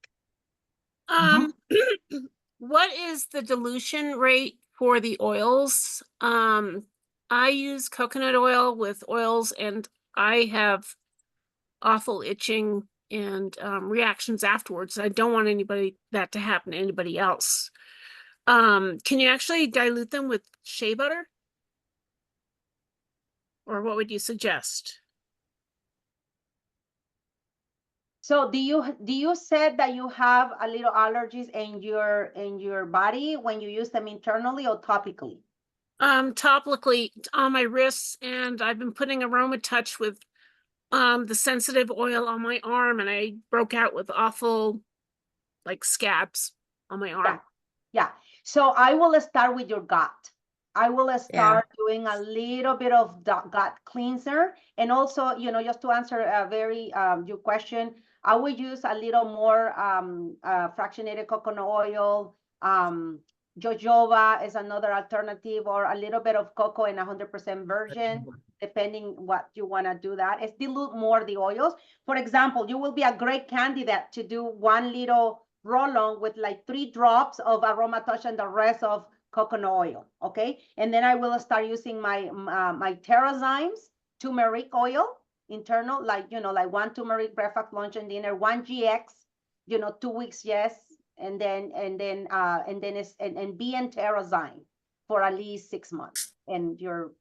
What is the dilution rate for the oils? I use coconut oil with oils and I have awful itching and reactions afterwards. I don't want that to happen to anybody else. Can you actually dilute them with shea butter? Or what would you suggest? So do you said that you have a little allergies in your body when you use them internally or topically? Topically on my wrists, and I've been putting Aroma Touch with the sensitive oil on my arm, and I broke out with awful like scabs on my arm. Yeah. So I will start with your gut. I will start doing a little bit of gut cleanser. And also, just to answer a very your question, I will use a little more fractionated coconut oil. Jojoba is another alternative, or a little bit of cocoa in 100% virgin, depending what you want to do that. It's dilute more the oils. For example, you will be a great candidate to do one little roll-on with like 3 drops of Aroma Touch and the rest of coconut oil, okay? And then I will start using my my TerraZymes turmeric oil, internal, like 1 turmeric breakfast, lunch, and dinner, 1 GX, 2 weeks, yes, and then be in TerraZyme for at least 6 months, and your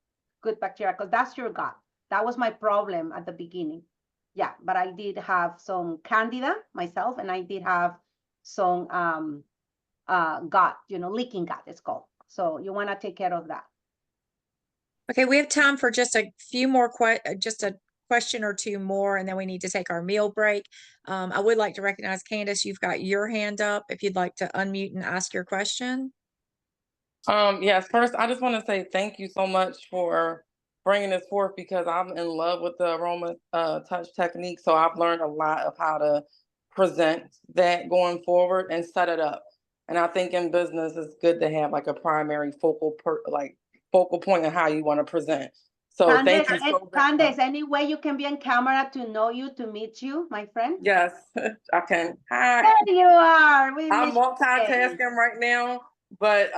good bacteria, because that's your gut. That was my problem at the beginning. Yeah, but I did have some candida myself, and I did have some gut, leaking gut, it's called. So you want to take care of that. Okay, we have time for just a few more just a question or two more, and then we need to take our meal break. I would like to recognize Candace. You've got your hand up if you'd like to unmute and ask your question. Yes, first, I just want to say thank you so much for bringing this forth, because I'm in love with the Aroma Touch technique. So I've learned a lot of how to present that going forward and set it up. And I think in business, it's good to have like a primary focal point of how you want to present. So Candace, thank you so much. Candace, any way you can be on camera to know you, to meet you, my friend? Yes, I can. Hi. There you are. I'm multitasking right now, but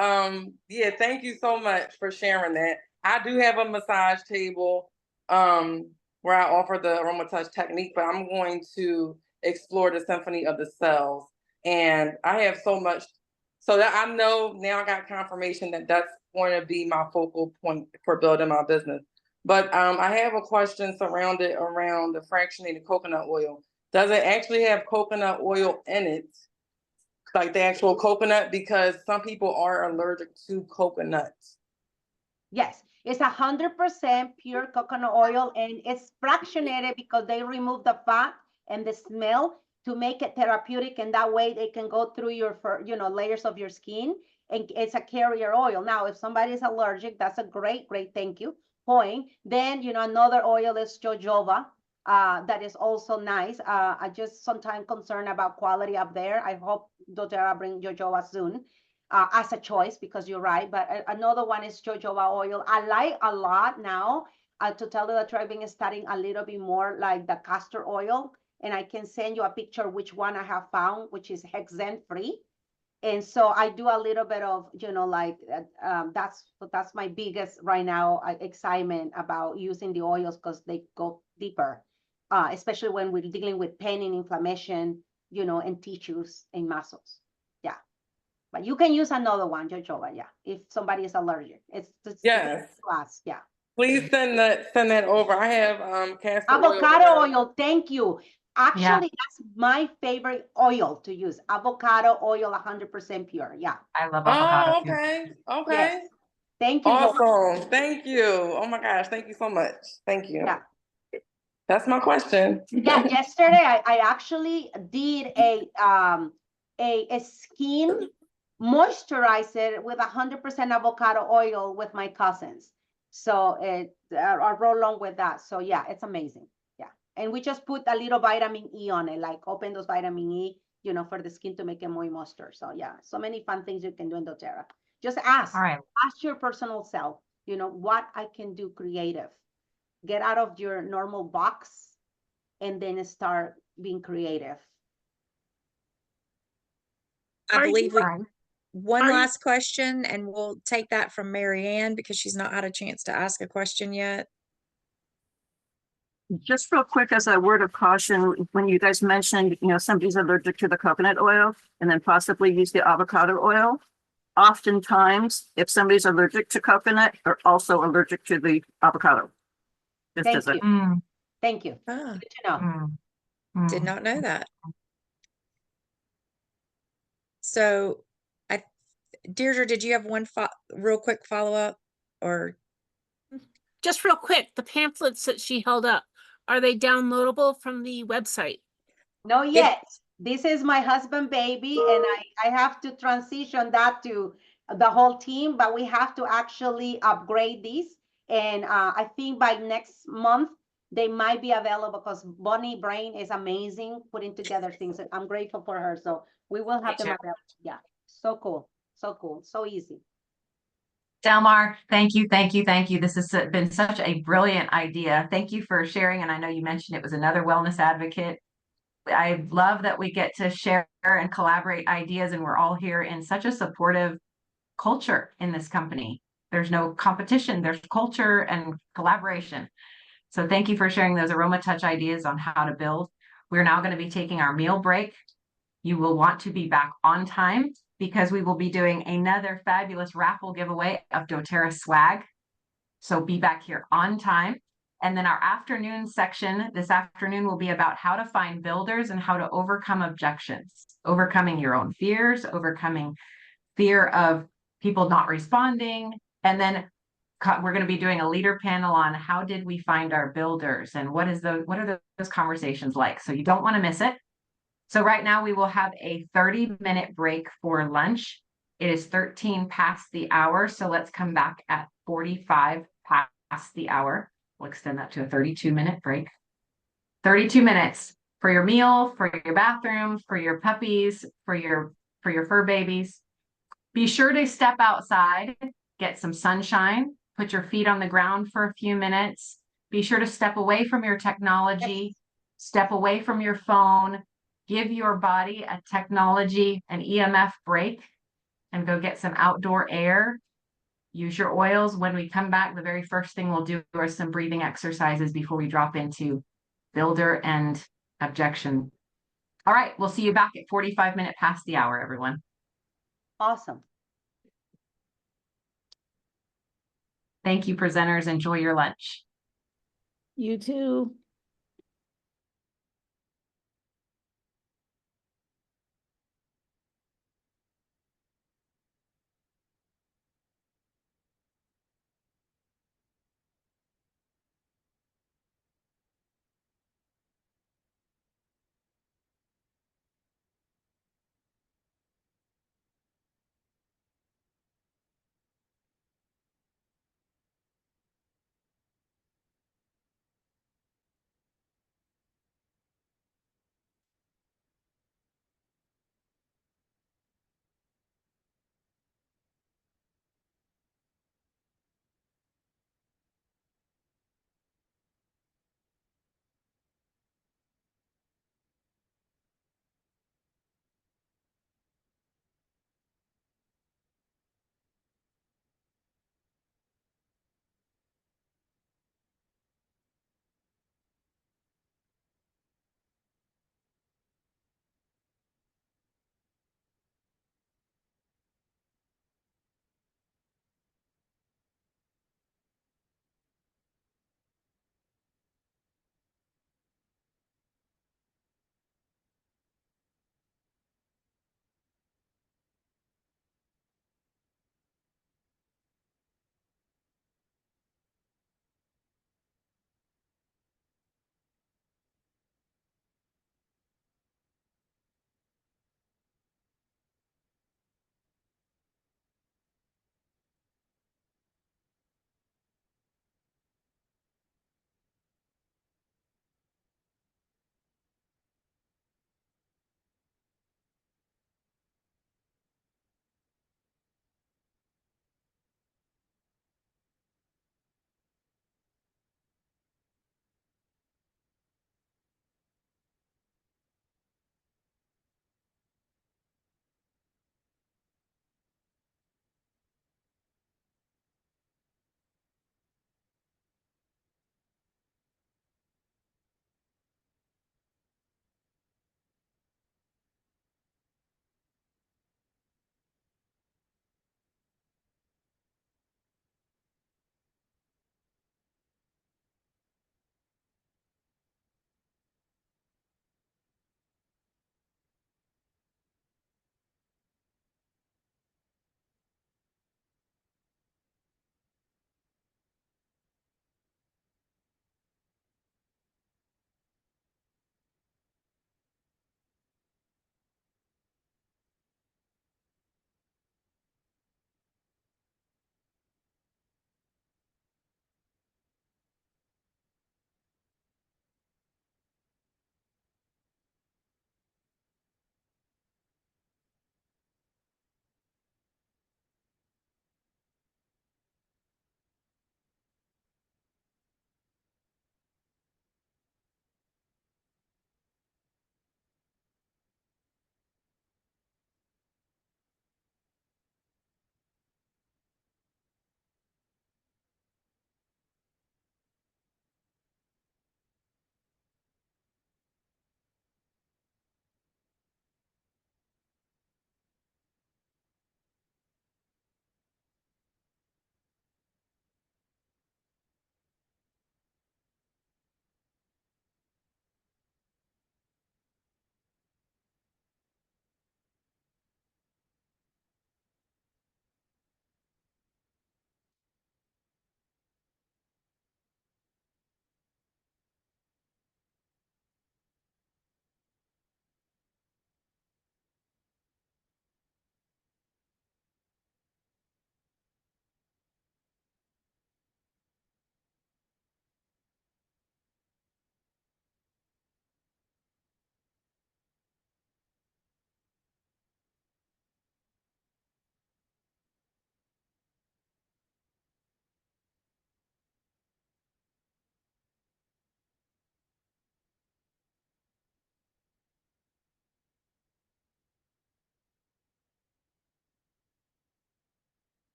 yeah, thank you so much for sharing that. I do have a massage table where I offer the Aroma Touch technique, but I'm going to explore the symphony of the cells. And I have so much, so that I know now I got confirmation that that's going to be my focal point for building my business. But I have a question surrounded around the fractionated coconut oil. Does it actually have coconut oil in it? Like the actual coconut, because some people are allergic to coconuts. Yes, it's 100% pure coconut oil, and it's fractionated because they remove the fat and the smell to make it therapeutic, and that way they can go through your layers of your skin, and it's a carrier oil. Now, if somebody is allergic, that's a great thank you point. Then another oil is jojoba. That is also nice. I just sometimes concerned about quality up there. I hope doTERRA bring jojoba soon as a choice, because you're right. But another one is jojoba oil. I like a lot now. To tell you the truth, I've been studying a little bit more like the castor oil, and I can send you a picture which one I have found, which is hexane free. And so I do a little bit of, that's my biggest right now excitement about using the oils, because they go deeper, especially when we're dealing with pain and inflammation, and tissues and muscles. Yeah. But you can use another one, Jojoba, yeah, if somebody is allergic. It's Yes. class, yeah. Please send that over. I have castor Avocado oil. oil, thank you. Actually, that's my favorite oil to use. Avocado oil, 100% pure. Yeah. I love avocado. Oh, okay. Okay. Yes. Thank you. Awesome. Thank you. Oh my gosh. Thank you so much. Thank you. Yeah. That's my question. Yeah, yesterday I actually did a skin moisturizer with 100% avocado oil with my cousins. So I roll along with that. So yeah, it's amazing. Yeah. And we just put a little vitamin E on it, like open those vitamin E, you know, for the skin to make it more moisture. So yeah, so many fun things you can do in doTERRA. Just ask. All right. Ask your personal self, you know, what I can do creative. Get out of your normal box and then start being creative. I believe we one are you- last question, and we'll take that from Mary Ann because she's not had a chance to ask a question yet. Just real quick, as a word of caution, when you guys mentioned, you know, somebody's allergic to the coconut oil and then possibly use the avocado oil. Oftentimes, if somebody's allergic to coconut, they're also allergic to the avocado. Just Thank as a you. Thank you. Ah, Good to know. did not know that. So, Deirdre, did you have one real quick follow-up or? Just real quick, the pamphlets that she held up, are they downloadable from the website? No, yet. This is my husband, baby, and I have to transition that to the whole team, but we have to actually upgrade these. And I think by next month, they might be available because Bonnie Brain is amazing putting together things. I'm grateful for her. So we will have them available. Yeah, so cool. So cool. So easy. Delmar, thank you, thank you, thank you. This has been such a brilliant idea. Thank you for sharing. And I know you mentioned it was another wellness advocate. I love that we get to share and collaborate ideas, and we're all here in such a supportive culture in this company. There's no competition, there's culture and collaboration. So thank you for sharing those Aroma Touch ideas on how to build. We're now going to be taking our meal break. You will want to be back on time because we will be doing another fabulous raffle giveaway of doTERRA swag. So be back here on time. And then our afternoon section this afternoon will be about how to find builders and how to overcome objections, overcoming your own fears, overcoming fear of people not responding. And then we're going to be doing a leader panel on how did we find our builders and what are those conversations like? So you don't want to miss it. So right now we will have a 30-minute break for lunch. It is 13 past the hour. So let's come back at 45 past the hour. We'll extend that to a 32-minute break. 32 minutes for your meal, for your bathroom, for your puppies, for your fur babies. Be sure to step outside, get some sunshine, put your feet on the ground for a few minutes. Be sure to step away from your technology, step away from your phone, give your body a technology, an EMF break, and go get some outdoor air. Use your oils. When we come back, the very first thing we'll do are some breathing exercises before we drop into builder and objection. All right, we'll see you back at 45 minutes past the hour, everyone. Awesome. Thank you, presenters. Enjoy your lunch. You too.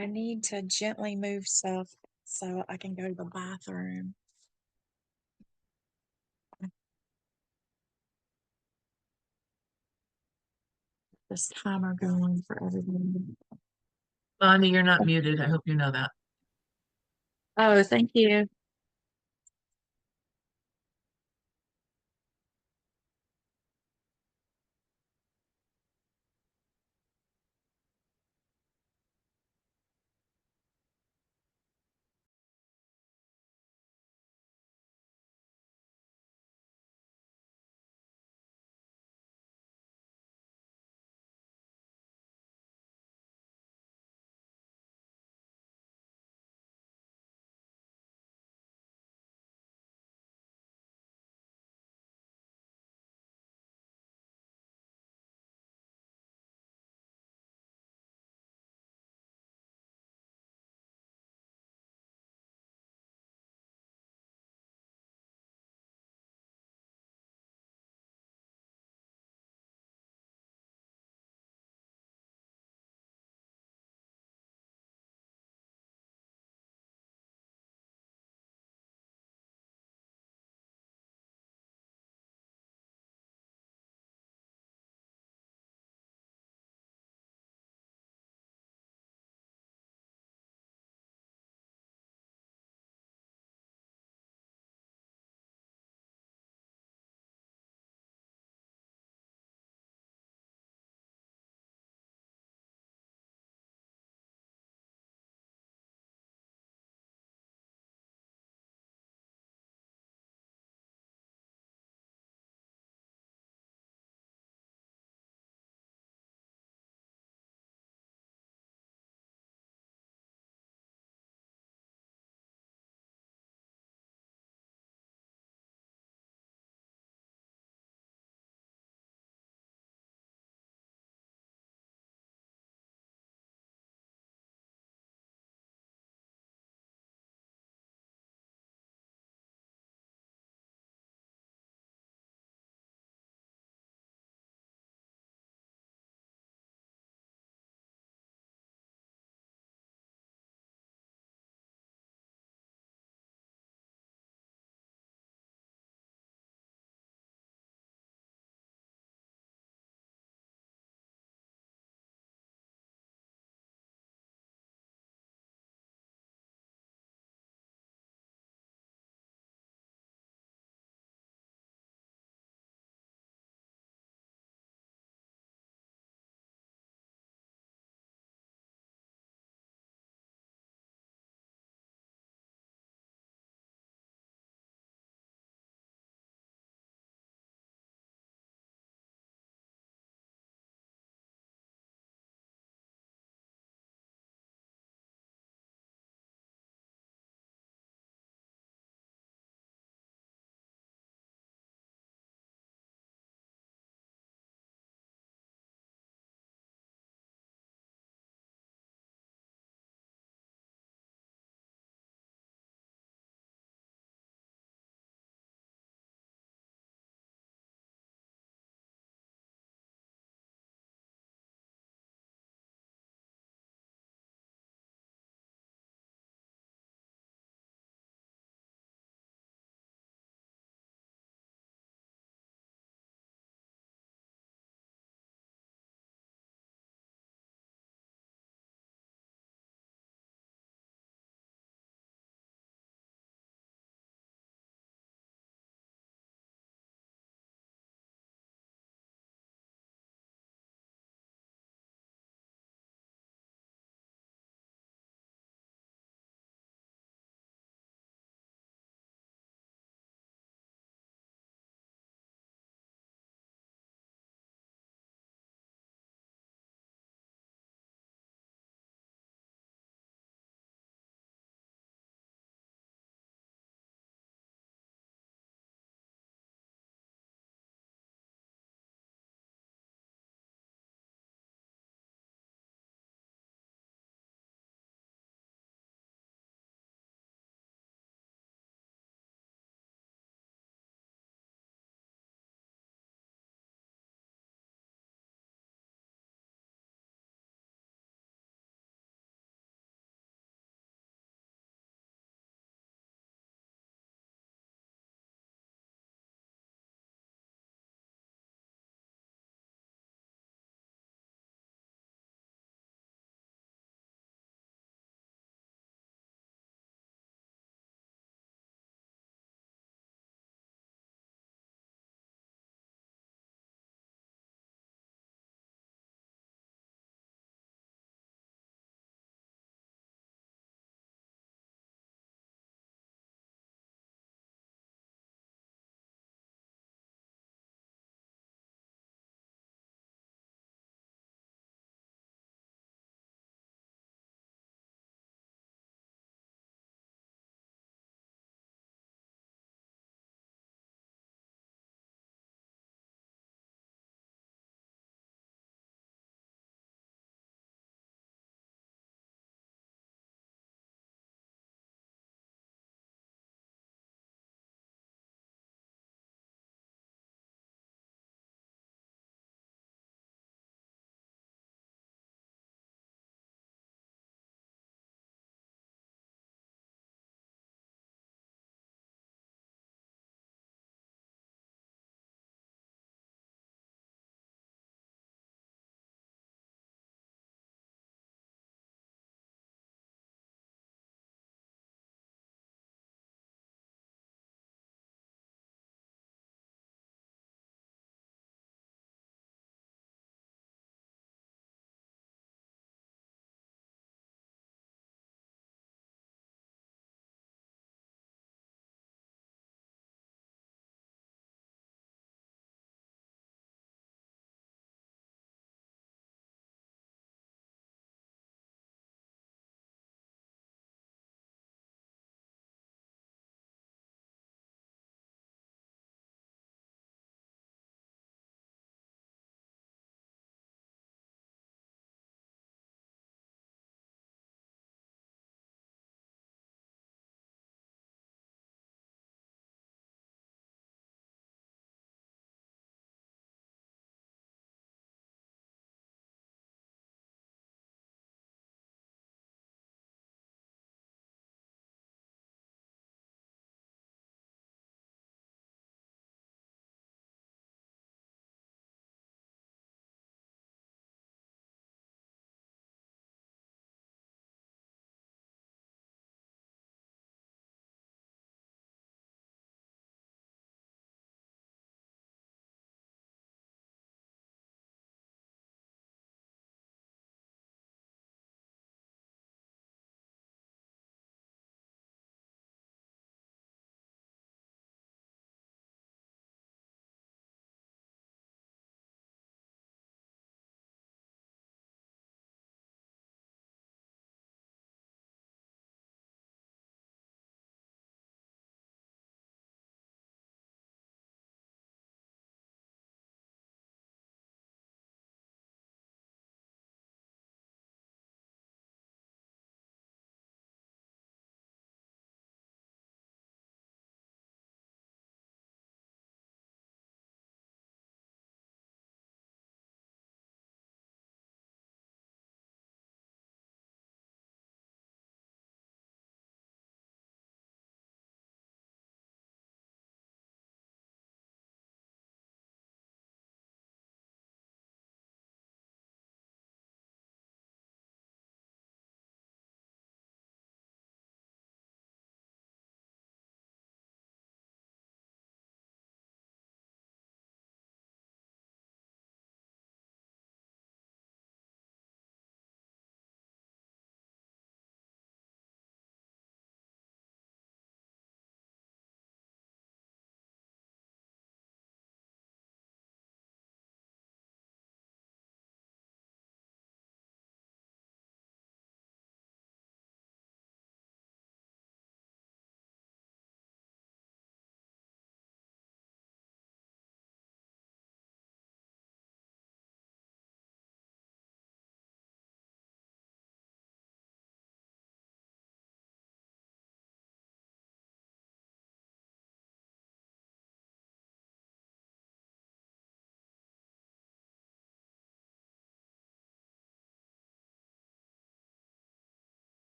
I need to gently move stuff so I can go to the bathroom. This timer going for everyone. Bonnie, you're not muted. I hope you know that. Oh, thank you.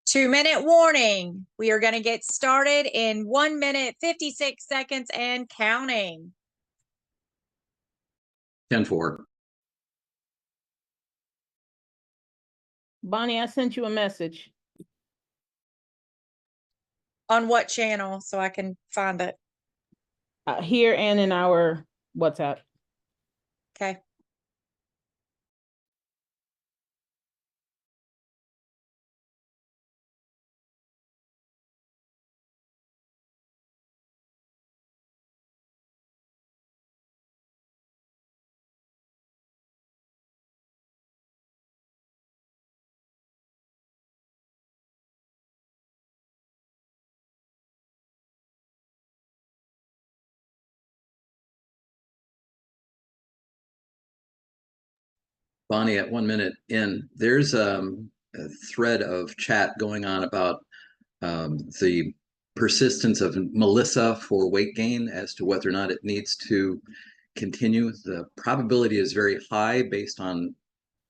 2-minute warning. We are going to get started in 1 minute, 56 seconds and counting. 10-4. Bonnie, I sent you a message. On what channel so I can find it? Here and in our WhatsApp. Okay. Bonnie, at 1 minute in, there's a thread of chat going on about the persistence of Melissa for weight gain as to whether or not it needs to continue. The probability is very high based on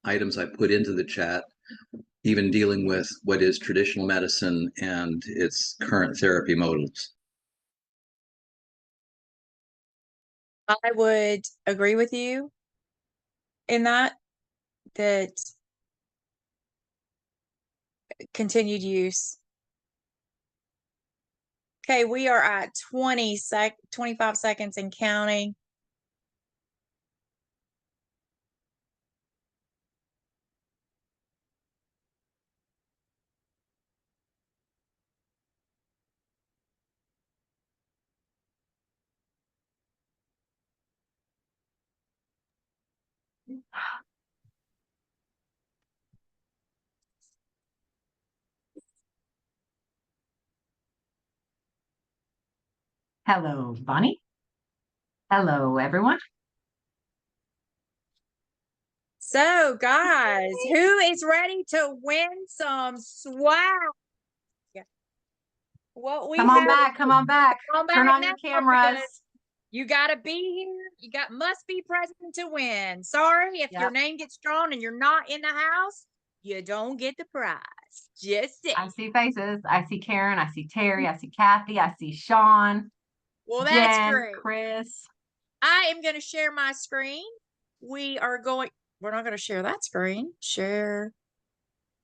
items I put into the chat, even dealing with what is traditional medicine and its current therapy modes. I would agree with you in that continued use. Okay, we are at 25 seconds and counting. Hello, Bonnie. Hello, everyone. So, guys, who is ready to win some swag? What we Come on have, back. Come on back. come Turn back on your now, cameras. because you got to be here. You must be present to win. Sorry if your Yep. name gets drawn and you're not in the house, you don't get the prize. Just it. I see faces. I see Karen. I see Terry. I see Kathy. I see Sean. Well, that's Jen, great. Chris. I am going to share my screen. We're not going to share that screen.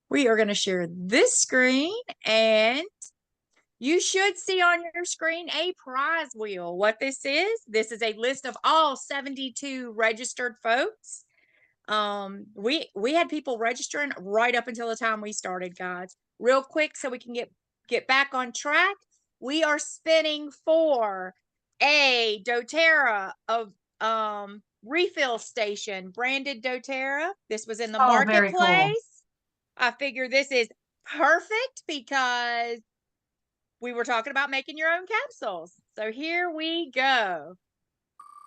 We are going to share this screen, and you should see on your screen a prize wheel. What this is a list of all 72 registered folks. We had people registering right up until the time we started, guys. Real quick, so we can get back on track. We are spinning for a doTERRA of refill station, branded doTERRA. This was in the Very cool. marketplace. I figure this is perfect because we were talking about making your own capsules. So here we go.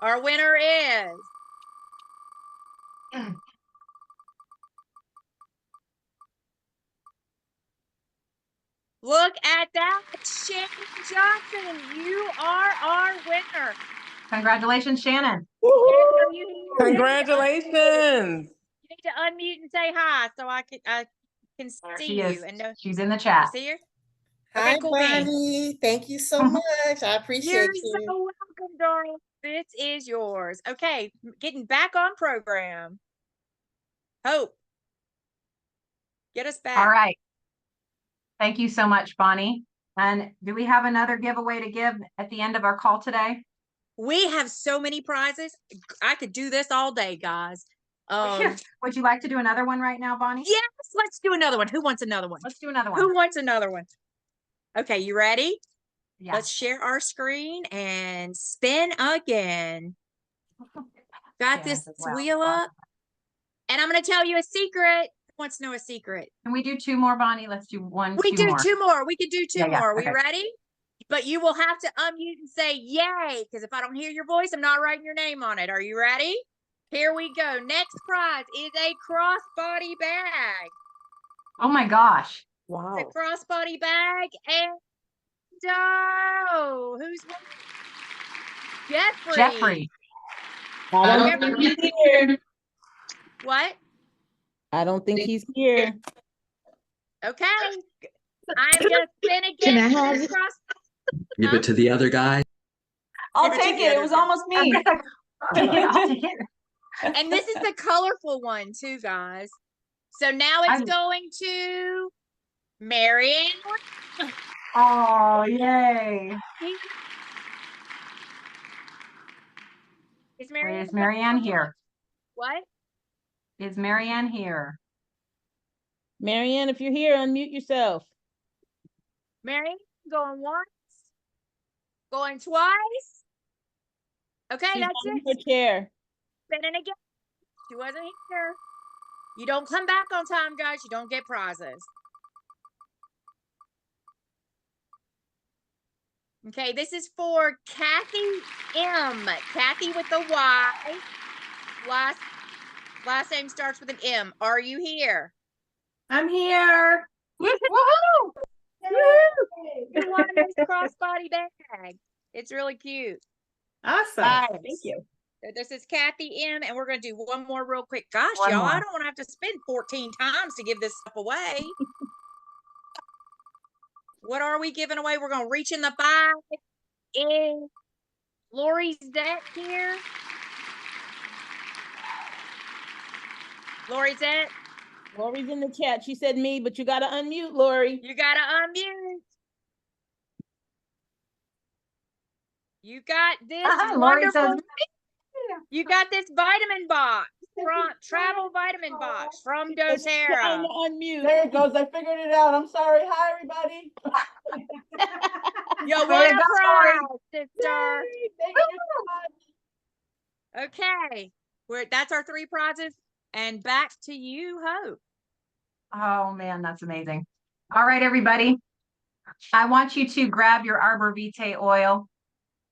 Our winner is look at that, Shannon Johnson. You are our winner. Congratulations, Shannon. Congratulations. You need to unmute and say hi so I can see She is. you. And She's in the chat. see her? Hi, Okay, cool beans. Bonnie. Thank you so much. I appreciate You're you. so welcome, darling. This is yours. Okay, getting back on program. Hope, get us back. All right. Thank you so much, Bonnie. And do we have another giveaway to give at the end of our call today? We have so many prizes. I could do this all day, guys. Would you like to do another one right now, Bonnie? Yes, let's do another one. Who wants another one? Let's do another one. Who wants another one? Okay, you ready? Yeah. Let's share our screen and spin again. Got this wheel up. And I'm going to tell you a secret. Who wants to know a secret? Can we do two more, Bonnie? Let's do one. We do more. two more. We could do two more. Okay. We ready? But you will have to unmute and say yay, because if I don't hear your voice, I'm not writing your name on it. Are you ready? Here we go. Next prize is a crossbody bag. Oh my gosh. Wow. It's a crossbody bag. And who's Jeffrey? Jeffrey. I don't think he's here. What? I don't think he's here. Okay. I'm just gonna Can I get have this it? cross. Give it to the other guy. I'll Give it to take the it. It other was guy. almost me. I'll take it. And this is the colorful one too, guys. So now it's going to Marianne. Oh, yay. Is Wait, Marianne? is Marianne here? What? Is Marianne here? Marianne, if you're here, unmute yourself. Marianne, going once, going twice. Okay, She's that's on it. her chair. Spinning again. She wasn't here. You don't come back on time, guys. You don't get prizes. Okay, this is for Kathy M. Kathy with the Y. Last name starts with an M. Are you here? I'm here. Woohoo! You won this crossbody bag. It's really cute. Awesome. Nice. Thank you. So this is Kathy M. And we're going to do one more real quick. Gosh, One y'all, I more. don't want to have to spend 14 times to give this stuff away. What are we giving away? We're going to reach in the bag. Is Lori's deck here? Lori's deck? Lori's in the chat. She said me, but you got to unmute, Lori. You got to unmute. You got this Lori says, wonderful. You got this vitamin box from travel vitamin box from Trying doTERRA. to unmute. There it goes. I figured it out. I'm sorry. Hi, everybody. You Way won to a go, prize, sister. Thank you so much. Okay, that's our 3 prizes, and back to you, Hope. oh man, that's amazing. All right, everybody. I want you to grab your Arbor Vitae oil,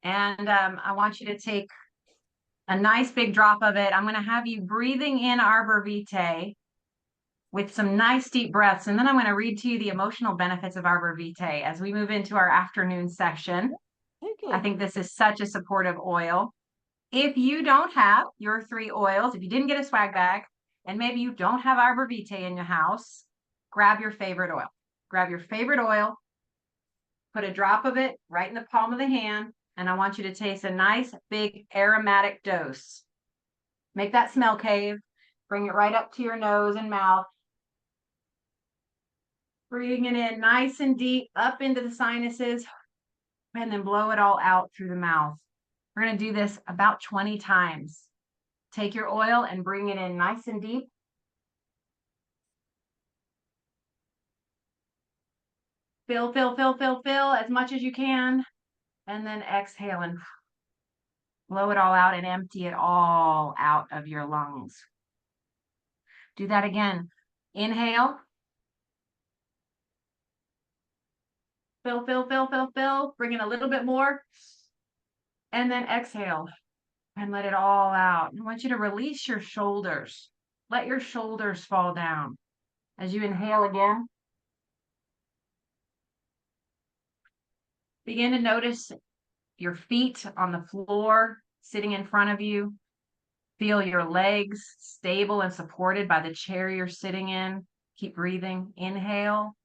and I want you to take a nice big drop of it. I'm going to have you breathing in Arbor Vitae with some nice deep breaths. And then I'm going to read to you the emotional benefits of Arbor Vitae as we move into our afternoon section. I think this is such a supportive oil. If you don't have your 3 oils, if you didn't get a swag bag, and maybe you don't have Arbor Vitae in your house, grab your favorite oil. Grab your favorite oil, put a drop of it right in the palm of the hand, and I want you to taste a nice big aromatic dose. Make that smell cave. Bring it right up to your nose and mouth. Breathing it in nice and deep up into the sinuses, and then blow it all out through the mouth. We're going to do this about 20 times. Take your oil and bring it in nice and deep. Fill, fill, fill, fill, fill as much as you can. And then exhale and blow it all out and empty it all out of your lungs. Do that again. Inhale. Fill, fill, fill, fill, fill. Bring in a little bit more. And then exhale and let it all out. I want you to release your shoulders. Let your shoulders fall down. As you inhale again, begin to notice your feet on the floor, sitting in front of you. Feel your legs stable and supported by the chair you're sitting in. Keep breathing. Inhale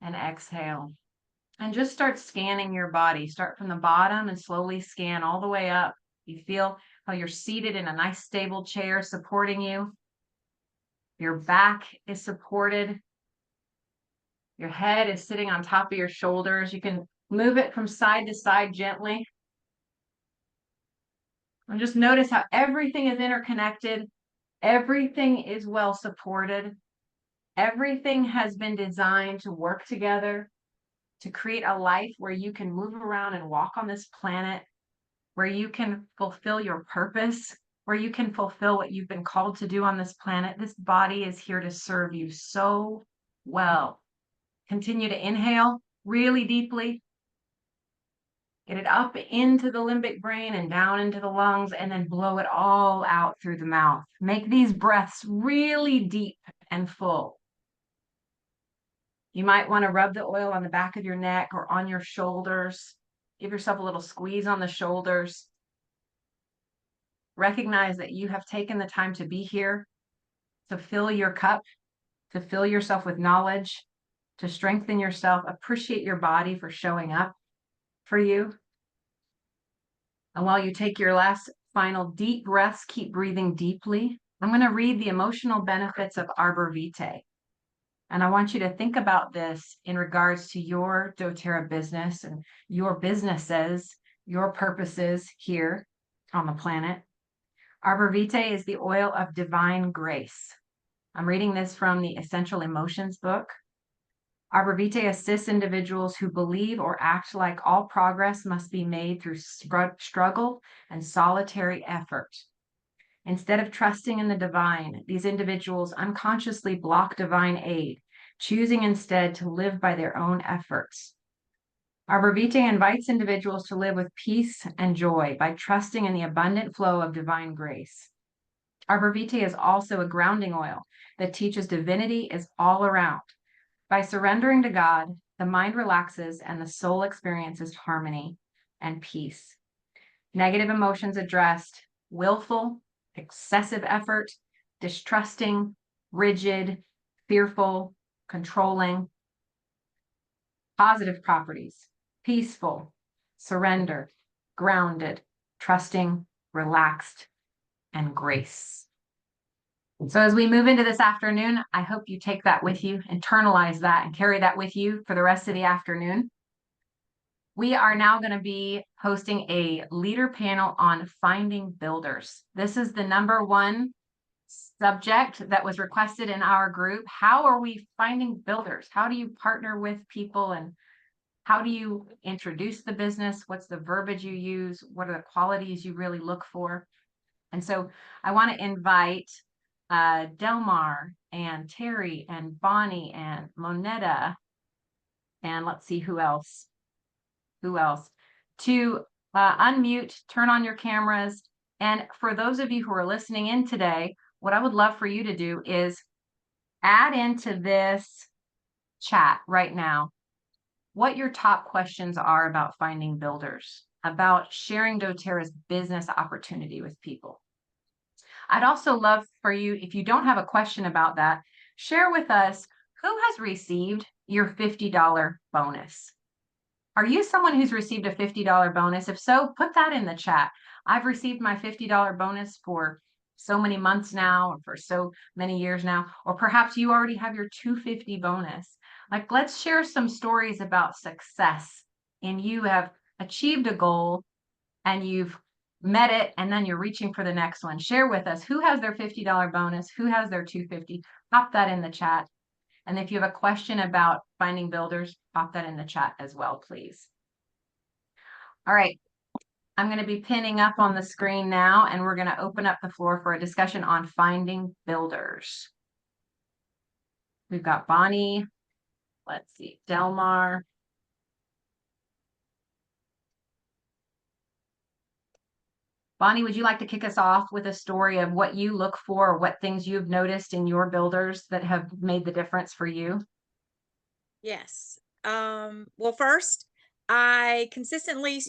and exhale. And just start scanning your body. Start from the bottom and slowly scan all the way up. You feel how you're seated in a nice stable chair supporting you. Your back is supported. Your head is sitting on top of your shoulders. You can move it from side to side gently. And just notice how everything is interconnected. Everything is well supported. Everything has been designed to work together to create a life where you can move around and walk on this planet, where you can fulfill your purpose, where you can fulfill what you've been called to do on this planet. This body is here to serve you so well. Continue to inhale really deeply. Get it up into the limbic brain and down into the lungs, and then blow it all out through the mouth. Make these breaths really deep and full. You might want to rub the oil on the back of your neck or on your shoulders. Give yourself a little squeeze on the shoulders. Recognize that you have taken the time to be here, to fill your cup, to fill yourself with knowledge, to strengthen yourself, appreciate your body for showing up for you. And while you take your last final deep breaths, keep breathing deeply. I'm going to read the emotional benefits of Arbor Vitae. And I want you to think about this in regards to your doTERRA business and your businesses, your purposes here on the planet. Arbor Vitae is the oil of divine grace. I'm reading this from the Essential Emotions book. Arbor Vitae assists individuals who believe or act like all progress must be made through struggle and solitary effort. Instead of trusting in the divine, these individuals unconsciously block divine aid, choosing instead to live by their own efforts. Arbor Vitae invites individuals to live with peace and joy by trusting in the abundant flow of divine grace. Arbor Vitae is also a grounding oil that teaches divinity is all around. By surrendering to God, the mind relaxes and the soul experiences harmony and peace. Negative emotions addressed: willful, excessive effort, distrusting, rigid, fearful, controlling. Positive properties: peaceful, surrendered, grounded, trusting, relaxed, and grace. So as we move into this afternoon, I hope you take that with you, internalize that, and carry that with you for the rest of the afternoon. We are now going to be hosting a leader panel on finding builders. This is the #1 subject that was requested in our group. How are we finding builders? How do you partner with people, and how do you introduce the business? What's the verbiage you use? What are the qualities you really look for? And so I want to invite Delmar and Terry and Bonnie and Monetta, and let's see who else, to unmute, turn on your cameras. And for those of you who are listening in today, what I would love for you to do is add into this chat right now what your top questions are about finding builders, about sharing doTERRA's business opportunity with people. I'd also love for you, if you don't have a question about that, share with us who has received your $50 bonus. Are you someone who's received a $50 bonus? If so, put that in the chat. I've received my $50 bonus for so many months now, or for so many years now, or perhaps you already have your $250 bonus. Like, let's share some stories about success, and you have achieved a goal and you've met it, and then you're reaching for the next one. Share with us who has their $50 bonus, who has their $250. Pop that in the chat. And if you have a question about finding builders, pop that in the chat as well, please. All right. I'm going to be pinning up on the screen now, and we're going to open up the floor for a discussion on finding builders. We've got Bonnie. Let's see, Delmar. Bonnie, would you like to kick us off with a story of what you look for, or what things you've noticed in your builders that have made the difference for you? Yes. Well, first, I consistently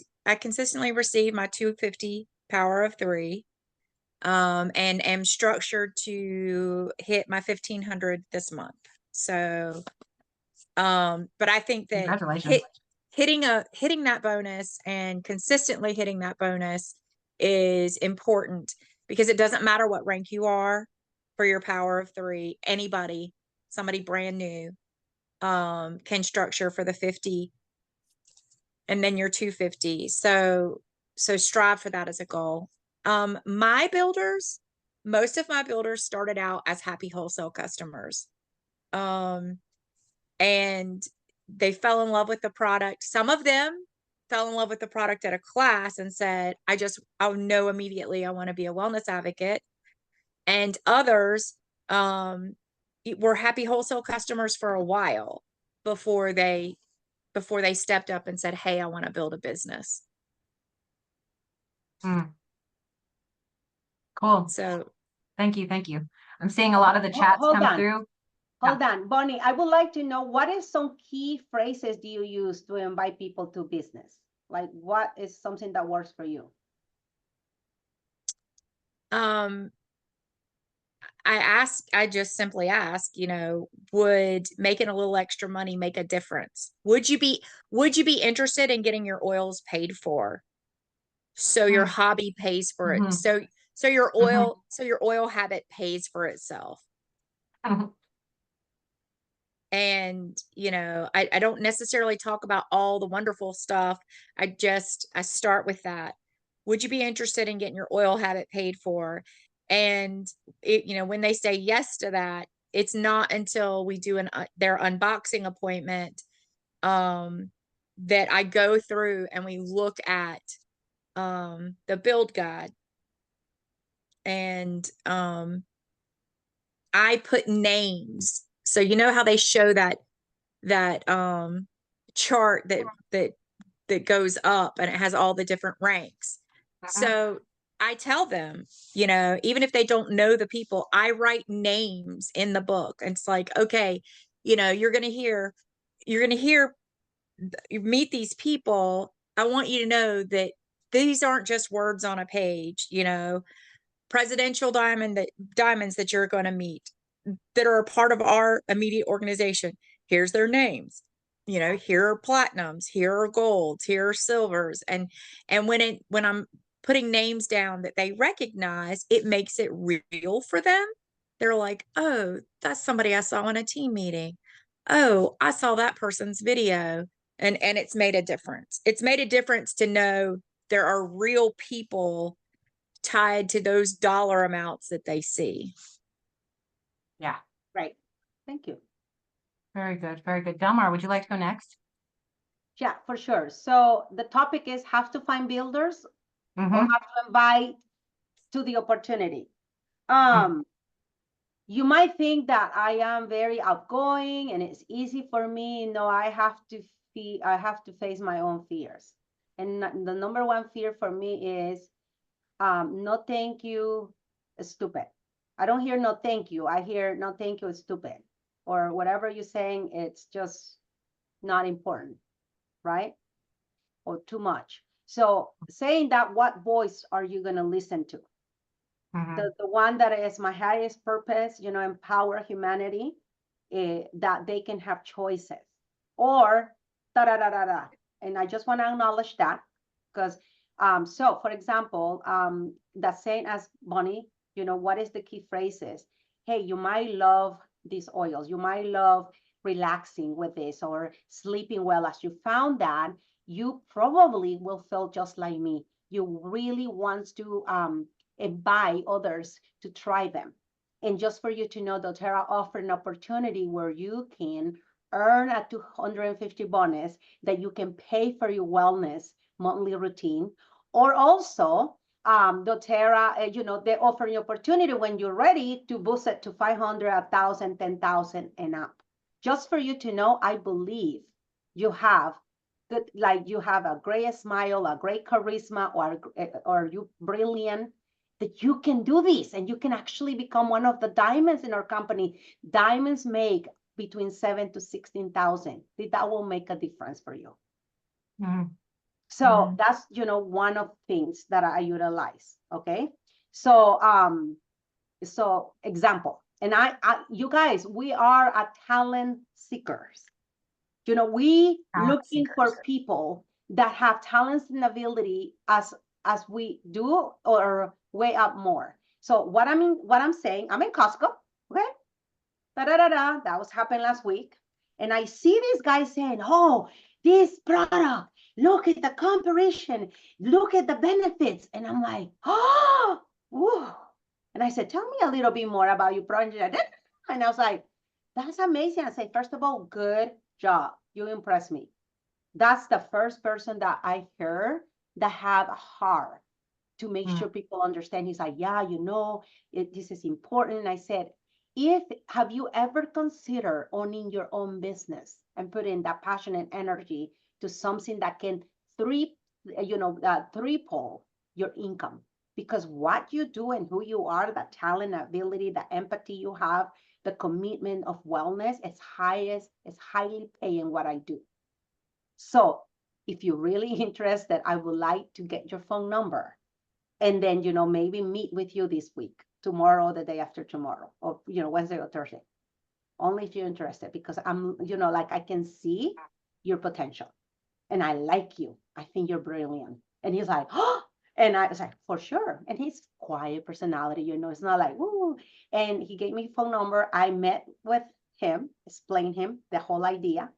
receive my 250 power of 3, and am structured to hit my 1500 this month. So, but I think that congratulations. hitting that bonus and consistently hitting that bonus is important, because it doesn't matter what rank you are for your power of 3. Somebody brand new, can structure for the 50 and then your 250. So strive for that as a goal. Most of my builders started out as happy wholesale customers. And they fell in love with the product. Some of them fell in love with the product at a class and said, I'll know immediately I want to be a wellness advocate. And others were happy wholesale customers for a while before they stepped up and said, hey, I want to build a business. Cool. So thank you. I'm seeing a lot of the chats come through. Hold on, Bonnie, I would like to know, what is some key phrases do you use to invite people to business? Like, what is something that works for you? I just simply ask, you know, would making a little extra money make a difference? Would you be interested in getting your oils paid for? So your hobby pays for it. So your oil habit pays for itself. And, you know, I don't necessarily talk about all the wonderful stuff. I start with that. Would you be interested in getting your oil habit paid for? And it, you know, when they say yes to that, it's not until we do their unboxing appointment, that I go through and we look at, the build guide. And, I put names. So you know how they show that chart that goes up and it has all the different ranks. So I tell them, you know, even if they don't know the people, I write names in the book. And it's like, okay, you know, you're gonna hear you meet these people. I want you to know that these aren't just words on a page, you know, presidential diamonds that you're going to meet that are a part of our immediate organization. Here's their names. You know, here are platinums, here are golds, here are silvers. And when I'm putting names down that they recognize, it makes it real for them. They're like, oh, that's somebody I saw in a team meeting. Oh, I saw that person's video. And it's made a difference. It's made a difference to know there are real people tied to those dollar amounts that they see. Yeah. Right. Thank you. Very good. Very good. Delmar, would you like to go next? Yeah, for sure. So the topic is have to find builders or have to invite to the opportunity. You might think that I am very outgoing and it's easy for me. No, I have to face my own fears. And the number one fear for me is no thank you, stupid. I don't hear no thank you. I hear no thank you, stupid. Or whatever you're saying, it's just not important, right? Or too much. So saying that, what voice are you going to listen to? The one that is my highest purpose, you know, empower humanity, that they can have choices, or da da da da da. And I just want to acknowledge that because, so for example, that saying as Bonnie, you know, what is the key phrases? Hey, you might love these oils. You might love relaxing with this or sleeping well. As you found that, you probably will feel just like me. You really want to invite others to try them. And just for you to know, doTERRA offer an opportunity where you can earn a 250 bonus that you can pay for your wellness monthly routine. Or also, doTERRA, you know, they offer an opportunity when you're ready to boost it to 500, 1,000, 10,000 and up. Just for you to know, I believe you have good, like you have a great smile, a great charisma, or you brilliant, that you can do this and you can actually become one of the diamonds in our company. Diamonds make between 7 to 16,000. That will make a difference for you. So that's, you know, one of things that I utilize. Okay. So, so example, and you guys, we are a talent seekers. You know, we looking for people that have talents and ability as we do, or way up more. So what I'm saying, I'm in Costco, okay? That was happened last week. And I see this guy saying, oh, this product, look at the comparison, look at the benefits. And I'm like, oh, whoa. And I said, tell me a little bit more about your project. And I was like, that's amazing. I said, first of all, good job. You impressed me. That's the first person that I heard that have a heart to make sure people understand. He's like, yeah, you know, this is important. And I said, have you ever considered owning your own business and putting that passion and energy to something that can threefold your income? Because what you do and who you are, the talent, ability, the empathy you have, the commitment of wellness is highly paying what I do. So if you're really interested, I would like to get your phone number and then, you know, maybe meet with you this week tomorrow, the day after tomorrow, or, Wednesday or Thursday. Only if you're interested, because I'm, like I can see your potential and I like you. I think you're brilliant. And he's like, oh, and I was like, for sure. And he's quiet personality, it's not like, woo. And he gave me phone number. I met with him, explained him the whole idea,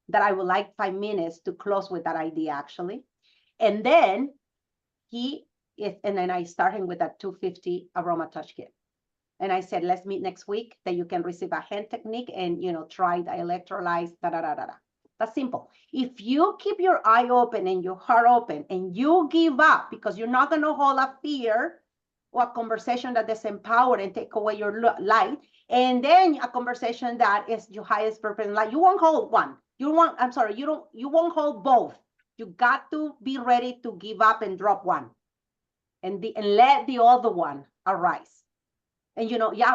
that I would like 5 minutes to close with that idea, actually. And then and then I started with that 250 aroma touch kit. And I said, let's meet next week, that you can receive a hand technique and, try the electrolytes, da. That's simple. If you keep your eye open and your heart open and you give up, because you're not going to hold a fear or a conversation that disempower and take away your light, and then a conversation that is your highest purpose in life, you won't hold one. You won't hold both. You got to be ready to give up and drop one and let the other one arise. And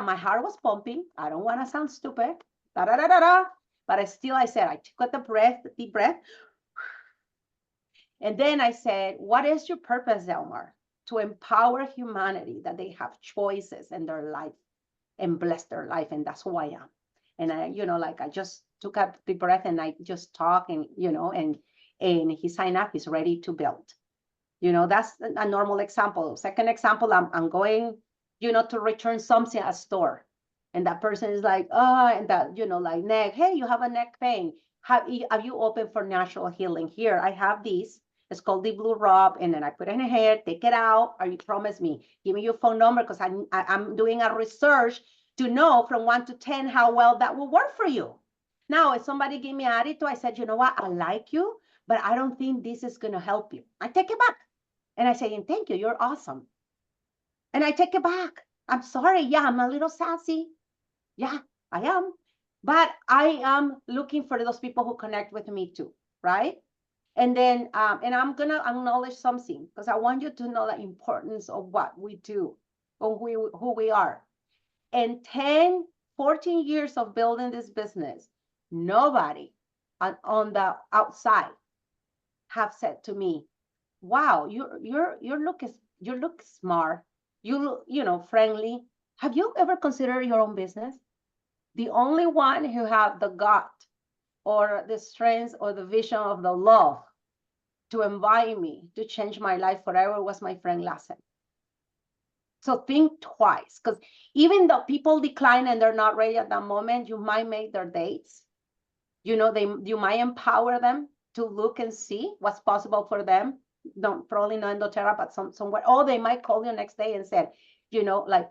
my heart was pumping. I don't want to sound stupid. But I said, I took the deep breath. And then I said, what is your purpose, Delmar? To empower humanity, that they have choices in their life and bless their life. And that's who I am. And I just took a deep breath and I just talk and, and he signed up, he's ready to build. That's a normal example. Second example, I'm going, to return something at a store. And that person is like, oh, and that, like neck, hey, you have a neck pain. Have you open for natural healing? Here, I have this. It's called the blue rub. And then I put it in your hair, take it out, or you promise me, give me your phone number, because I'm doing a research to know from 1 to 10 how well that will work for you. Now, if somebody gave me attitude, I said, you know what, I like you, but I don't think this is going to help you. I take it back. And I say, thank you, you're awesome. And I take it back. I'm sorry. Yeah, I'm a little sassy. Yeah, I am. But I am looking for those people who connect with me too, right? And then, and I'm going to acknowledge something, because I want you to know the importance of what we do, or who we are. In 10, 14 years of building this business, nobody on the outside have said to me, wow, you look smart. You look, friendly. Have you ever considered your own business? The only one who had the gut or the strength or the vision of the love to invite me to change my life forever was my friend Lassen. So think twice, because even though people decline and they're not ready at that moment, you might make their dates. You might empower them to look and see what's possible for them. Probably not in doTERRA, but somewhere. Oh, they might call you next day and say,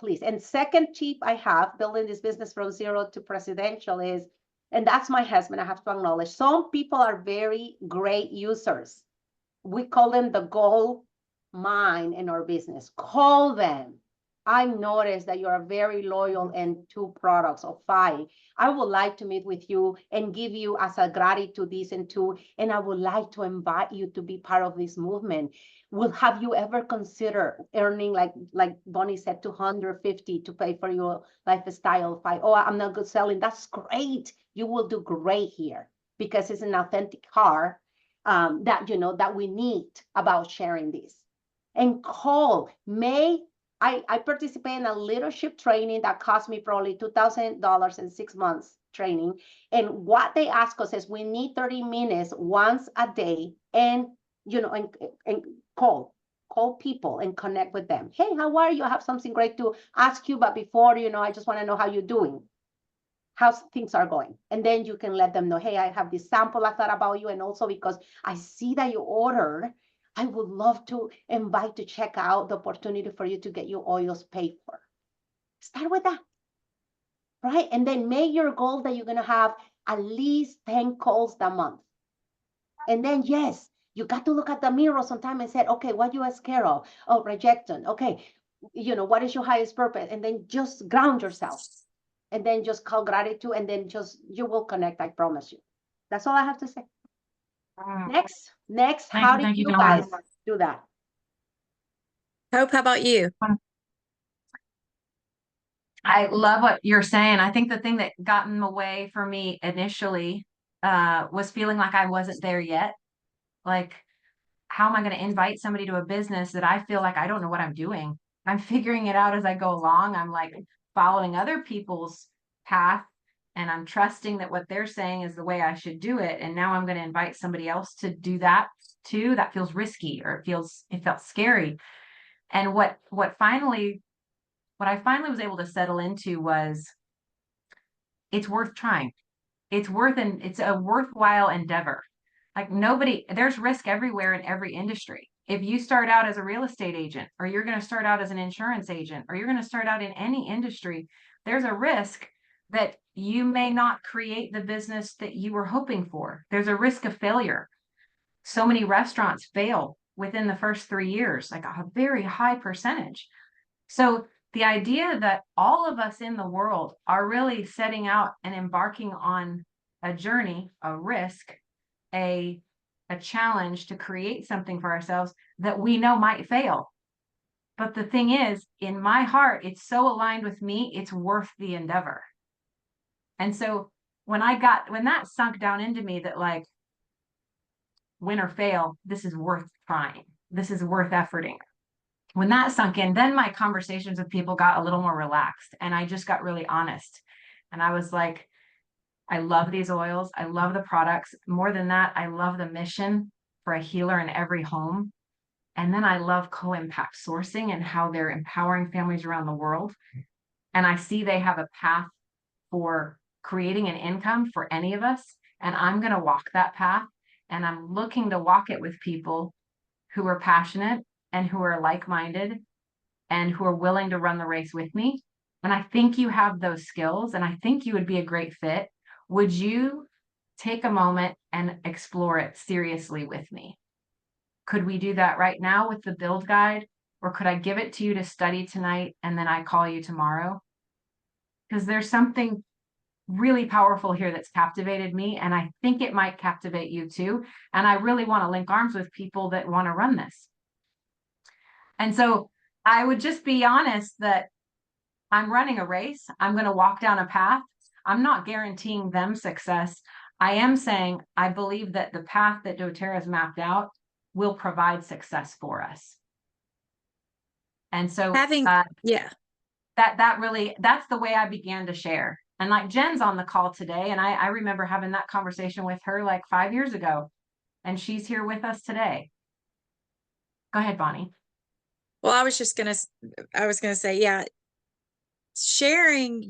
please. And second tip I have, building this business from zero to presidential is, and that's my husband, I have to acknowledge, some people are very great users. We call them the gold mine in our business. Call them. I noticed that you're very loyal in 2 products or 5. I would like to meet with you and give you as a gratitude this and 2, and I would like to invite you to be part of this movement. Have you ever considered earning, like Bonnie said, 250 to pay for your lifestyle? Oh, I'm not good selling. That's great. You will do great here, because it's an authentic heart that we need about sharing this. And call. I participate in a leadership training that cost me probably $2,000 in 6 months training. And what they ask us is, we need 30 minutes once a day, and and call people and connect with them. Hey, how are you? I have something great to ask you, but before, I just want to know how you're doing, how things are going. And then you can let them know, hey, I have this sample I thought about you, and also because I see that you ordered, I would love to invite to check out the opportunity for you to get your oils paid for. Start with that, right? And then make your goal that you're going to have at least 10 calls that month. And then, yes, you got to look at the mirror sometime and say, okay, what you are scared of? Oh, rejection. Okay, what is your highest purpose? And then just ground yourself. And then just call gratitude, and then you will connect, I promise you. That's all I have to say. Next, how do you guys do that? Hope, how about you? I love what you're saying. I think the thing that got in the way for me initially was feeling like I wasn't there yet. Like, how am I going to invite somebody to a business that I feel like I don't know what I'm doing? I'm figuring it out as I go along. I'm like following other people's path, and I'm trusting that what they're saying is the way I should do it. And now I'm going to invite somebody else to do that too. That feels risky, or it felt scary. And what I finally was able to settle into was, it's worth trying. It's a worthwhile endeavor. Like, there's risk everywhere in every industry. If you start out as a real estate agent, or you're going to start out as an insurance agent, or you're going to start out in any industry, there's a risk that you may not create the business that you were hoping for. There's a risk of failure. So many restaurants fail within the first 3 years, like a very high percentage. So the idea that all of us in the world are really setting out and embarking on a journey, a risk, a challenge to create something for ourselves that we know might fail. But the thing is, in my heart, it's so aligned with me, it's worth the endeavor. And so when that sunk down into me, that like, win or fail, this is worth trying. This is worth efforting. When that sunk in, then my conversations with people got a little more relaxed, and I just got really honest. And I was like, I love these oils. I love the products. More than that, I love the mission for a healer in every home. And then I love co-impact sourcing and how they're empowering families around the world. And I see they have a path for creating an income for any of us. And I'm going to walk that path. And I'm looking to walk it with people who are passionate and who are like-minded and who are willing to run the race with me. And I think you have those skills, and I think you would be a great fit. Would you take a moment and explore it seriously with me? Could we do that right now with the build guide? Or could I give it to you to study tonight and then I call you tomorrow? Because there's something really powerful here that's captivated me, and I think it might captivate you too. And I really want to link arms with people that want to run this. And so I would just be honest that I'm running a race. I'm going to walk down a path. I'm not guaranteeing them success. I am saying I believe that the path that doTERRA has mapped out will provide success for us. And so that's the way I began to share. And like, Jen's on the call today, and I remember having that conversation with her like 5 years ago, and she's here with us today. Go ahead, Bonnie. Well, I was going to say, yeah, sharing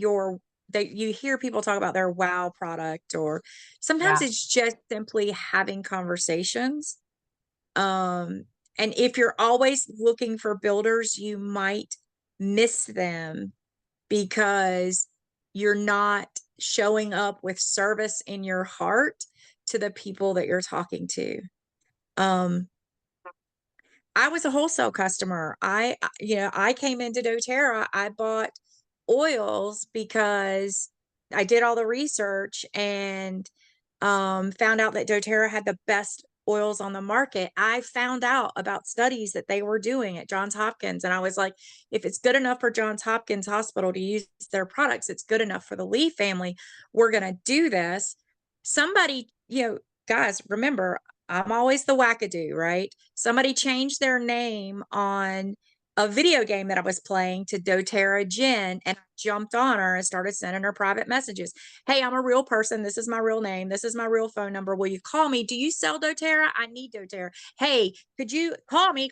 that you hear people talk about their wow product, or sometimes it's just simply having conversations. And if you're always looking for builders, you might miss them because you're not showing up with service in your heart to the people that you're talking to. I was a wholesale customer. I came into doTERRA. I bought oils because I did all the research and found out that doTERRA had the best oils on the market. I found out about studies that they were doing at Johns Hopkins, and I was like, if it's good enough for Johns Hopkins Hospital to use their products, it's good enough for the Lee family. We're going to do this. Somebody, guys, remember, I'm always the wackadoo, right? Somebody changed their name on a video game that I was playing to doTERRA Jen, and I jumped on her and started sending her private messages. Hey, I'm a real person. This is my real name. This is my real phone number. Will you call me? Do you sell doTERRA? I need doTERRA. Hey, could you call me?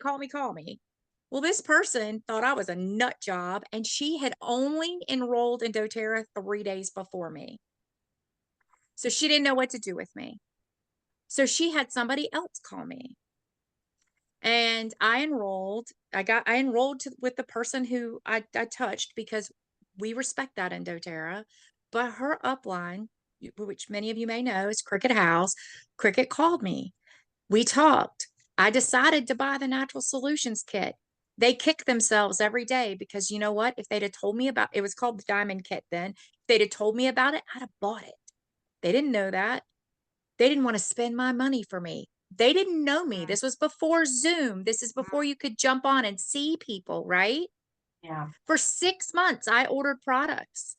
Well, this person thought I was a nut job, and she had only enrolled in doTERRA 3 days before me. So she didn't know what to do with me. So she had somebody else call me. And I enrolled with the person who I touched, because we respect that in doTERRA. But her upline, which many of you may know, is Cricket House. Cricket called me. We talked. I decided to buy the Natural Solutions kit. They kick themselves every day, because you know what? If they'd have told me about it, was called the Diamond Kit then. If they'd have told me about it, I'd have bought it. They didn't know that. They didn't want to spend my money for me. They didn't know me. This was before Zoom. This is before you could jump on and see people, right? Yeah. For 6 months, I ordered products.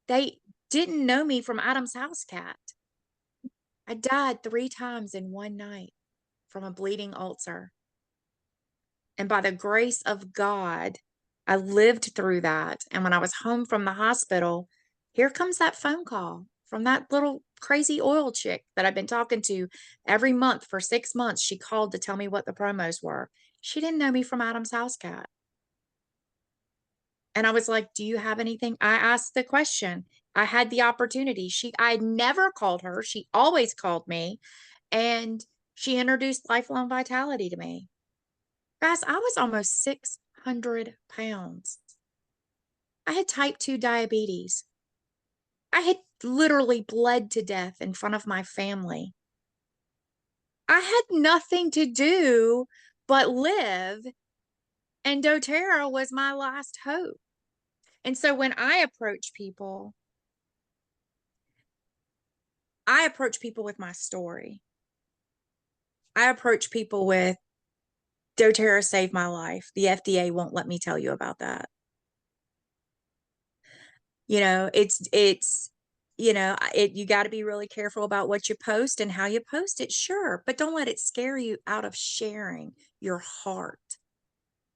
They didn't know me from Adam's house cat. I died 3 times in one night from a bleeding ulcer. And by the grace of God, I lived through that. And when I was home from the hospital, here comes that phone call from that little crazy oil chick that I've been talking to every month for 6 months. She called to tell me what the promos were. She didn't know me from Adam's House Cat. And I was like, do you have anything? I asked the question. I had the opportunity. I never called her. She always called me. And she introduced Lifelong Vitality to me. Guys, I was almost 600 pounds. I had type 2 diabetes. I had literally bled to death in front of my family. I had nothing to do but live, and doTERRA was my last hope. And so when I approach people with my story. I approach people with doTERRA saved my life. The FDA won't let me tell you about that. You know, you got to be really careful about what you post and how you post it, sure, but don't let it scare you out of sharing your heart.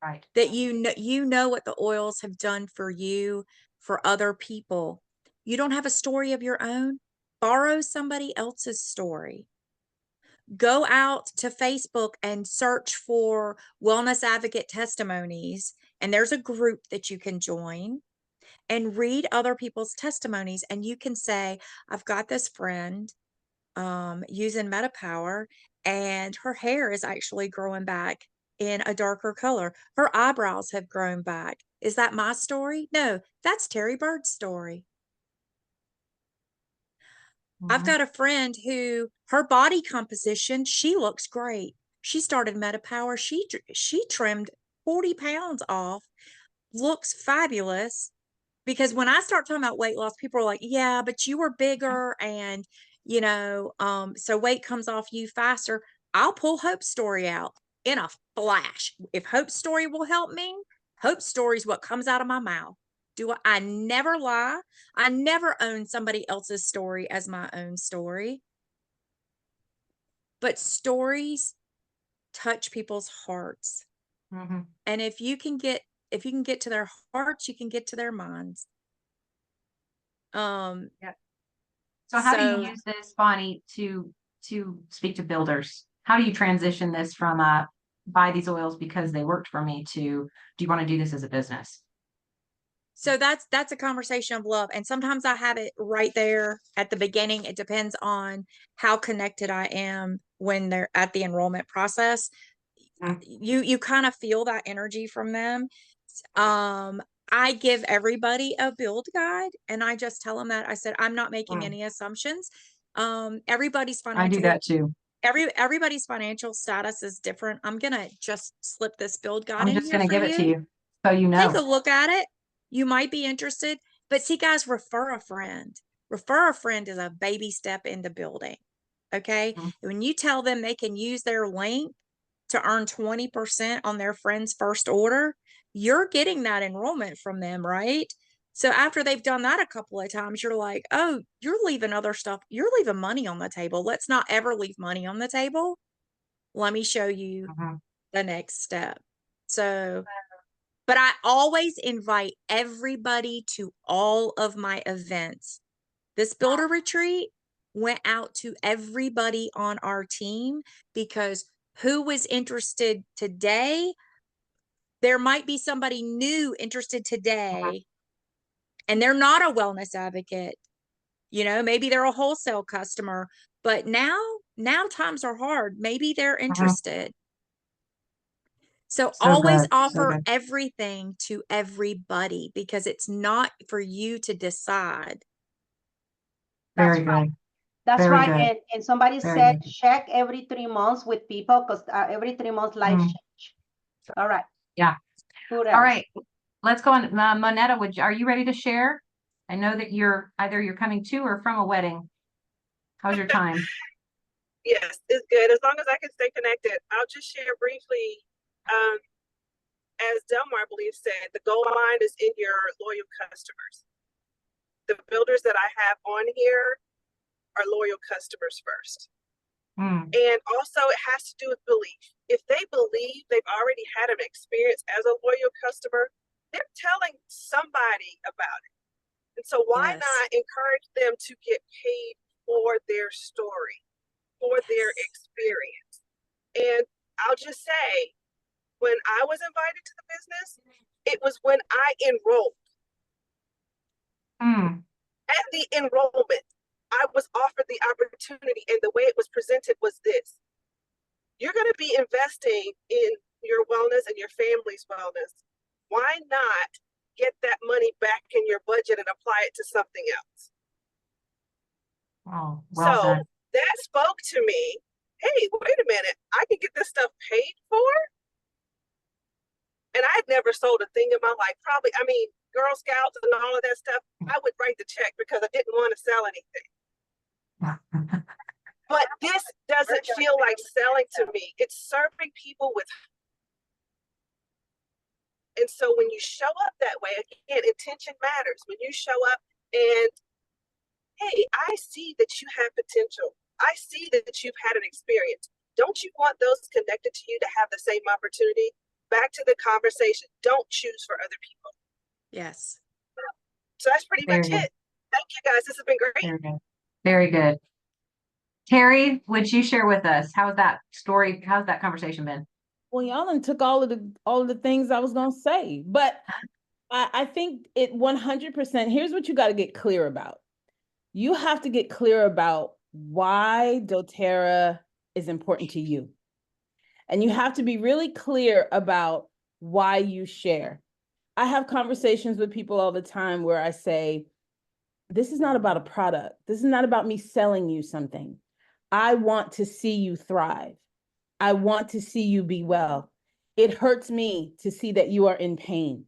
Right. That you know what the oils have done for you, for other people. You don't have a story of your own? Borrow somebody else's story. Go out to Facebook and search for wellness advocate testimonies. And there's a group that you can join and read other people's testimonies. And you can say, I've got this friend using MetaPower, and her hair is actually growing back in a darker color. Her eyebrows have grown back. Is that my story? No, that's Terry Bird's story. I've got a friend who her body composition, she looks great. She started MetaPower. She trimmed 40 pounds off, looks fabulous. Because when I start talking about weight loss, people are like, yeah, but you were bigger and, so weight comes off you faster. I'll pull Hope's story out in a flash. If Hope's story will help me, Hope's story is what comes out of my mouth. I never lie. I never own somebody else's story as my own story. But stories touch people's hearts. Mm-hmm. And if you can get to their hearts, you can get to their minds. Yeah. So how do you use this, Bonnie, to speak to builders? How do you transition this from buy these oils because they worked for me to do you want to do this as a business? So that's a conversation of love. And sometimes I have it right there at the beginning. It depends on how connected I am when they're at the enrollment process. You kind of feel that energy from them. I give everybody a build guide, and I just tell them that I said, I'm not making any assumptions. Everybody's financial. I do that too. Everybody's financial status is different. I'm going to just slip this build guide I'm in just here going to for give it to you. So you know. Take a look at it. You might be interested, but see, guys, refer a friend. Refer a friend is a baby step into building. Okay. When you tell them they can use their link to earn 20% on their friend's first order, you're getting that enrollment from them, right? So after they've done that a couple of times, you're like, oh, you're leaving other stuff. You're leaving money on the table. Let's not ever leave money on the table. Let me show you the next step. So, but I always invite everybody to all of my events. This builder retreat went out to everybody on our team because who was interested today? There might be somebody new interested today, and they're not a wellness advocate. Maybe they're a wholesale customer, but now times are hard. Maybe they're interested. So always offer everything to everybody because it's not for you to decide. That's right. That's right. And somebody said check every 3 months with people because every 3 months life change. All right. Yeah. Who else? All right. Let's go on. Monetta, are you ready to share? I know that you're coming to or from a wedding. How's your time? Yes, it's good. As long as I can stay connected. I'll just share briefly. As Delmar, I believe, said, the gold mine is in your loyal customers. The builders that I have on here are loyal customers first. And also it has to do with belief. if they believe they've already had an experience as a loyal customer, they're telling somebody about it. And so why not encourage them to get paid for their story, for their experience? And I'll just say, when I was invited to the business, it was when I enrolled. At the enrollment, I was offered the opportunity, and the way it was presented was this: you're going to be investing in your wellness and your family's wellness. Why not get that money back in your budget and apply it to something else? Oh, well So done. that spoke to me. Hey, wait a minute, I can get this stuff paid for? And I had never sold a thing in my life. Probably, I mean, Girl Scouts and all of that stuff, I would write the check because I didn't want to sell anything. But this doesn't feel like selling to me. It's serving people with. And so when you show up that way, again, intention matters. When you show up and, hey, I see that you have potential. I see that you've had an experience. Don't you want those connected to you to have the same opportunity? Back to the conversation. Don't choose for other people. Yes. So that's pretty much it. Thank you guys. This has been great. Very good. Very good. Terry, would you share with us, how's that story, how's that conversation been? Well, y'all done took all of the things I was gonna say, but I think it 100%. Here's what you got to get clear about. You have to get clear about why doTERRA is important to you. And you have to be really clear about why you share. I have conversations with people all the time where I say, this is not about a product. This is not about me selling you something. I want to see you thrive. I want to see you be well. It hurts me to see that you are in pain.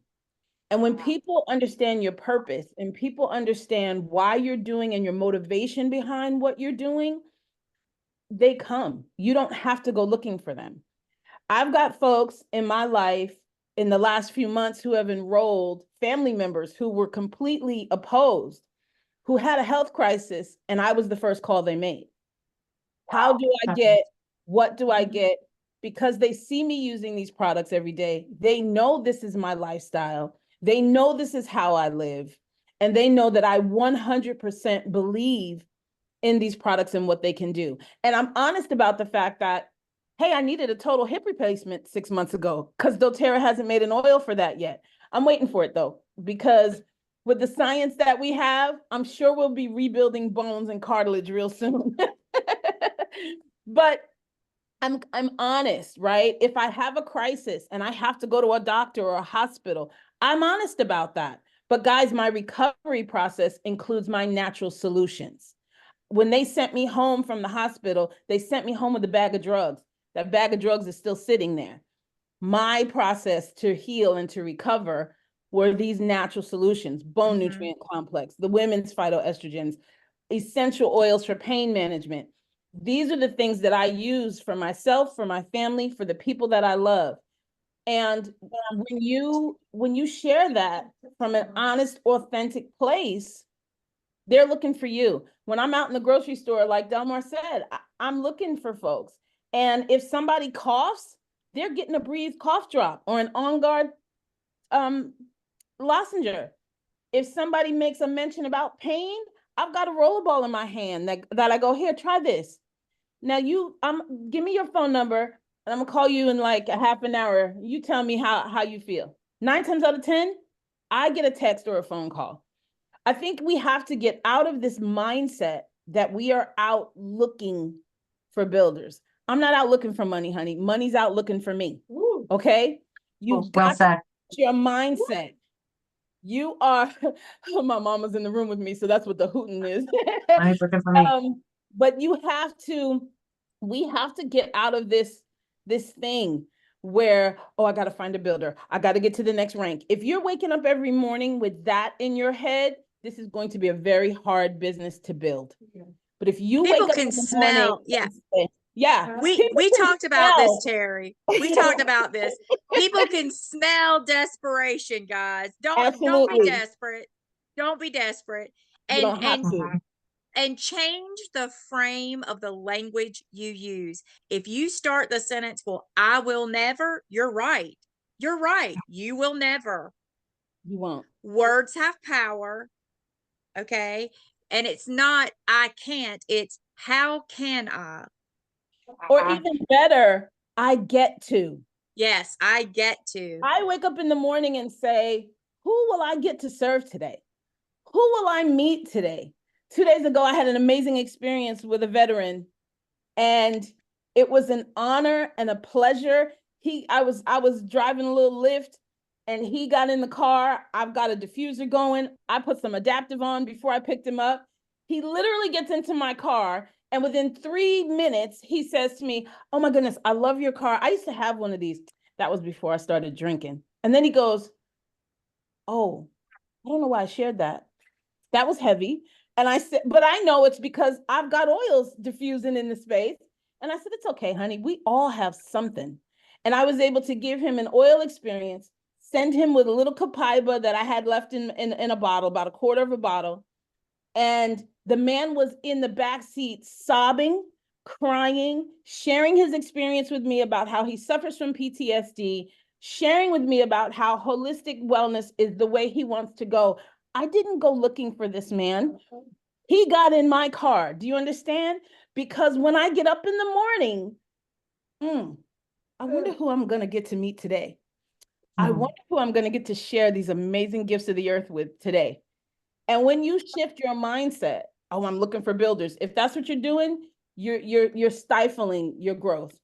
And when people understand your purpose and people understand why you're doing and your motivation behind what you're doing, they come. You don't have to go looking for them. I've got folks in my life in the last few months who have enrolled, family members who were completely opposed, who had a health crisis, and I was the first call they made. How do I get, what do I get? Because they see me using these products every day. They know this is my lifestyle. They know this is how I live. And they know that I 100% believe in these products and what they can do. And I'm honest about the fact that, hey, I needed a total hip replacement 6 months ago because doTERRA hasn't made an oil for that yet. I'm waiting for it though, because with the science that we have, I'm sure we'll be rebuilding bones and cartilage real soon. But I'm honest, right? If I have a crisis and I have to go to a doctor or a hospital, I'm honest about that. But guys, my recovery process includes my natural solutions. When they sent me home from the hospital, they sent me home with a bag of drugs. That bag of drugs is still sitting there. My process to heal and to recover were these natural solutions: bone nutrient complex, the women's phytoestrogens, essential oils for pain management. These are the things that I use for myself, for my family, for the people that I love. And when you share that from an honest, authentic place, they're looking for you. When I'm out in the grocery store, like Delmar said, I'm looking for folks. And if somebody coughs, they're getting a Breathe cough drop or an On Guard lozenge. If somebody makes a mention about pain, I've got a rollerball in my hand that I go, here, try this. Now give me your phone number and I'm gonna call you in like a half an hour. You tell me how you feel. 9 times out of 10, I get a text or a phone call. I think we have to get out of this mindset that we are out looking for builders. I'm not out looking for money, honey. Money's out looking for me. Okay? You've got to change your mindset. You are, my mama's in the room with me, so that's what the hooting is. Money's looking for me. But we have to get out of this thing where, oh, I got to find a builder. I got to get to the next rank. If you're waking up every morning with that in your head, this is going to be a very hard business to build. But if you People wake up can in the smell, morning, we talked about this, Terry. We talked about this. People can smell desperation, guys. Don't be desperate. Don't be desperate. You don't have to. and change the frame of the language you use. If you start the sentence, well, I will never, you're right. You're right. You will never. You won't. Words have power. Okay. And it's not, I can't, it's how can I? Or even better, I get to. Yes, I get to. I wake up in the morning and say, who will I get to serve today? Who will I meet today? 2 days ago, I had an amazing experience with a veteran, and it was an honor and a pleasure. I was driving a little Lyft, and he got in the car. I've got a diffuser going. I put some adaptive on before I picked him up. He literally gets into my car, and within 3 minutes, he says to me, oh my goodness, I love your car. I used to have one of these. That was before I started drinking. And then he goes, oh, I don't know why I shared that. That was heavy. And I said, but I know it's because I've got oils diffusing in the space. And I said, it's okay, honey. We all have something. And I was able to give him an oil experience, send him with a little copaiba that I had left in a bottle, about a quarter of a bottle. And the man was in the back seat sobbing, crying, sharing his experience with me about how he suffers from PTSD, sharing with me about how holistic wellness is the way he wants to go. I didn't go looking for this man. He got in my car. Do you understand? Because when I get up in the morning, I wonder who I'm going to get to meet today. I wonder who I'm going to get to share these amazing gifts of the earth with today. And when you shift your mindset, oh, I'm looking for builders. If that's what you're doing, you're stifling your growth.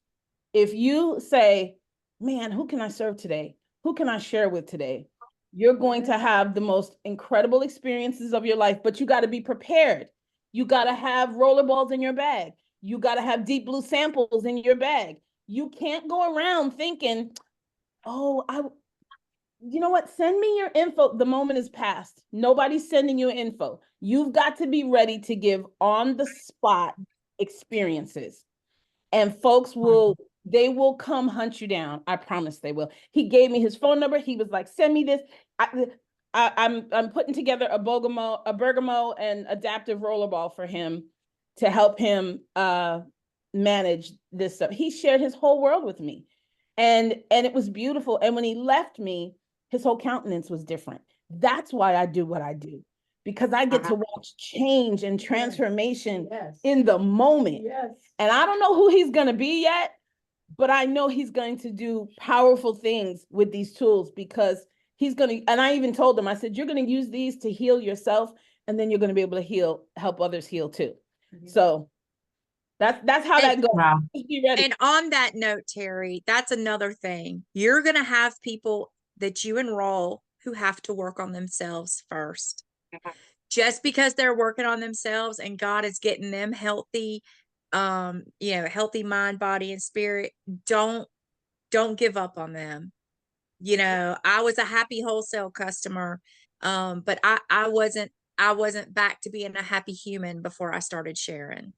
If you say, man, who can I serve today? Who can I share with today? You're going to have the most incredible experiences of your life, but you got to be prepared. You got to have rollerballs in your bag. You got to have deep blue samples in your bag. You can't go around thinking, oh, you know what? Send me your info. The moment is past. Nobody's sending you info. You've got to be ready to give on the spot experiences. And folks they will come hunt you down. I promise they will. He gave me his phone number. He was like, send me this. I'm putting together a bergamot and adaptive rollerball for him to help him manage this stuff. He shared his whole world with me. And it was beautiful. And when he left me, his whole countenance was different. That's why I do what I do, because I get to watch change and transformation in the moment. And I don't know who he's going to be yet, but I know he's going to do powerful things with these tools, because he's going to, and I even told him, I said, you're going to use these to heal yourself, and then you're going to be able to help others heal too. So that's how that goes. Wow. Just be ready. And on that note, Terry, that's another thing. You're going to have people that you enroll who have to work on themselves first. Just because they're working on themselves and God is getting them healthy, healthy mind, body, and spirit, don't give up on them. I was a happy wholesale customer, but I wasn't back to being a happy human before I started sharing.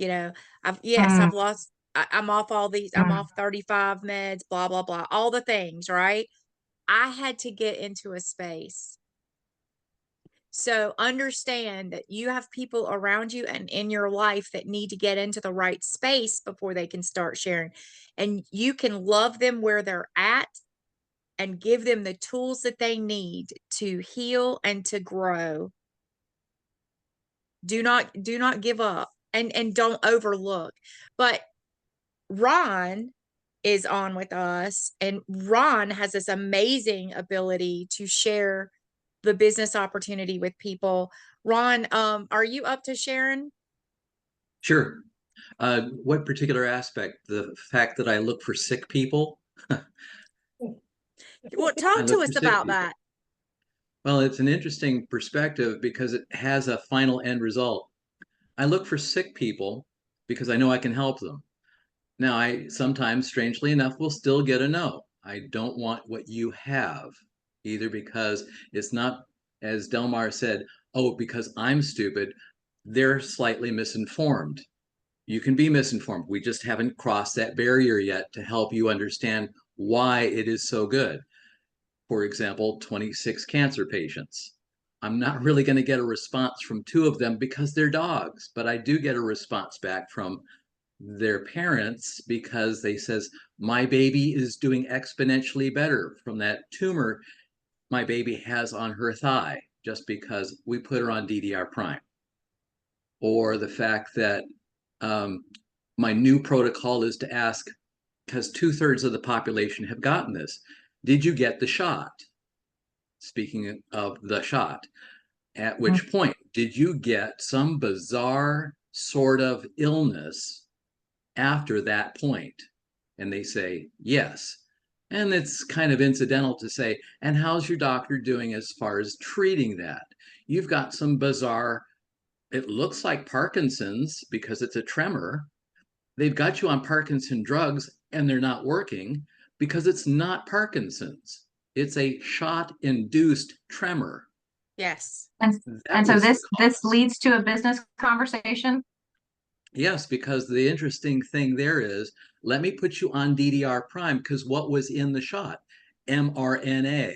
I've lost, I'm off all these, I'm off 35 meds, blah, blah, blah, all the things, right? I had to get into a space. So understand that you have people around you and in your life that need to get into the right space before they can start sharing. And you can love them where they're at and give them the tools that they need to heal and to grow. Do not give up, and don't overlook. But Ron is on with us, and Ron has this amazing ability to share the business opportunity with people. Ron, are you up to sharing? Sure. What particular aspect? The fact that I look for sick people? Well, talk to us about that. Well, it's an interesting perspective because it has a final end result. I look for sick people because I know I can help them. Now, I sometimes, strangely enough, will still get a no. I don't want what you have, either because it's not, as Delmar said, oh, because I'm stupid. They're slightly misinformed. You can be misinformed. We just haven't crossed that barrier yet to help you understand why it is so good. For example, 26 cancer patients. I'm not really going to get a response from 2 of them because they're dogs, but I do get a response back from their parents because they says, my baby is doing exponentially better from that tumor my baby has on her thigh just because we put her on DDR prime. Or the fact that my new protocol is to ask, because 2/3 of the population have gotten this, did you get the shot? Speaking of the shot, at which point did you get some bizarre sort of illness after that point? And they say yes. And it's kind of incidental to say, and how's your doctor doing as far as treating that? You've got some bizarre, it looks like Parkinson's because it's a tremor. They've got you on Parkinson drugs and they're not working because it's not Parkinson's. It's a shot-induced tremor. Yes. And so this leads to a business conversation? Yes, because the interesting thing there is, let me put you on DDR prime because what was in the shot? mRNA.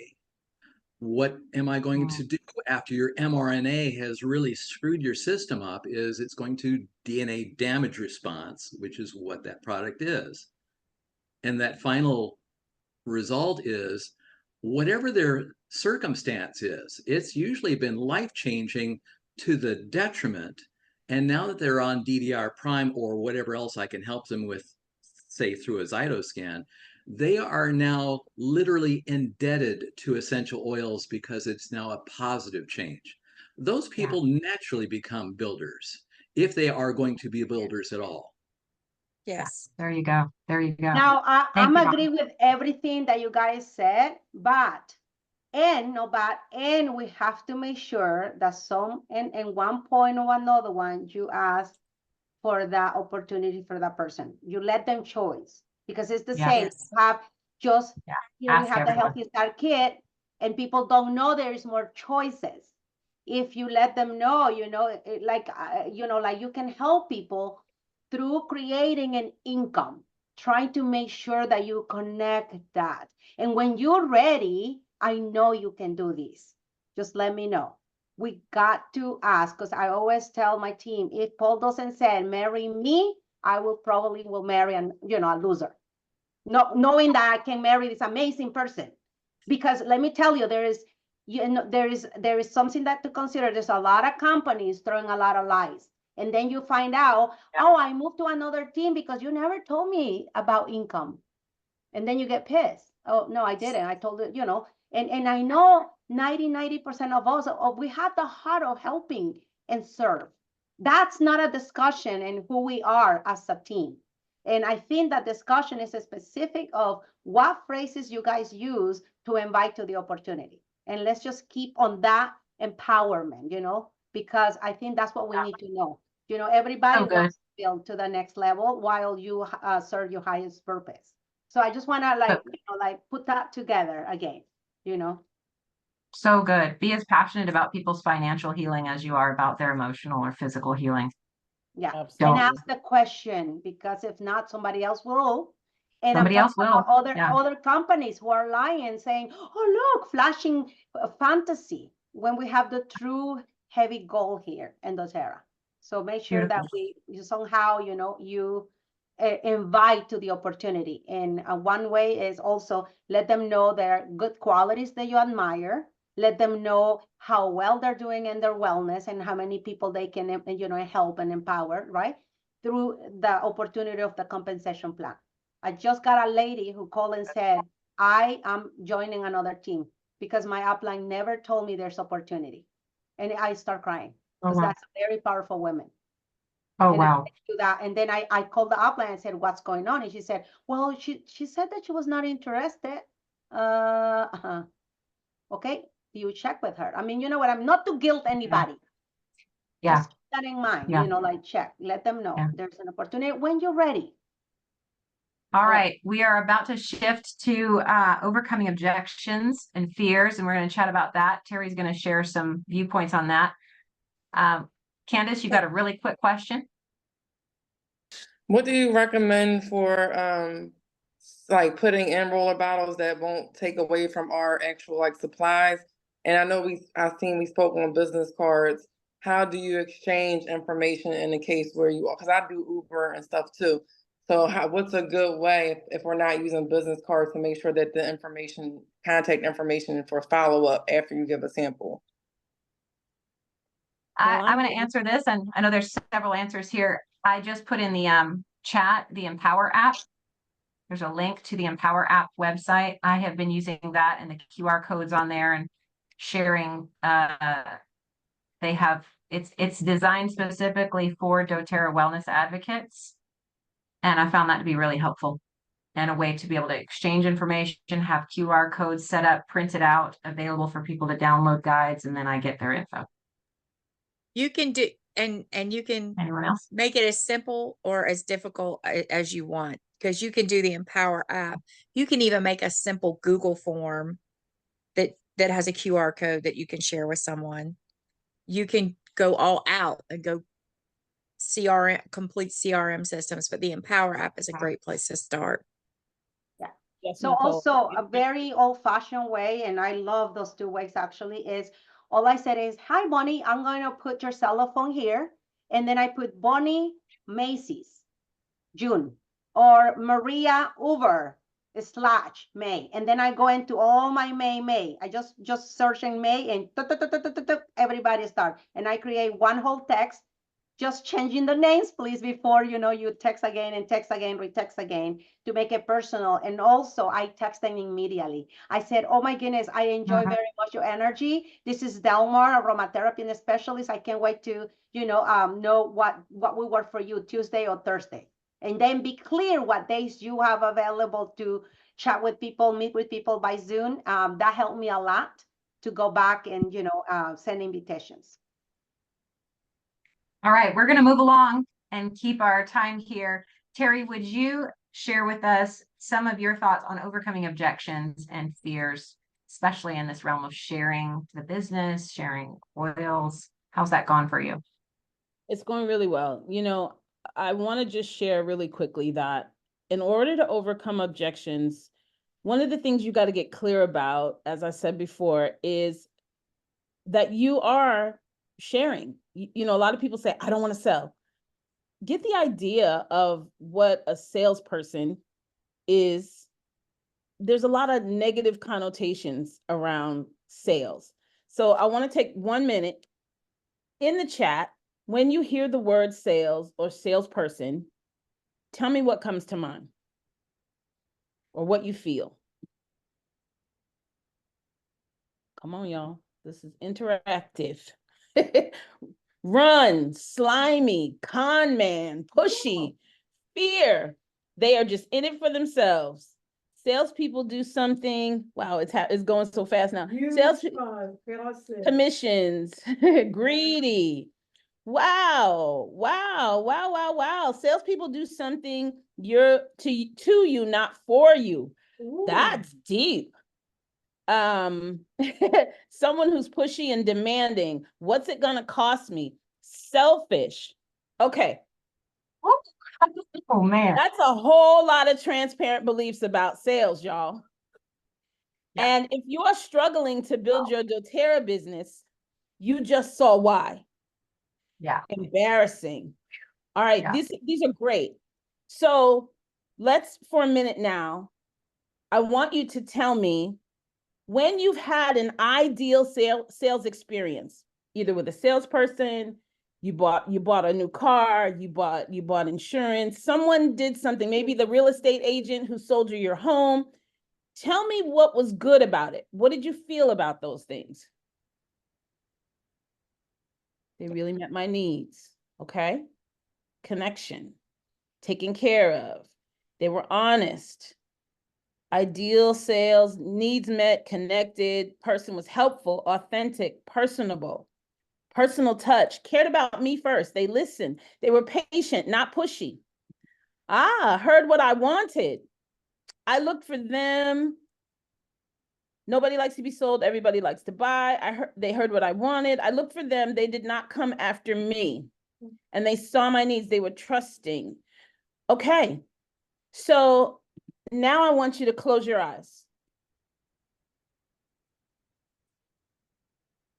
What am I going to do after your mRNA has really screwed your system up is it's going to DNA damage response, which is what that product is. And that final result is whatever their circumstance is, it's usually been life-changing to the detriment. And now that they're on DDR prime or whatever else I can help them with, say through a Zytoscan, they are now literally indebted to essential oils because it's now a positive change. Those people naturally become builders if they are going to be builders at all. Yes. There you go. There you go. Now, I'm Thank you, agree with everything that you guys said, but we have to make sure that in one point or another one, you ask for that opportunity for that person. You let them choose because it's the same. Yes. You have just, we Ask have the everyone. Healthy Start Kit and people don't know there is more choices. If you let them know, like you can help people through creating an income, trying to make sure that you connect that. And when you're ready, I know you can do this. Just let me know. We got to ask, because I always tell my team, if Paul doesn't say, marry me, I will marry a loser. No, knowing that I can marry this amazing person. Because let me tell you, there is something that to consider. There's a lot of companies throwing a lot of lies. And then you find out, oh, I moved to another team because you never told me about income. And then you get pissed. Oh, no, I didn't. I told it, and I know 90% of us, we have the heart of helping and serve. That's not a discussion in who we are as a team. And I think that discussion is a specific of what phrases you guys use to invite to the opportunity. And let's just keep on that empowerment, because I think that's what we need to know. Everybody wants to build to the next level while you serve your highest purpose. So I just want to put that together again, So good. Be as passionate about people's financial healing as you are about their emotional or physical healing. Yeah. Don't. And ask the question, because if not, somebody else will. And Somebody else will. Other companies who are lying, saying, oh, look, flashing fantasy, when we have the true heavy goal here in doTERRA. So make sure that we somehow, you invite to the opportunity. And one way is also let them know their good qualities that you admire. Let them know how well they're doing in their wellness and how many people they can, help and empower, right? Through the opportunity of the compensation plan. I just got a lady who called and said, I am joining another team because my upline never told me there's opportunity. And I start crying because that's a very powerful woman. Oh, wow. And then I called the upline and said, what's going on? And she said, well, she said that she was not interested. Okay, you check with her. I mean, you know what? I'm not to guilt anybody. Yeah. Just keep that in mind, check, let them know there's an opportunity when you're ready. All right, we are about to shift to overcoming objections and fears, and we're going to chat about that. Terry's going to share some viewpoints on that. Candace, you got a really quick question? What do you recommend for like putting in roller bottles that won't take away from our actual like supplies? And I know I've seen we spoke on business cards. How do you exchange information in the case where you are? Because I do Uber and stuff too. So what's a good way if we're not using business cards to make sure that the contact information for follow-up after you give a sample? I'm going to answer this, and I know there's several answers here. I just put in the chat the Empower app. There's a link to the Empower app website. I have been using that and the QR codes on there and sharing. It's designed specifically for doTERRA wellness advocates, and I found that to be really helpful and a way to be able to exchange information, have QR codes set up, printed out, available for people to download guides, and then I get their info. You can do, and you can Anyone else? make it as simple or as difficult as you want, because you can do the Empower app. You can even make a simple Google form that has a QR code that you can share with someone. You can go all out and go complete CRM systems, but the Empower app is a great place to start. Yeah. So also a very old-fashioned way, and I love those two ways actually, is all I said is, hi, Bonnie, I'm going to put your cell phone here. And then I put Bonnie Macy's, June, or Maria Uber / May. And then I go into all my May. I just search in May and everybody start. And I create one whole text, just changing the names, please, before, you text again and text again, retext again to make it personal. And also I text them immediately. I said, oh my goodness, I enjoy very much your energy. This is Delmar, aromatherapy and specialist. I can't wait to, know what will work for you Tuesday or Thursday. And then be clear what days you have available to chat with people, meet with people by Zoom. That helped me a lot to go back and, send invitations. All right, we're going to move along and keep our time here. Terry, would you share with us some of your thoughts on overcoming objections and fears, especially in this realm of sharing the business, sharing oils? How's that gone for you? It's going really well. I want to just share really quickly that in order to overcome objections, one of the things you got to get clear about, as I said before, is that you are sharing. A lot of people say, I don't want to sell. Get the idea of what a salesperson is. There's a lot of negative connotations around sales. So I want to take 1 minute in the chat. When you hear the word sales or salesperson, tell me what comes to mind or what you feel. Come on, y'all. This is interactive. Run, slimy, con man, pushy, fear. They are just in it for themselves. Salespeople do something. Wow, it's going so fast now. Commissions, greedy. Wow. Salespeople do something to you, not for you. Ooh. That's deep. Someone who's pushy and demanding. What's it gonna cost me? Selfish. Okay. Oh man. That's a whole lot of transparent beliefs about sales, y'all. Yeah. And if you are struggling to build your doTERRA business, you just saw why. Yeah. Embarrassing. All right, yeah. These are great. So let's, for a minute now, I want you to tell me when you've had an ideal sales experience, either with a salesperson, you bought a new car, you bought insurance, someone did something, maybe the real estate agent who sold you your home. Tell me what was good about it. What did you feel about those things? They really met my needs. Okay. Connection, taken care of. They were honest. Ideal sales, needs met, connected, person was helpful, authentic, personable, personal touch, cared about me first. They listened. They were patient, not pushy. Heard what I wanted. I looked for them. Nobody likes to be sold. Everybody likes to buy. They heard what I wanted. I looked for them. They did not come after me. And they saw my needs. They were trusting. Okay. So now I want you to close your eyes.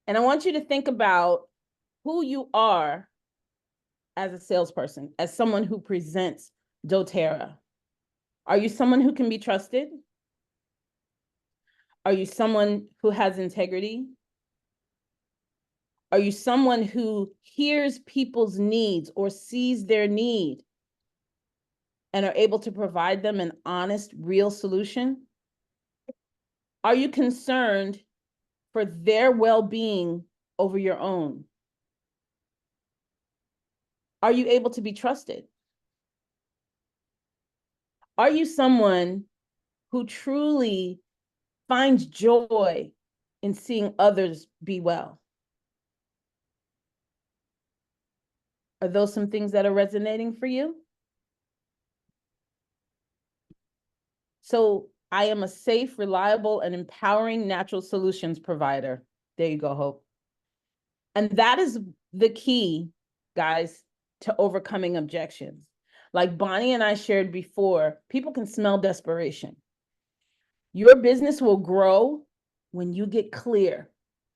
And I want you to think about who you are as a salesperson, as someone who presents doTERRA. Are you someone who can be trusted? Are you someone who has integrity? Are you someone who hears people's needs or sees their need and are able to provide them an honest, real solution? Are you concerned for their well-being over your own? Are you able to be trusted? Are you someone who truly finds joy in seeing others be well? Are those some things that are resonating for you? So I am a safe, reliable, and empowering natural solutions provider. There you go, Hope. And that is the key, guys, to overcoming objections. Like Bonnie and I shared before, people can smell desperation. Your business will grow when you get clear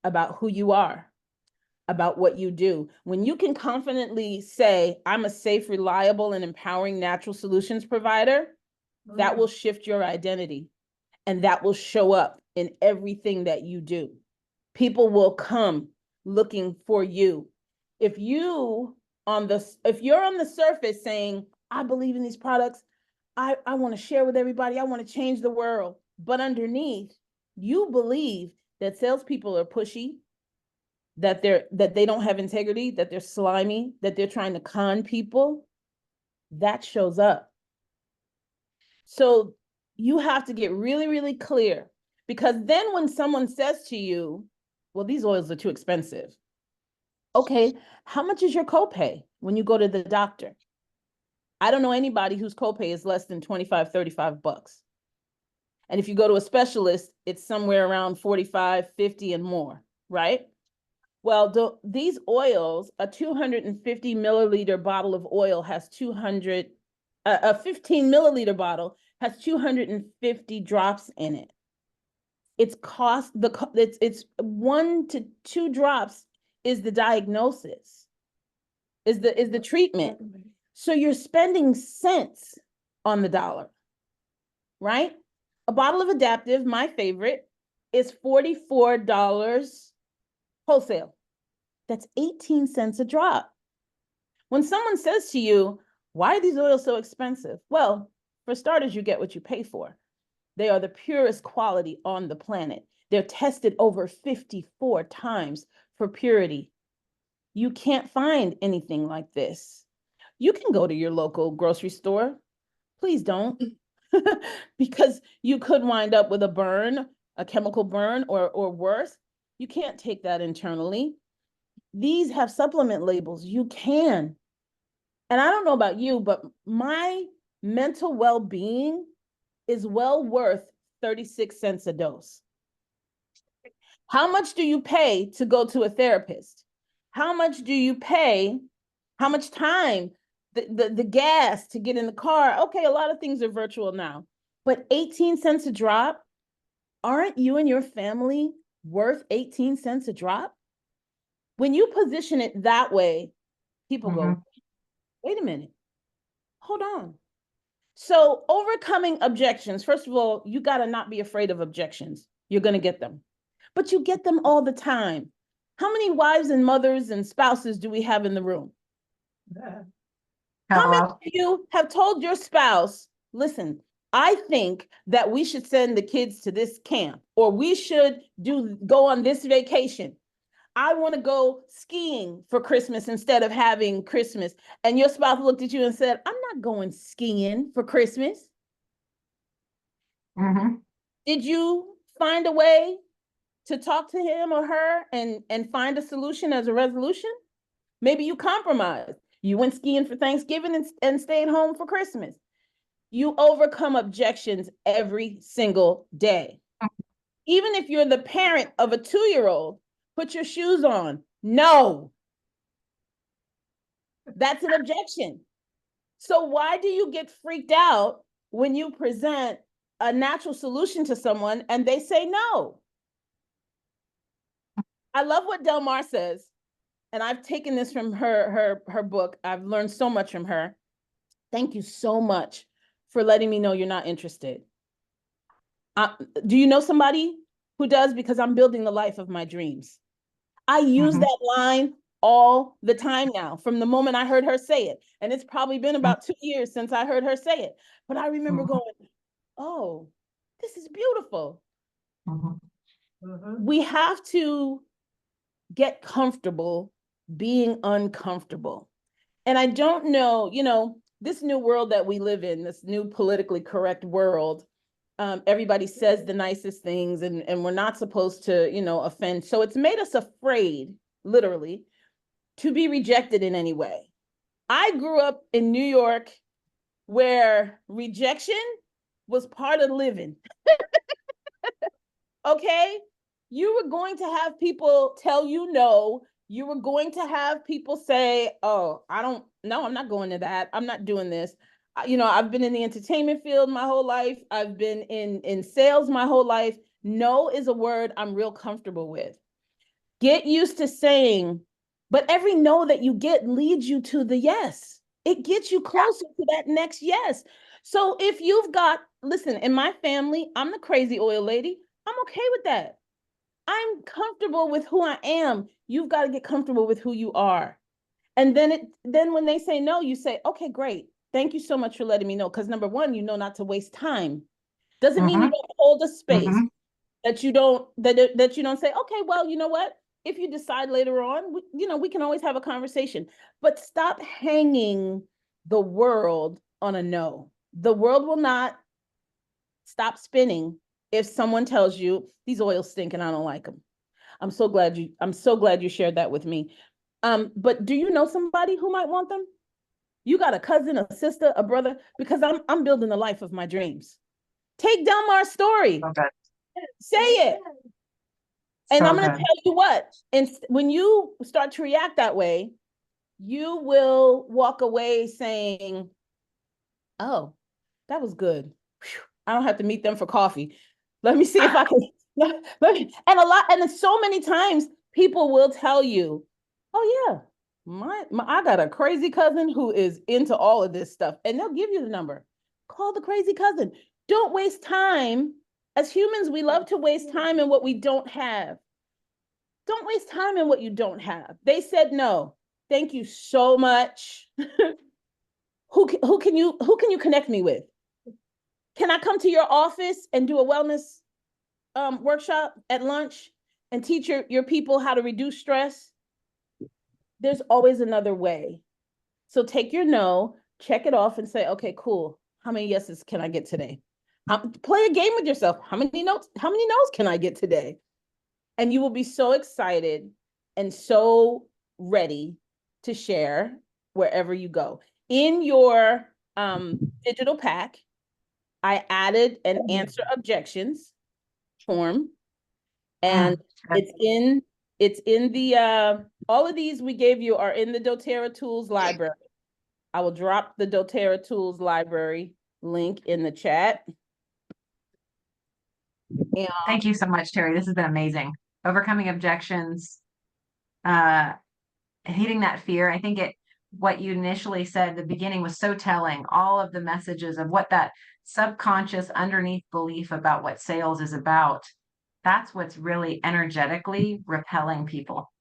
about who you are, about what you do. When you can confidently say, I'm a safe, reliable, and empowering natural solutions provider, that will shift your identity and that will show up in everything that you do. People will come looking for you. If you're on the surface saying, I believe in these products, I want to share with everybody, I want to change the world, but underneath, you believe that salespeople are pushy, that they don't have integrity, that they're slimy, that they're trying to con people, that shows up. So you have to get really, really clear, because then when someone says to you, well, these oils are too expensive. Okay, how much is your copay when you go to the doctor? I don't know anybody whose copay is less than 25, 35 bucks. And if you go to a specialist, it's somewhere around 45, 50 and more, right? Well, these oils, a 250 milliliter bottle of oil has 200, a 15 milliliter bottle has 250 drops in it. It's 1 to 2 drops is the diagnosis, is the treatment. So you're spending cents on the dollar, right? A bottle of Adaptive, my favorite, is $44 wholesale. That's 18 cents a drop. When someone says to you, why are these oils so expensive? Well, for starters, you get what you pay for. They are the purest quality on the planet. They're tested over 54 times for purity. You can't find anything like this. You can go to your local grocery store. Please don't, because you could wind up with a burn, a chemical burn, or worse. You can't take that internally. These have supplement labels. You can. And I don't know about you, but my mental well-being is well worth 36 cents a dose. How much do you pay to go to a therapist? How much do you pay? How much time? The gas to get in the car. Okay, a lot of things are virtual now, but 18 cents a drop, aren't you and your family worth 18 cents a drop? When you position it that way, people go, wait a minute, hold on. So overcoming objections, first of all, you got to not be afraid of objections. You're going to get them, but you get them all the time. How many wives and mothers and spouses do we have in the room? How many of you have told your spouse, listen, I think that we should send the kids to this camp, or we should go on this vacation. I want to go skiing for Christmas instead of having Christmas. And your spouse looked at you and said, I'm not going skiing for Christmas. Did you find a way to talk to him or her and find a solution as a resolution? Maybe you compromised. You went skiing for Thanksgiving and stayed home for Christmas. You overcome objections every single day. Even if you're the parent of a 2-year-old, put your shoes on. No. That's an objection. So why do you get freaked out when you present a natural solution to someone and they say no? I love what Del Mar says, and I've taken this from her book. I've learned so much from her. Thank you so much for letting me know you're not interested. Do you know somebody who does? Because I'm building the life of my dreams. I use that line all the time now, from the moment I heard her say it. And it's probably been about 2 years since I heard her say it. But I remember going, oh, this is beautiful. We have to get comfortable being uncomfortable. And I don't know, this new world that we live in, this new politically correct world, everybody says the nicest things, and we're not supposed to, offend. So it's made us afraid, literally, to be rejected in any way. I grew up in New York where rejection was part of living. Okay? You were going to have people tell you no. You were going to have people say, oh, I'm not going to that. I'm not doing this. I've been in the entertainment field my whole life. I've been in sales my whole life. No is a word I'm real comfortable with. Get used to saying, but every no that you get leads you to the yes. It gets you closer to that next yes. So if listen, in my family, I'm the crazy oil lady. I'm okay with that. I'm comfortable with who I am. You've got to get comfortable with who you are. And then when they say no, you say, okay, great. Thank you so much for letting me know. Because number one, you know not to waste time. Doesn't mean you don't hold a space that you don't say, okay, well, you know what? If you decide later on, we can always have a conversation. But stop hanging the world on a no. The world will not stop spinning if someone tells you these oils stink and I don't like them. I'm so glad you shared that with me. But do you know somebody who might want them? You got a cousin, a sister, a brother, because I'm building the life of my dreams. Take Delmar's story. Okay. Say it. And I'm going to good. tell you what, and when you start to react that way, you will walk away saying, oh, that was good. Whew, I don't have to meet them for coffee. Let me see if I can. And so many times people will tell you, oh yeah, I got a crazy cousin who is into all of this stuff, and they'll give you the number. Call the crazy cousin. Don't waste time. As humans, we love to waste time in what we don't have. Don't waste time in what you don't have. They said no. Thank you so much. Who can you connect me with? Can I come to your office and do a wellness workshop at lunch and teach your people how to reduce stress? There's always another way. So take your no, check it off and say, okay, cool. How many yeses can I get today? Play a game with yourself. How many no's can I get today? And you will be so excited and so ready to share wherever you go. In your digital pack, I added an answer objections form, and it's in the all of these we gave you are in the doTERRA tools library. I will drop the doTERRA tools library link in the chat. And thank you so much, Terry. This has been amazing. Overcoming objections, hitting that fear. I think what you initially said at the beginning was so telling. All of the messages of what that subconscious underneath belief about what sales is about. That's what's really energetically repelling people.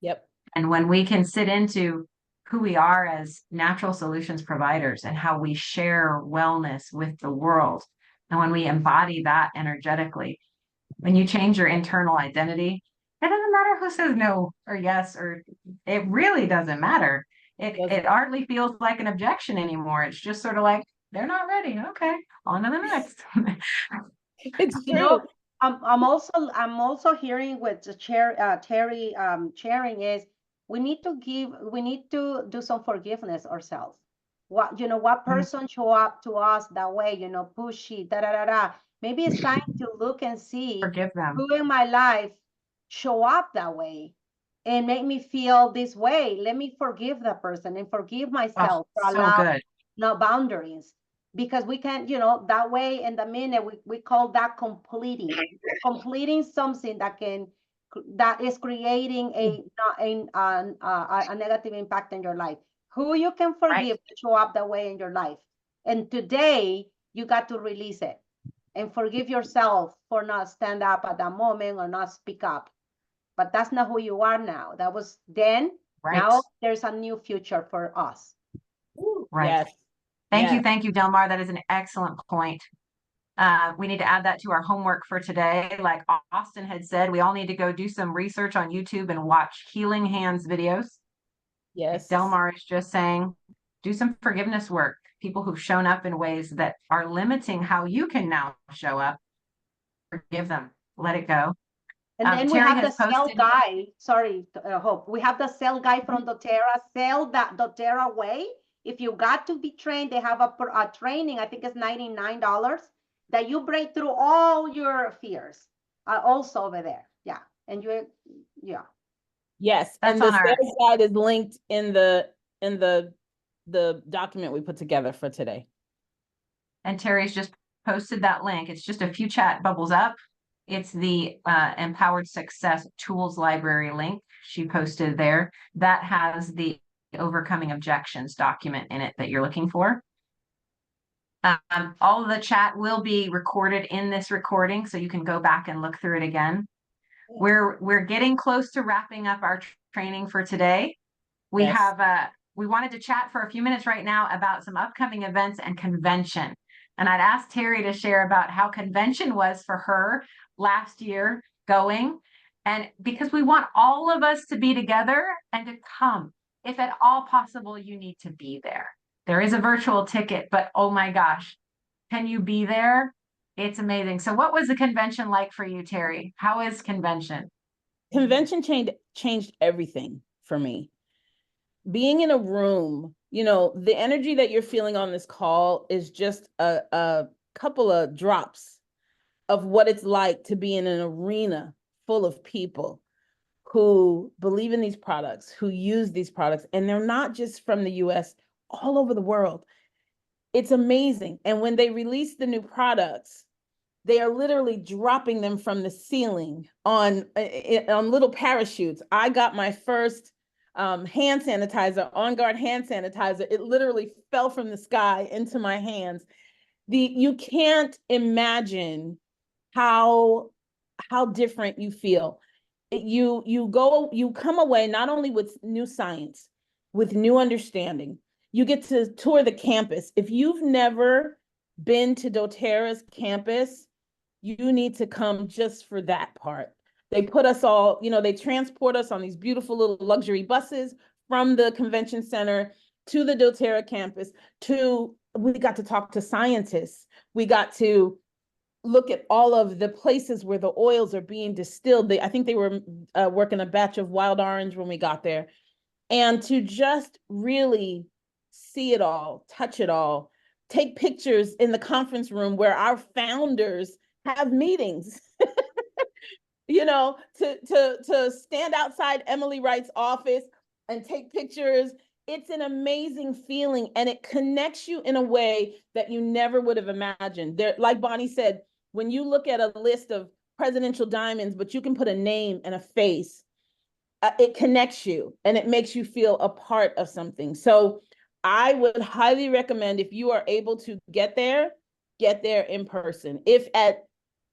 Yep. And when we can sit into who we are as natural solutions providers and how we share wellness with the world, and when we embody that energetically, when you change your internal identity, it doesn't matter who says no or yes, or it really doesn't matter. It hardly feels like an objection anymore. It's just sort of like, they're not ready. Okay, on to the next. It's true. I'm also hearing what Terry sharing is we need to do some forgiveness ourselves. What person show up to us that way, pushy, da da da da. Maybe it's time to look and see Forgive them. who in my life show up that way and make me feel this way. Let me forgive that person and forgive myself for allowing no boundaries. Because we can, that way in the minute we call that completing something that can that is creating a negative impact in your life. Who you can forgive to show up that way in your life. And today you got to release it and forgive yourself for not stand up at that moment or not speak up. But that's not who you are now. That was then. Now there's a new future for us. Right. Yes. Thank you, Delmar. That is an excellent point. We need to add that to our homework for today. Like Austin had said, we all need to go do some research on YouTube and watch Healing Hands videos. Yes. Delmar is just saying, do some forgiveness work. People who've shown up in ways that are limiting how you can now show up, forgive them, let it go. And then we Terry have the has sell posted- guy. Sorry, Hope. We have the sell guy from doTERRA. Sell that doTERRA way. If you got to be trained, they have a training. I think it's $99 that you break through all your fears. Also over there. Yeah. And Yes. That's And the on our- sales guide is linked in the document we put together for today. And Terry's just posted that link. It's just a few chat bubbles up. It's the Empowered Success Tools Library link she posted there. That has the Overcoming Objections document in it that you're looking for. All of the chat will be recorded in this recording, so you can go back and look through it again. We're getting close to wrapping up our training for today. We wanted to chat for a few minutes right now about some upcoming events and convention. And I'd asked Terry to share about how convention was for her last year going. And because we want all of us to be together and to come, if at all possible, you need to be there. There is a virtual ticket, but oh my gosh, can you be there? It's amazing. So what was the convention like for you, Terry? How is convention? Convention changed everything for me. Being in a room, the energy that you're feeling on this call is just a couple of drops of what it's like to be in an arena full of people who believe in these products, who use these products, and they're not just from the US, all over the world. It's amazing. And when they release the new products, they are literally dropping them from the ceiling on little parachutes. I got my first hand sanitizer, On Guard hand sanitizer. It literally fell from the sky into my hands. You can't imagine how different you feel. You come away not only with new science, with new understanding. You get to tour the campus. If you've never been to doTERRA's campus, you need to come just for that part. They put us all, they transport us on these beautiful little luxury buses from the convention center to the doTERRA campus. We got to talk to scientists. We got to look at all of the places where the oils are being distilled. I think they were working a batch of wild orange when we got there. And to just really see it all, touch it all, take pictures in the conference room where our founders have meetings, to stand outside Emily Wright's office and take pictures. It's an amazing feeling, and it connects you in a way that you never would have imagined. Like Bonnie said, when you look at a list of presidential diamonds, but you can put a name and a face, it connects you and it makes you feel a part of something. So I would highly recommend, if you are able to get there in person. If at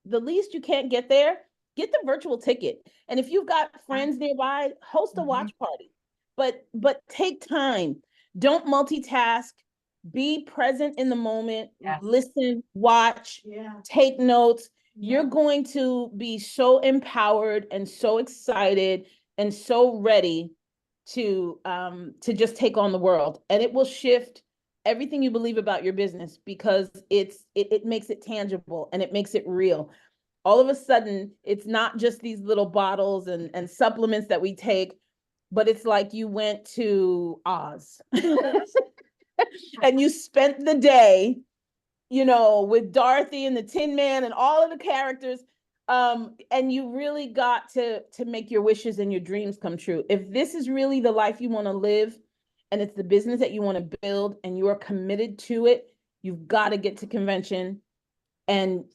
the least you can't get there, get the virtual ticket. And if you've got friends nearby, host a watch party. But take time. Don't multitask. Be present in the moment. Listen, watch, take notes. You're going to be so empowered and so excited and so ready to just take on the world. And it will shift everything you believe about your business, because it makes it tangible and it makes it real. All of a sudden, it's not just these little bottles and supplements that we take, but it's like you went to Oz and you spent the day, with Dorothy and the Tin Man and all of the characters. And you really got to make your wishes and your dreams come true. If this is really the life you want to live, and it's the business that you want to build, and you are committed to it, you've got to get to convention, and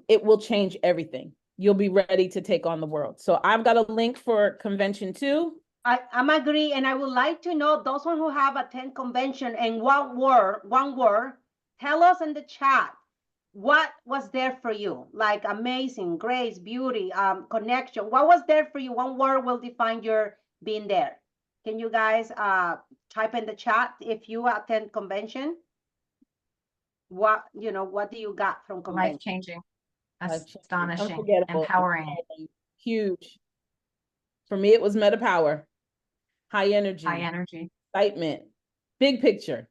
it will change everything. you'll be ready to take on the world. So I've got a link for convention 2. I'm agree, and I would like to know those one who have attend convention and one word, tell us in the chat what was there for you, like amazing, grace, beauty, connection. What was there for you? One word will define your being there. Can you guys type in the chat if you attend convention? What do you got from convention? Life-changing, Life-changing, astonishing, unforgettable, empowering. inspiring, huge. For me, it was meta power, high energy, excitement, big picture.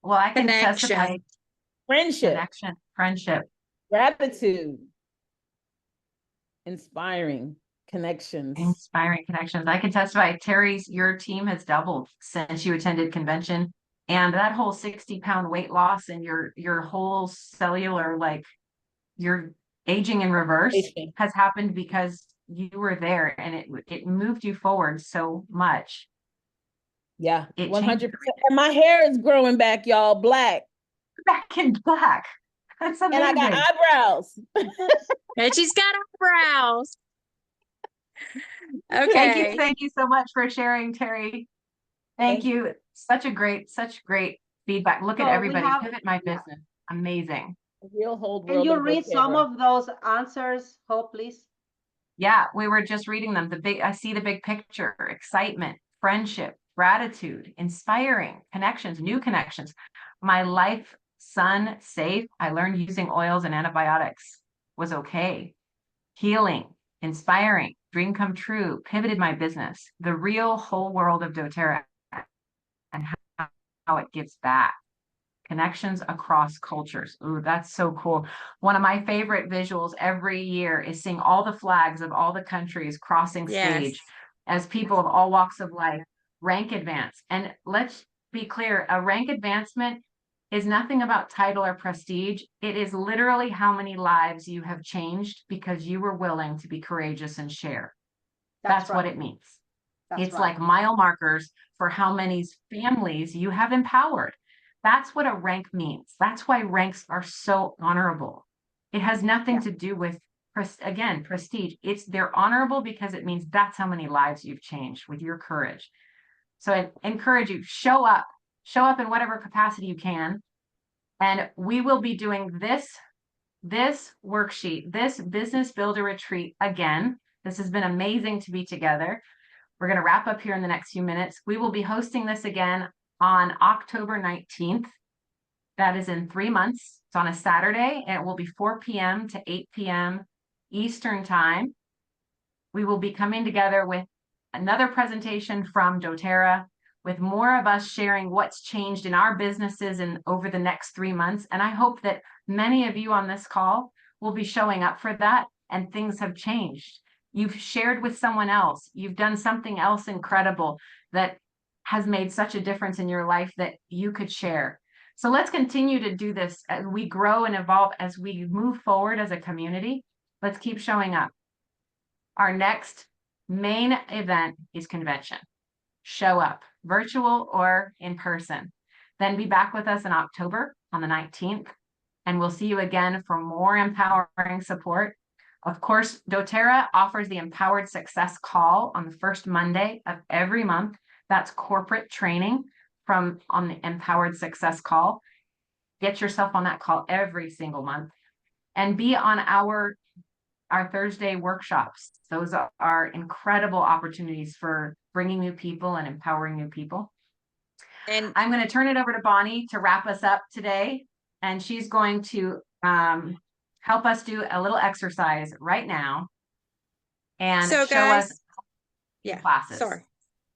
Well, I can testify. Friendship, gratitude, inspiring connections. I can testify. Terry's, your team has doubled since you attended convention, and that whole 60-pound weight loss and your whole cellular, like your aging in reverse has happened because you were there, and it moved you forward so much. Yeah, 100%. And my hair is growing back, y'all, black. Back in black. That's amazing. And I got eyebrows. And she's got eyebrows. Okay. Thank you so much for sharing, Terry. Thank you. Such great feedback. Look at everybody. Pivot my business. Amazing. Real whole world. Can you read some of those answers, Hope, please? Yeah, we were just reading them. I see the big picture, excitement, friendship, gratitude, inspiring, connections, new connections. My life, son, safe. I learned using oils and antibiotics was okay. Healing, inspiring, dream come true, pivoted my business. The real whole world of doTERRA and how it gives back. Connections across cultures. Ooh, that's so cool. One of my favorite visuals every year is seeing all the flags of all the countries crossing stage as people of all walks of life rank advance. And let's be clear, a rank advancement is nothing about title or prestige. It is literally how many lives you have changed because you were willing to be courageous and share. That's what it means. It's like mile markers for how many families you have empowered. That's what a rank means. That's why ranks are so honorable. It has nothing to do with, again, prestige. They're honorable because it means that's how many lives you've changed with your courage. So I encourage you, show up in whatever capacity you can. And we will be doing this worksheet, this business builder retreat again. This has been amazing to be together. We're going to wrap up here in the next few minutes. We will be hosting this again on October 19th. That is in 3 months. It's on a Saturday, and it will be 4 p.m. to 8 p.m. Eastern time. We will be coming together with another presentation from doTERRA, with more of us sharing what's changed in our businesses and over the next 3 months. And I hope that many of you on this call will be showing up for that, and things have changed. You've shared with someone else. You've done something else incredible that has made such a difference in your life that you could share. So let's continue to do this as we grow and evolve, as we move forward as a community. Let's keep showing up. Our next main event is convention. Show up, virtual or in person. Then be back with us in October on the 19th, and we'll see you again for more empowering support. Of course, doTERRA offers the Empowered Success Call on the first Monday of every month. That's corporate training on the Empowered Success Call. Get yourself on that call every single month, and be on our Thursday workshops. Those are incredible opportunities for bringing new people and empowering new people. And I'm going to turn it over to Bonnie to wrap us up today. And she's going to help us do a little exercise right now and show us classes. Sorry.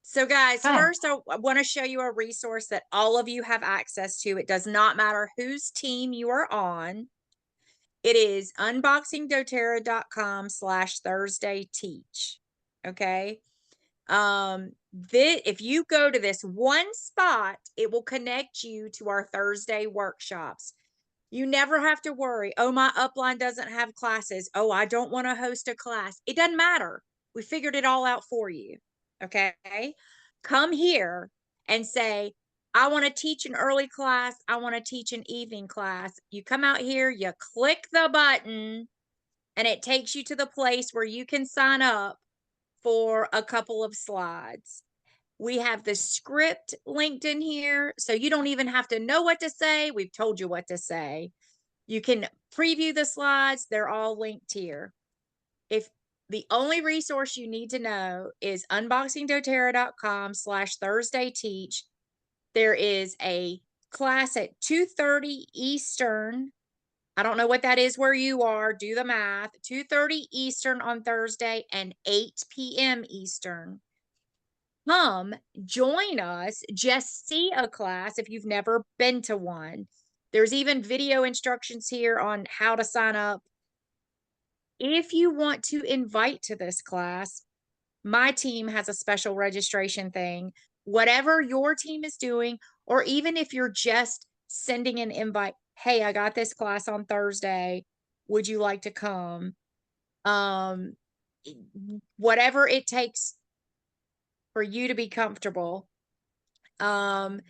So guys, first I want to show you a resource that all of you have access to. It does not matter whose team you are on. It is unboxingdoterra.com/Thursday teach. Okay. If you go to this one spot, it will connect you to our Thursday workshops. You never have to worry. Oh, my upline doesn't have classes. Oh, I don't want to host a class. It doesn't matter. We figured it all out for you. Okay. Come here and say, I want to teach an early class. I want to teach an evening class. You come out here, you click the button, and it takes you to the place where you can sign up for a couple of slides. We have the script linked in here, so you don't even have to know what to say. We've told you what to say. You can preview the slides. They're all linked here. If the only resource you need to know is unboxingdoterra.com/Thursday Teach. There is a class at 2:30 Eastern. I don't know what that is where you are. Do the math. 2:30 Eastern on Thursday and 8 p.m. Eastern. Come join us, just see a class if you've never been to one. There's even video instructions here on how to sign up. If you want to invite to this class, my team has a special registration thing. Whatever your team is doing, or even if you're just sending an invite, hey, I got this class on Thursday. Would you like to come? Whatever it takes for you to be comfortable. And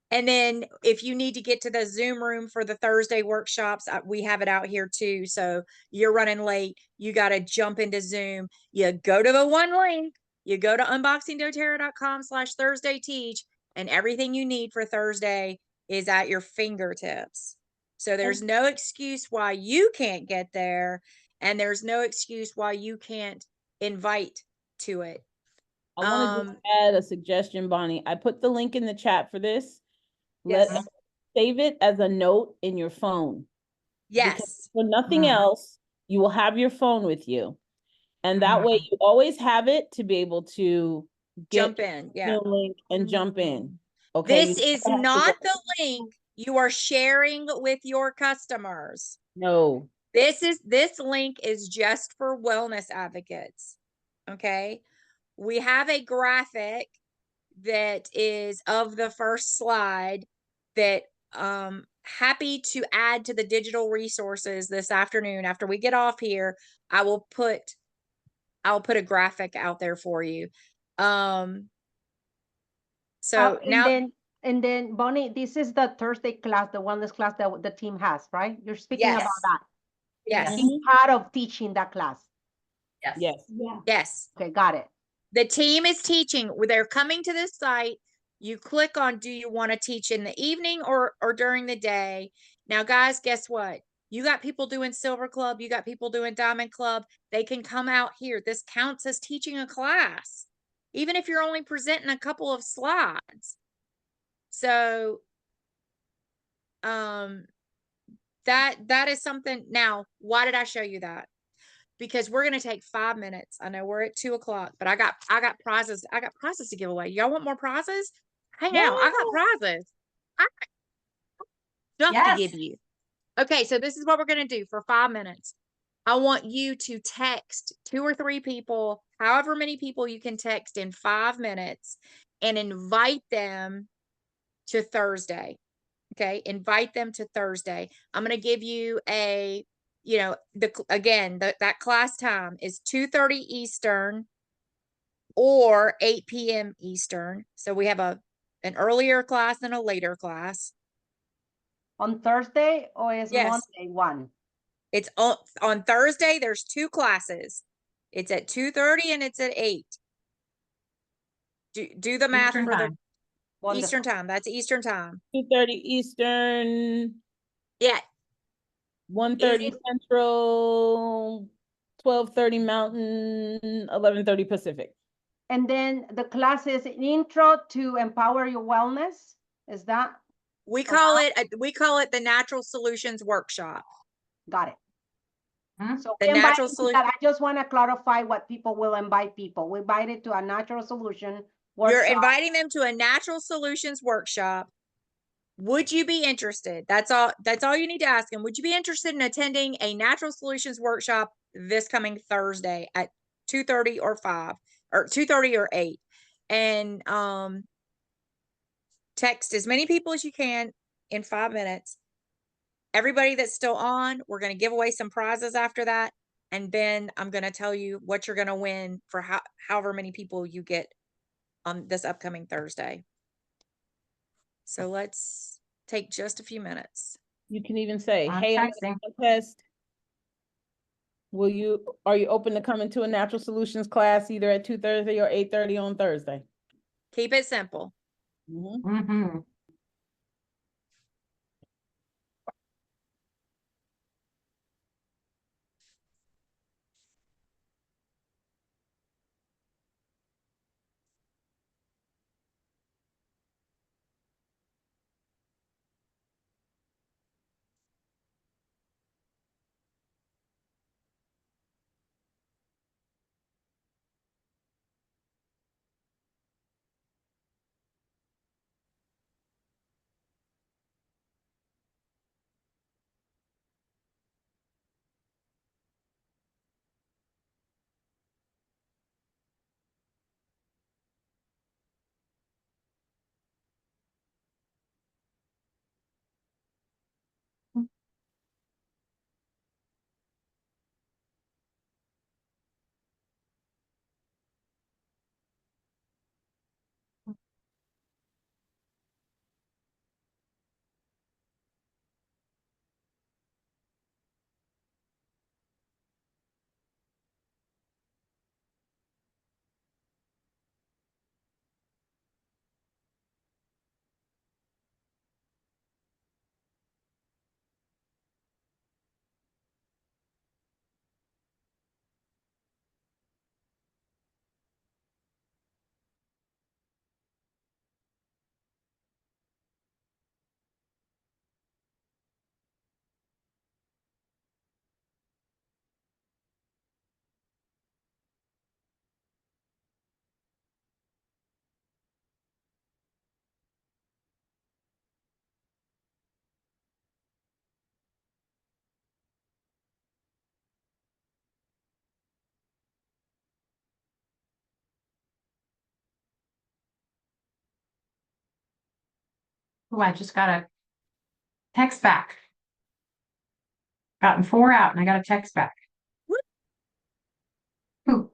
then if you need to get to the Zoom room for the Thursday workshops, we have it out here too. So you're running late, you got to jump into Zoom. You go to the one link, you go to unboxingdoterra.com/Thursday Teach, and everything you need for Thursday is at your fingertips. So there's no excuse why you can't get there, and there's no excuse why you can't invite to it. I want to just add a suggestion, Bonnie. I put the link in the chat for this. Yes. Save it as a note in your phone. Yes. Because for nothing else, you will have your phone with you. And that way you always have it to be able to jump in. Yeah. the link and jump in. Okay. This is not the link you are sharing with your customers. No. This link is just for wellness advocates. Okay. We have a graphic that is of the first slide that happy to add to the digital resources this afternoon. After we get off here, I'll put a graphic out there for you. So now and then Bonnie, this is the Thursday class, the wellness class that the team has, right? You're speaking about that. Yes. Being part of teaching that class. Yes. Yes. Yeah. Yes. Okay, got it. The team is teaching. They're coming to this site. You click on, do you want to teach in the evening or during the day? Now, guys, guess what? You got people doing Silver Club. You got people doing Diamond Club. They can come out here. This counts as teaching a class, even if you're only presenting a couple of slides. So, that is something. Now, why did I show you that? Because we're going to take 5 minutes. I know we're at 2:00, but I got prizes. I got prizes to give away. Y'all want more prizes? Hang out. I got prizes. I got stuff to give you. Okay. So this is what we're going to do for 5 minutes. I want you to text 2 or 3 people, however many people you can text in 5 minutes, and invite them to Thursday. Okay. Invite them to Thursday. I'm going to give you that class time is 2:30 Eastern or 8 p.m. Eastern. So we have an earlier class and a later class. On Thursday or is Monday one? It's on Thursday. There's 2 classes. It's at 2:30 and it's at 8. Do the math for the Eastern time. That's Eastern time. 2:30 Eastern. Yeah. 1:30 Central, 12:30 Mountain, 11:30 Pacific. And then the class is intro to empower your wellness. Is that? We call it the Natural Solutions Workshop. Got it. So the natural solution. I just want to clarify what people will invite people. We invite it to a natural solution workshop. You're inviting them to a Natural Solutions Workshop. Would you be interested? That's all you need to ask them. Would you be interested in attending a Natural Solutions Workshop this coming Thursday at 2:30 or 5 or 2:30 or 8? And text as many people as you can in 5 minutes. Everybody that's still on, we're going to give away some prizes after that. And then I'm going to tell you what you're going to win for however many people you get on this upcoming Thursday. So let's take just a few minutes. You can even say, hey, I'm going to contest. Are you open to coming to a natural solutions class either at 2:30 or 8:30 on Thursday? Keep it simple. Mm-hmm. Oh, I just got a text back. Gotten 4 out and I got a text back. Who?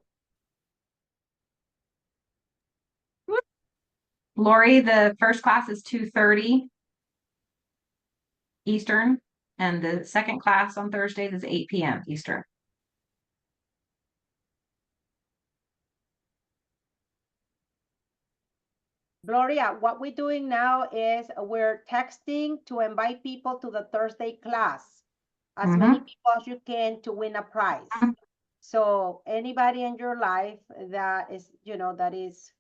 Lori, the first class is 2:30 Eastern, and the second class on Thursdays is 8 p.m. Eastern. Gloria, what we're doing now is we're texting to invite people to the Thursday class. As many people as you can to win a prize. So anybody in your life that is, that is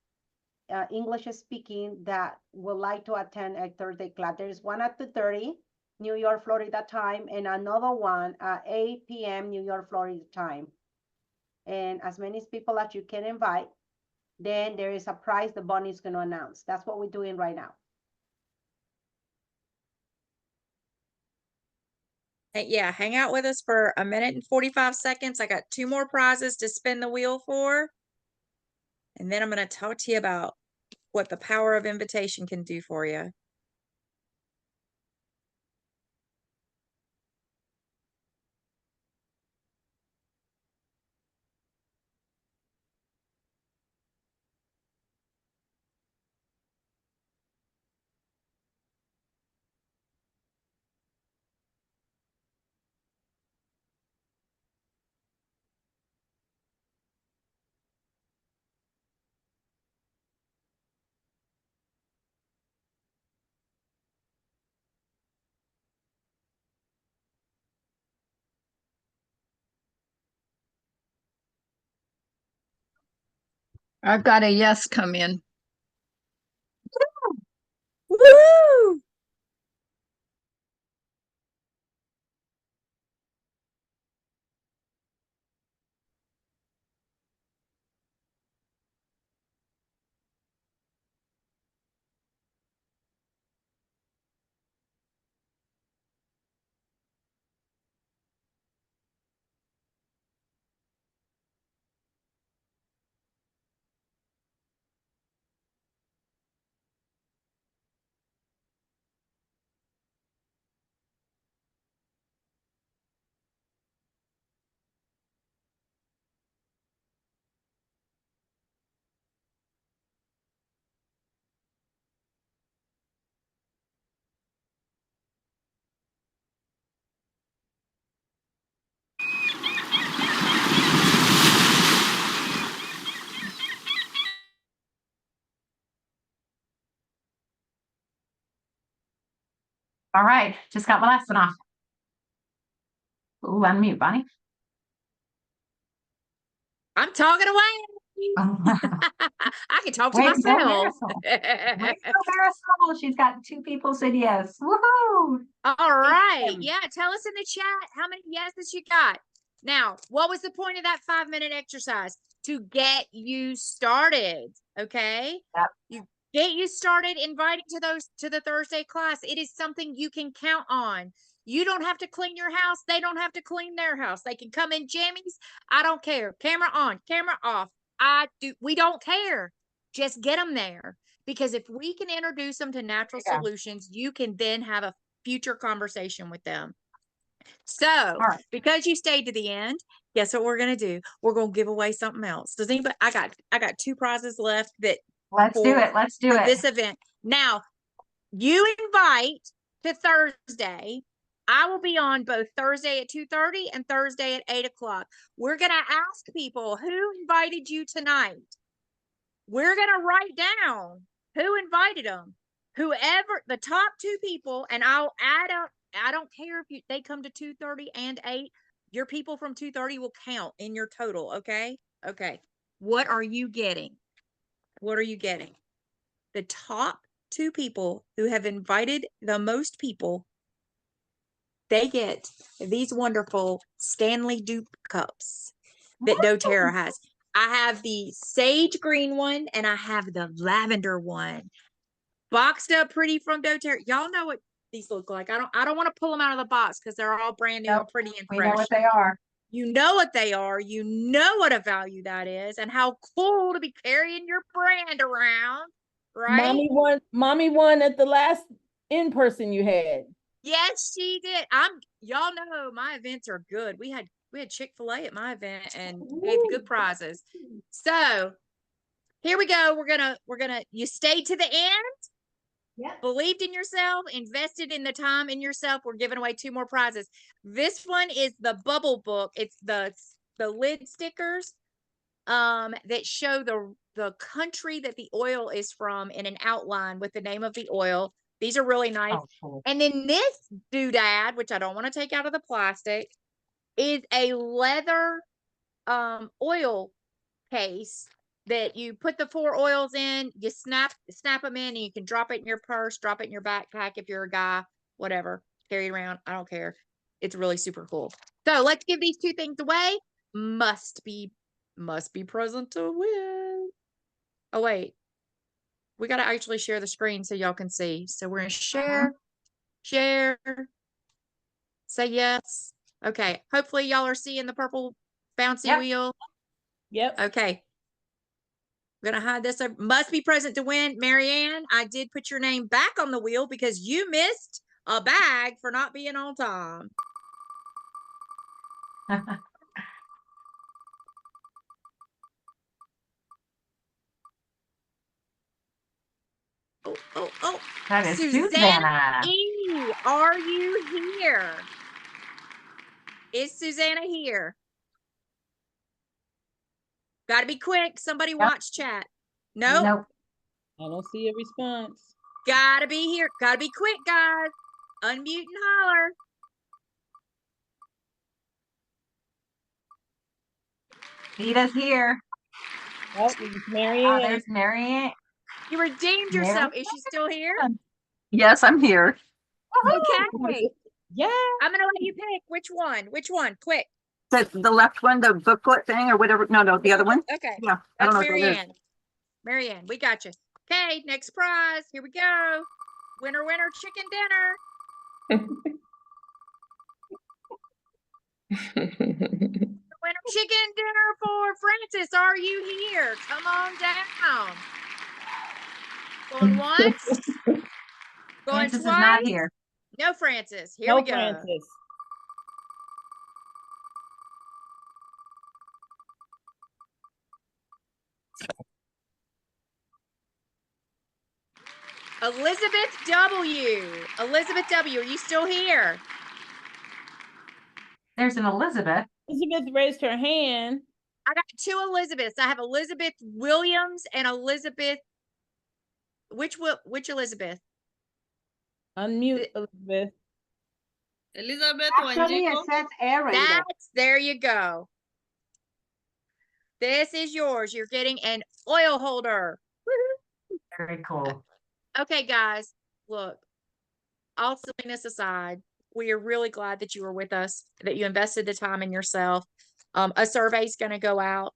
English speaking that would like to attend a Thursday class. There's one at 2:30 New York, Florida time, and another one at 8 p.m. New York, Florida time. And as many people as you can invite, then there is a prize the bunny is going to announce. That's what we're doing right now. Yeah, hang out with us for a minute and 45 seconds. I got 2 more prizes to spin the wheel for. And then I'm going to talk to you about what the power of invitation can do for you. I've got a yes come in. Woo! All right, just got my last one off. Ooh, unmute, Bonnie. I'm talking away. I can talk to Way to go, myself. Marisol. Way to go, Marisol. She's got 2 people said yes. Woohoo! All right. Yeah, tell us in the chat how many yeses you got. Now, what was the point of that 5-minute exercise? To get you started. Okay. Yep. You get you started inviting to the Thursday class. It is something you can count on. You don't have to clean your house. They don't have to clean their house. They can come in jammies. I don't care. Camera on, camera off. We don't care. Just get them there. Because if we can introduce them to natural solutions, you can then have a future conversation with them. So, because you stayed to the end, guess what we're gonna do? We're gonna give away something else. Does anybody? I got 2 prizes left. Let's do it. Let's do it. This event. Now, you invite to Thursday. I will be on both Thursday at 2:30 and Thursday at 8 o'clock. We're gonna ask people who invited you tonight. We're gonna write down who invited them. Whoever the top 2 people, and I'll add up. I don't care if they come to 2:30 and 8. Your people from 2:30 will count in your total. Okay. Okay. What are you getting? What are you getting? The top 2 people who have invited the most people, they get these wonderful Stanley dupe cups that doTERRA has. I have the sage green one and I have the lavender one. Boxed up pretty from doTERRA. Y'all know what these look like. I don't want to pull them out of the box because they're all brand new and pretty and fresh. We know what they are. You know what they are. You know what a value that is and how cool to be carrying your brand around, right? Mommy won at the last in-person you had. Yes, she did. Y'all know my events are good. We had Chick-fil-A at my event and gave good prizes. So here we go. We're gonna you stay to the end. Yep. Believed in yourself, invested in the time in yourself. We're giving away 2 more prizes. This one is the bubble book. It's the lid stickers that show the country that the oil is from in an outline with the name of the oil. These are really nice. Oh, cool. And then this doodad, which I don't want to take out of the plastic, is a leather oil case that you put the 4 oils in, you snap them in, and you can drop it in your purse, drop it in your backpack if you're a guy, whatever, carry it around. I don't care. It's really super cool. So let's give these 2 things away. Must be present to win. Oh wait, we got to actually share the screen so y'all can see. So we're gonna share, say yes. Okay, hopefully y'all are seeing the purple bouncy wheel. Yep. Okay. We're gonna hide this. Must be present to win. Marianne, I did put your name back on the wheel because you missed a bag for not being on time. Oh. That is Susanna Susanna. E, are you here? Is Susanna here? Gotta be quick. Somebody watch chat. Nope. Nope. I don't see a response. Gotta be here. Gotta be quick, guys. Unmute and holler. Vita's here. Oh, Marianne. Oh, there's Marianne. You redeemed yourself. Is she still here? Yes, I'm here. Okay. Yeah. I'm gonna let you pick which one. Which one? Quick. The left one, the booklet thing or whatever. No, the other one. Okay. Yeah, I don't That's know what that is. Marianne. Marianne, we got you. Okay, next prize. Here we go. Winner, chicken dinner. Winner, chicken dinner for Francis. Are you here? Come on down. Going once. Going Francis twice. is not here. No, Francis. Here we go. Francis. Elizabeth W. Elizabeth W. Are you still here? There's an Elizabeth. Elizabeth raised her hand. I got 2 Elizabeths. I have Elizabeth Williams and Elizabeth. Which Elizabeth? Unmute, Elizabeth. Elizabeth Actually, it says Aaron there. There you go. This is yours. You're getting an oil holder. Very cool. Okay, guys, look, all silliness aside, we are really glad that you were with us, that you invested the time in yourself. A survey is going to go out.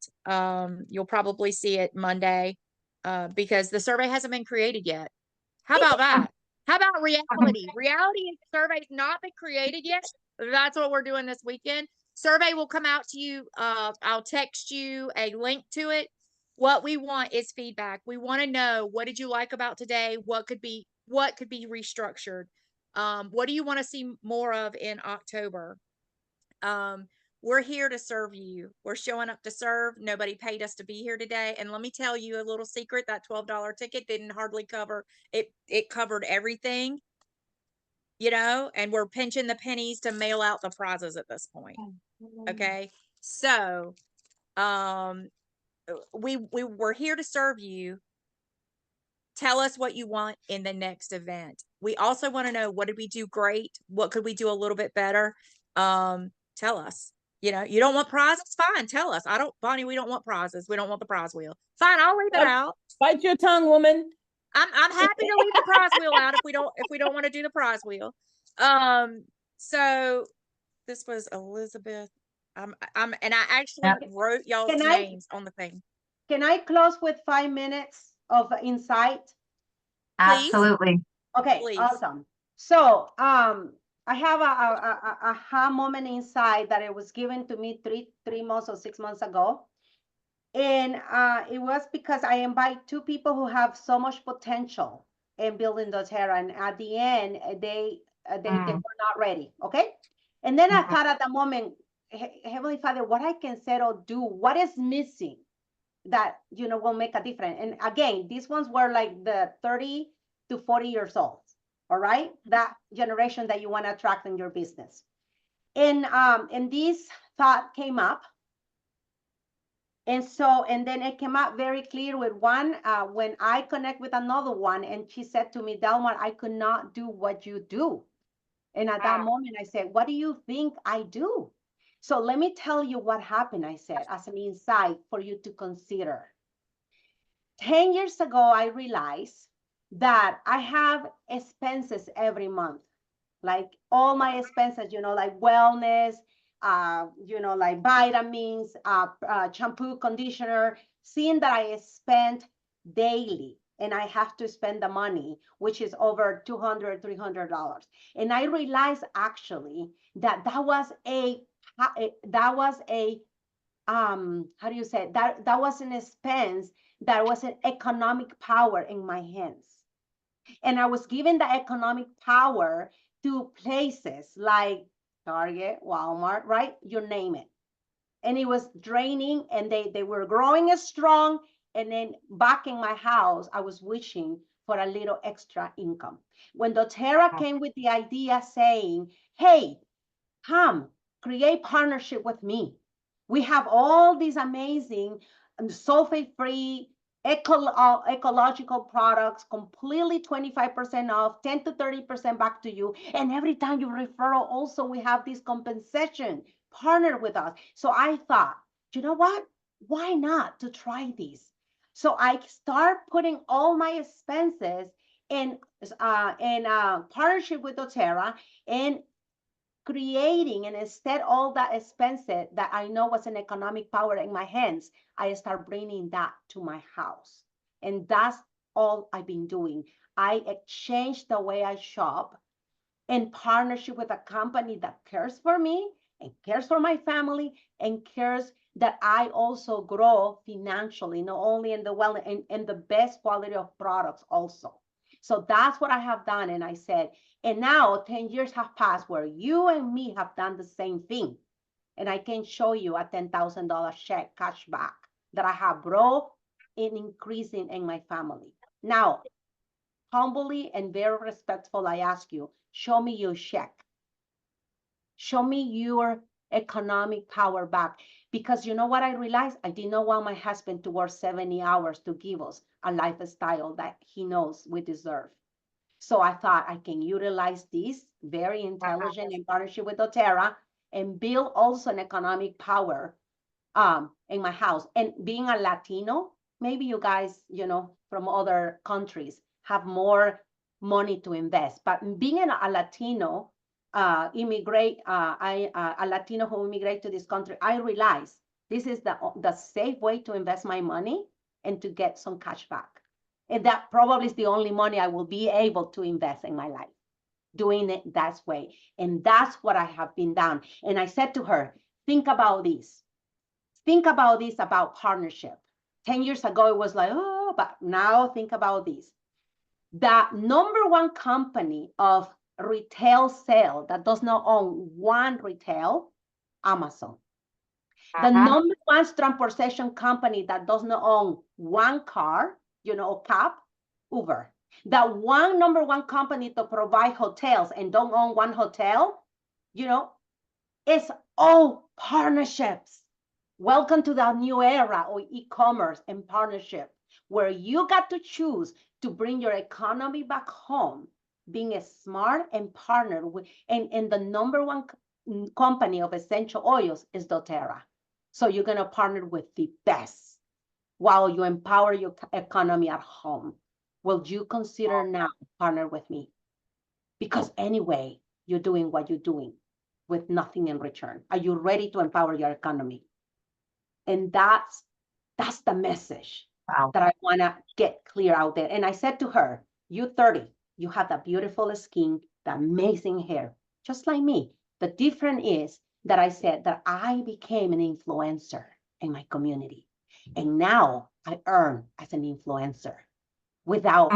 You'll probably see it Monday because the survey hasn't been created yet. How about that? How about reality? Reality is the survey's not been created yet. That's what we're doing this weekend. Survey will come out to you. I'll text you a link to it. What we want is feedback. We want to know, what did you like about today? What could be restructured? What do you want to see more of in October? We're here to serve you. We're showing up to serve. Nobody paid us to be here today. And let me tell you a little secret, that $12 ticket didn't hardly cover it. It covered everything, you know, and we're pinching the pennies to mail out the prizes at this point. Okay. So, we're here to serve you. Tell us what you want in the next event. We also want to know, what did we do great? What could we do a little bit better? Tell us. You know, you don't want prizes? Fine, tell us. Bonnie, we don't want prizes. We don't want the prize wheel. Fine, I'll leave it out. Bite your tongue, woman. I'm happy to leave the prize wheel out if we don't want to do the prize wheel. So this was Elizabeth. And I actually wrote y'all's names on the thing. Can I close with 5 minutes of insight? Absolutely. Okay, awesome. So I have a aha moment inside that it was given to me three months or 6 months ago. And it was because I invite 2 people who have so much potential in building doTERRA, and at the end they were not ready. Okay. And then I thought at the moment, Heavenly Father, what I can say or do, what is missing that, you know, will make a difference. And again, these ones were like the 30 to 40 years old. All right. That generation that you want to attract in your business. And this thought came up. And then it came out very clear with one, when I connect with another one, and she said to me, Delmar, I could not do what you do. And at that moment I said, what do you think I do? So let me tell you what happened, I said, as an insight for you to consider. 10 years ago, I realized that I have expenses every month, like all my expenses, you know, like wellness, you know, like vitamins, shampoo, conditioner, seeing that I spend daily and I have to spend the money, which is over $200, $300. And I realized actually that was a how do you say, that was an expense, that was an economic power in my hands. And I was given the economic power to places like Target, Walmart, right? You name it. And it was draining, and they were growing strong. And then back in my house, I was wishing for a little extra income. When doTERRA came with the idea saying, hey, come, create partnership with me. We have all these amazing sulfate-free, ecological products, completely 25% off, 10 to 30% back to you. And every time you referral, also we have this compensation partner with us. So I thought, you know what? Why not to try this? So I start putting all my expenses in partnership with doTERRA, and creating, and instead all that expenses that I know was an economic power in my hands, I start bringing that to my house. And that's all I've been doing. I exchanged the way I shop in partnership with a company that cares for me and cares for my family and cares that I also grow financially, not only in the wellness and the best quality of products also. So that's what I have done. And I said, and now 10 years have passed where you and me have done the same thing. And I can show you a $10,000 check cash back that I have brought in increasing in my family. Now, humbly and very respectful, I ask you, show me your check. Show me your economic power back. Because you know what I realized? I did not want my husband to work 70 hours to give us a lifestyle that he knows we deserve. So I thought I can utilize this very intelligent in partnership with doTERRA and build also an economic power in my house. And being a Latino, maybe you guys, from other countries have more money to invest. But being a Latino a Latino who immigrate to this country, I realize this is the safe way to invest my money and to get some cash back. And that probably is the only money I will be able to invest in my life, doing it that way. And that's what I have been done. And I said to her, think about this. Think about this about partnership. 10 years ago, it was like, oh, but now think about this. The #1 company of retail sale that does not own one retail, Amazon. The #1 transportation company that does not own one car, cab, Uber. The #1 company to provide hotels and don't own one hotel, it's all partnerships. Welcome to the new era of e-commerce and partnership, where you got to choose to bring your economy back home, being smart and partnered with, and the #1 company of essential oils is doTERRA. So you're going to partner with the best while you empower your economy at home. Will you consider now partner with me? Because anyway, you're doing what you're doing with nothing in return. Are you ready to empower your economy? And that's the message that I want to get clear out there. And I said to her, you're 30, you have the beautiful skin, the amazing hair, just like me. The difference is that I said that I became an influencer in my community. And now I earn as an influencer without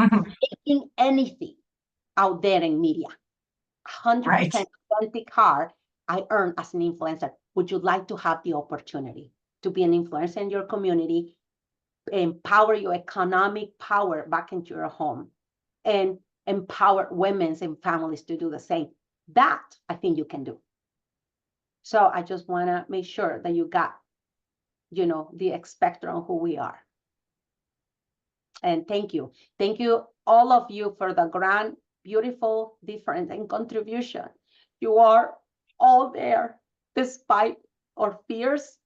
making anything out there in media. 100% authentic heart, I earn as an influencer. Would you like to have the opportunity to be an influencer in your community, empower your economic power back into your home, and empower women and families to do the same? That I think you can do. So I just want to make sure that you got, the spectrum on who we are. And thank you. Thank you, all of you, for the grand, beautiful difference and contribution. You are all there despite our fears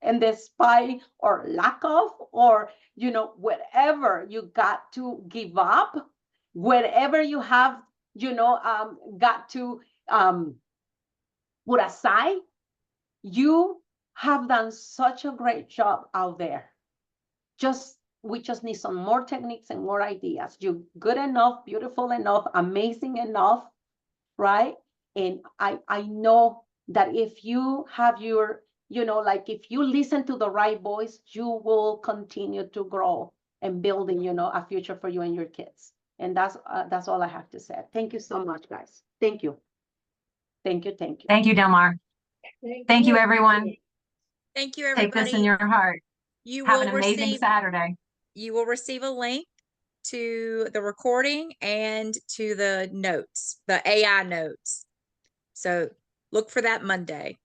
and despite our lack of, or, whatever you got to give up, whatever you have, got to put aside, you have done such a great job out there. We just need some more techniques and more ideas. You're good enough, beautiful enough, amazing enough, right? And I know that if you have your, if you listen to the right voice, you will continue to grow and building, a future for you and your kids. And that's all I have to say. Thank you so much, guys. Thank you. Thank you. Thank you. Thank you, Delmar. Thank you, everyone. Thank you, everybody. Take this in your heart. Have an amazing Saturday. You will receive a link to the recording and to the notes, the AI notes. So look for that Monday.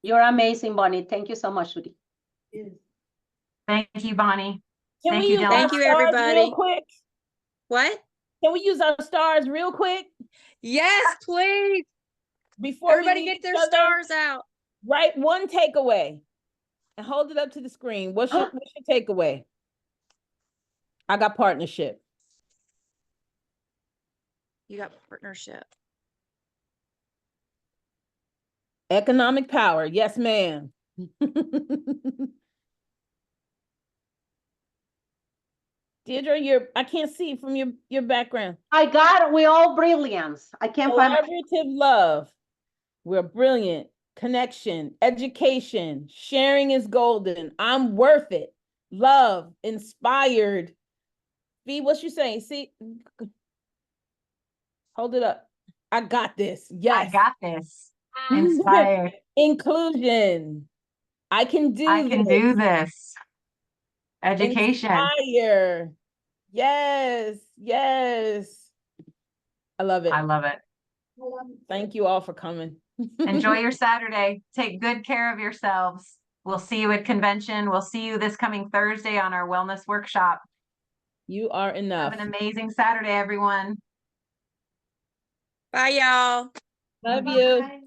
You're amazing, Bonnie. Thank you so much, Judy. Thank you, Bonnie. Thank you, everybody. real quick? What? Can we use our stars real quick? Yes, please. Before everybody get their stars out. Write one takeaway and hold it up to the screen. What's your takeaway? I got partnership. You got partnership. Economic power. Yes, ma'am. Deirdre, I can't see from your background. I got it. We're all brilliance. I can't find collaborative love. We're brilliant. Connection, education, sharing is golden. I'm worth it. Love, inspired. B, what you saying? See, hold it up. I got this. Yes. I got this. Inspired. Inclusion. I can do this. Education. Inspire. Yes. Yes. I love it. I love it. Thank you all for coming. Enjoy your Saturday. Take good care of yourselves. We'll see you at convention. We'll see you this coming Thursday on our wellness workshop. You are enough. Have an amazing Saturday, everyone. Bye, y'all. Love you.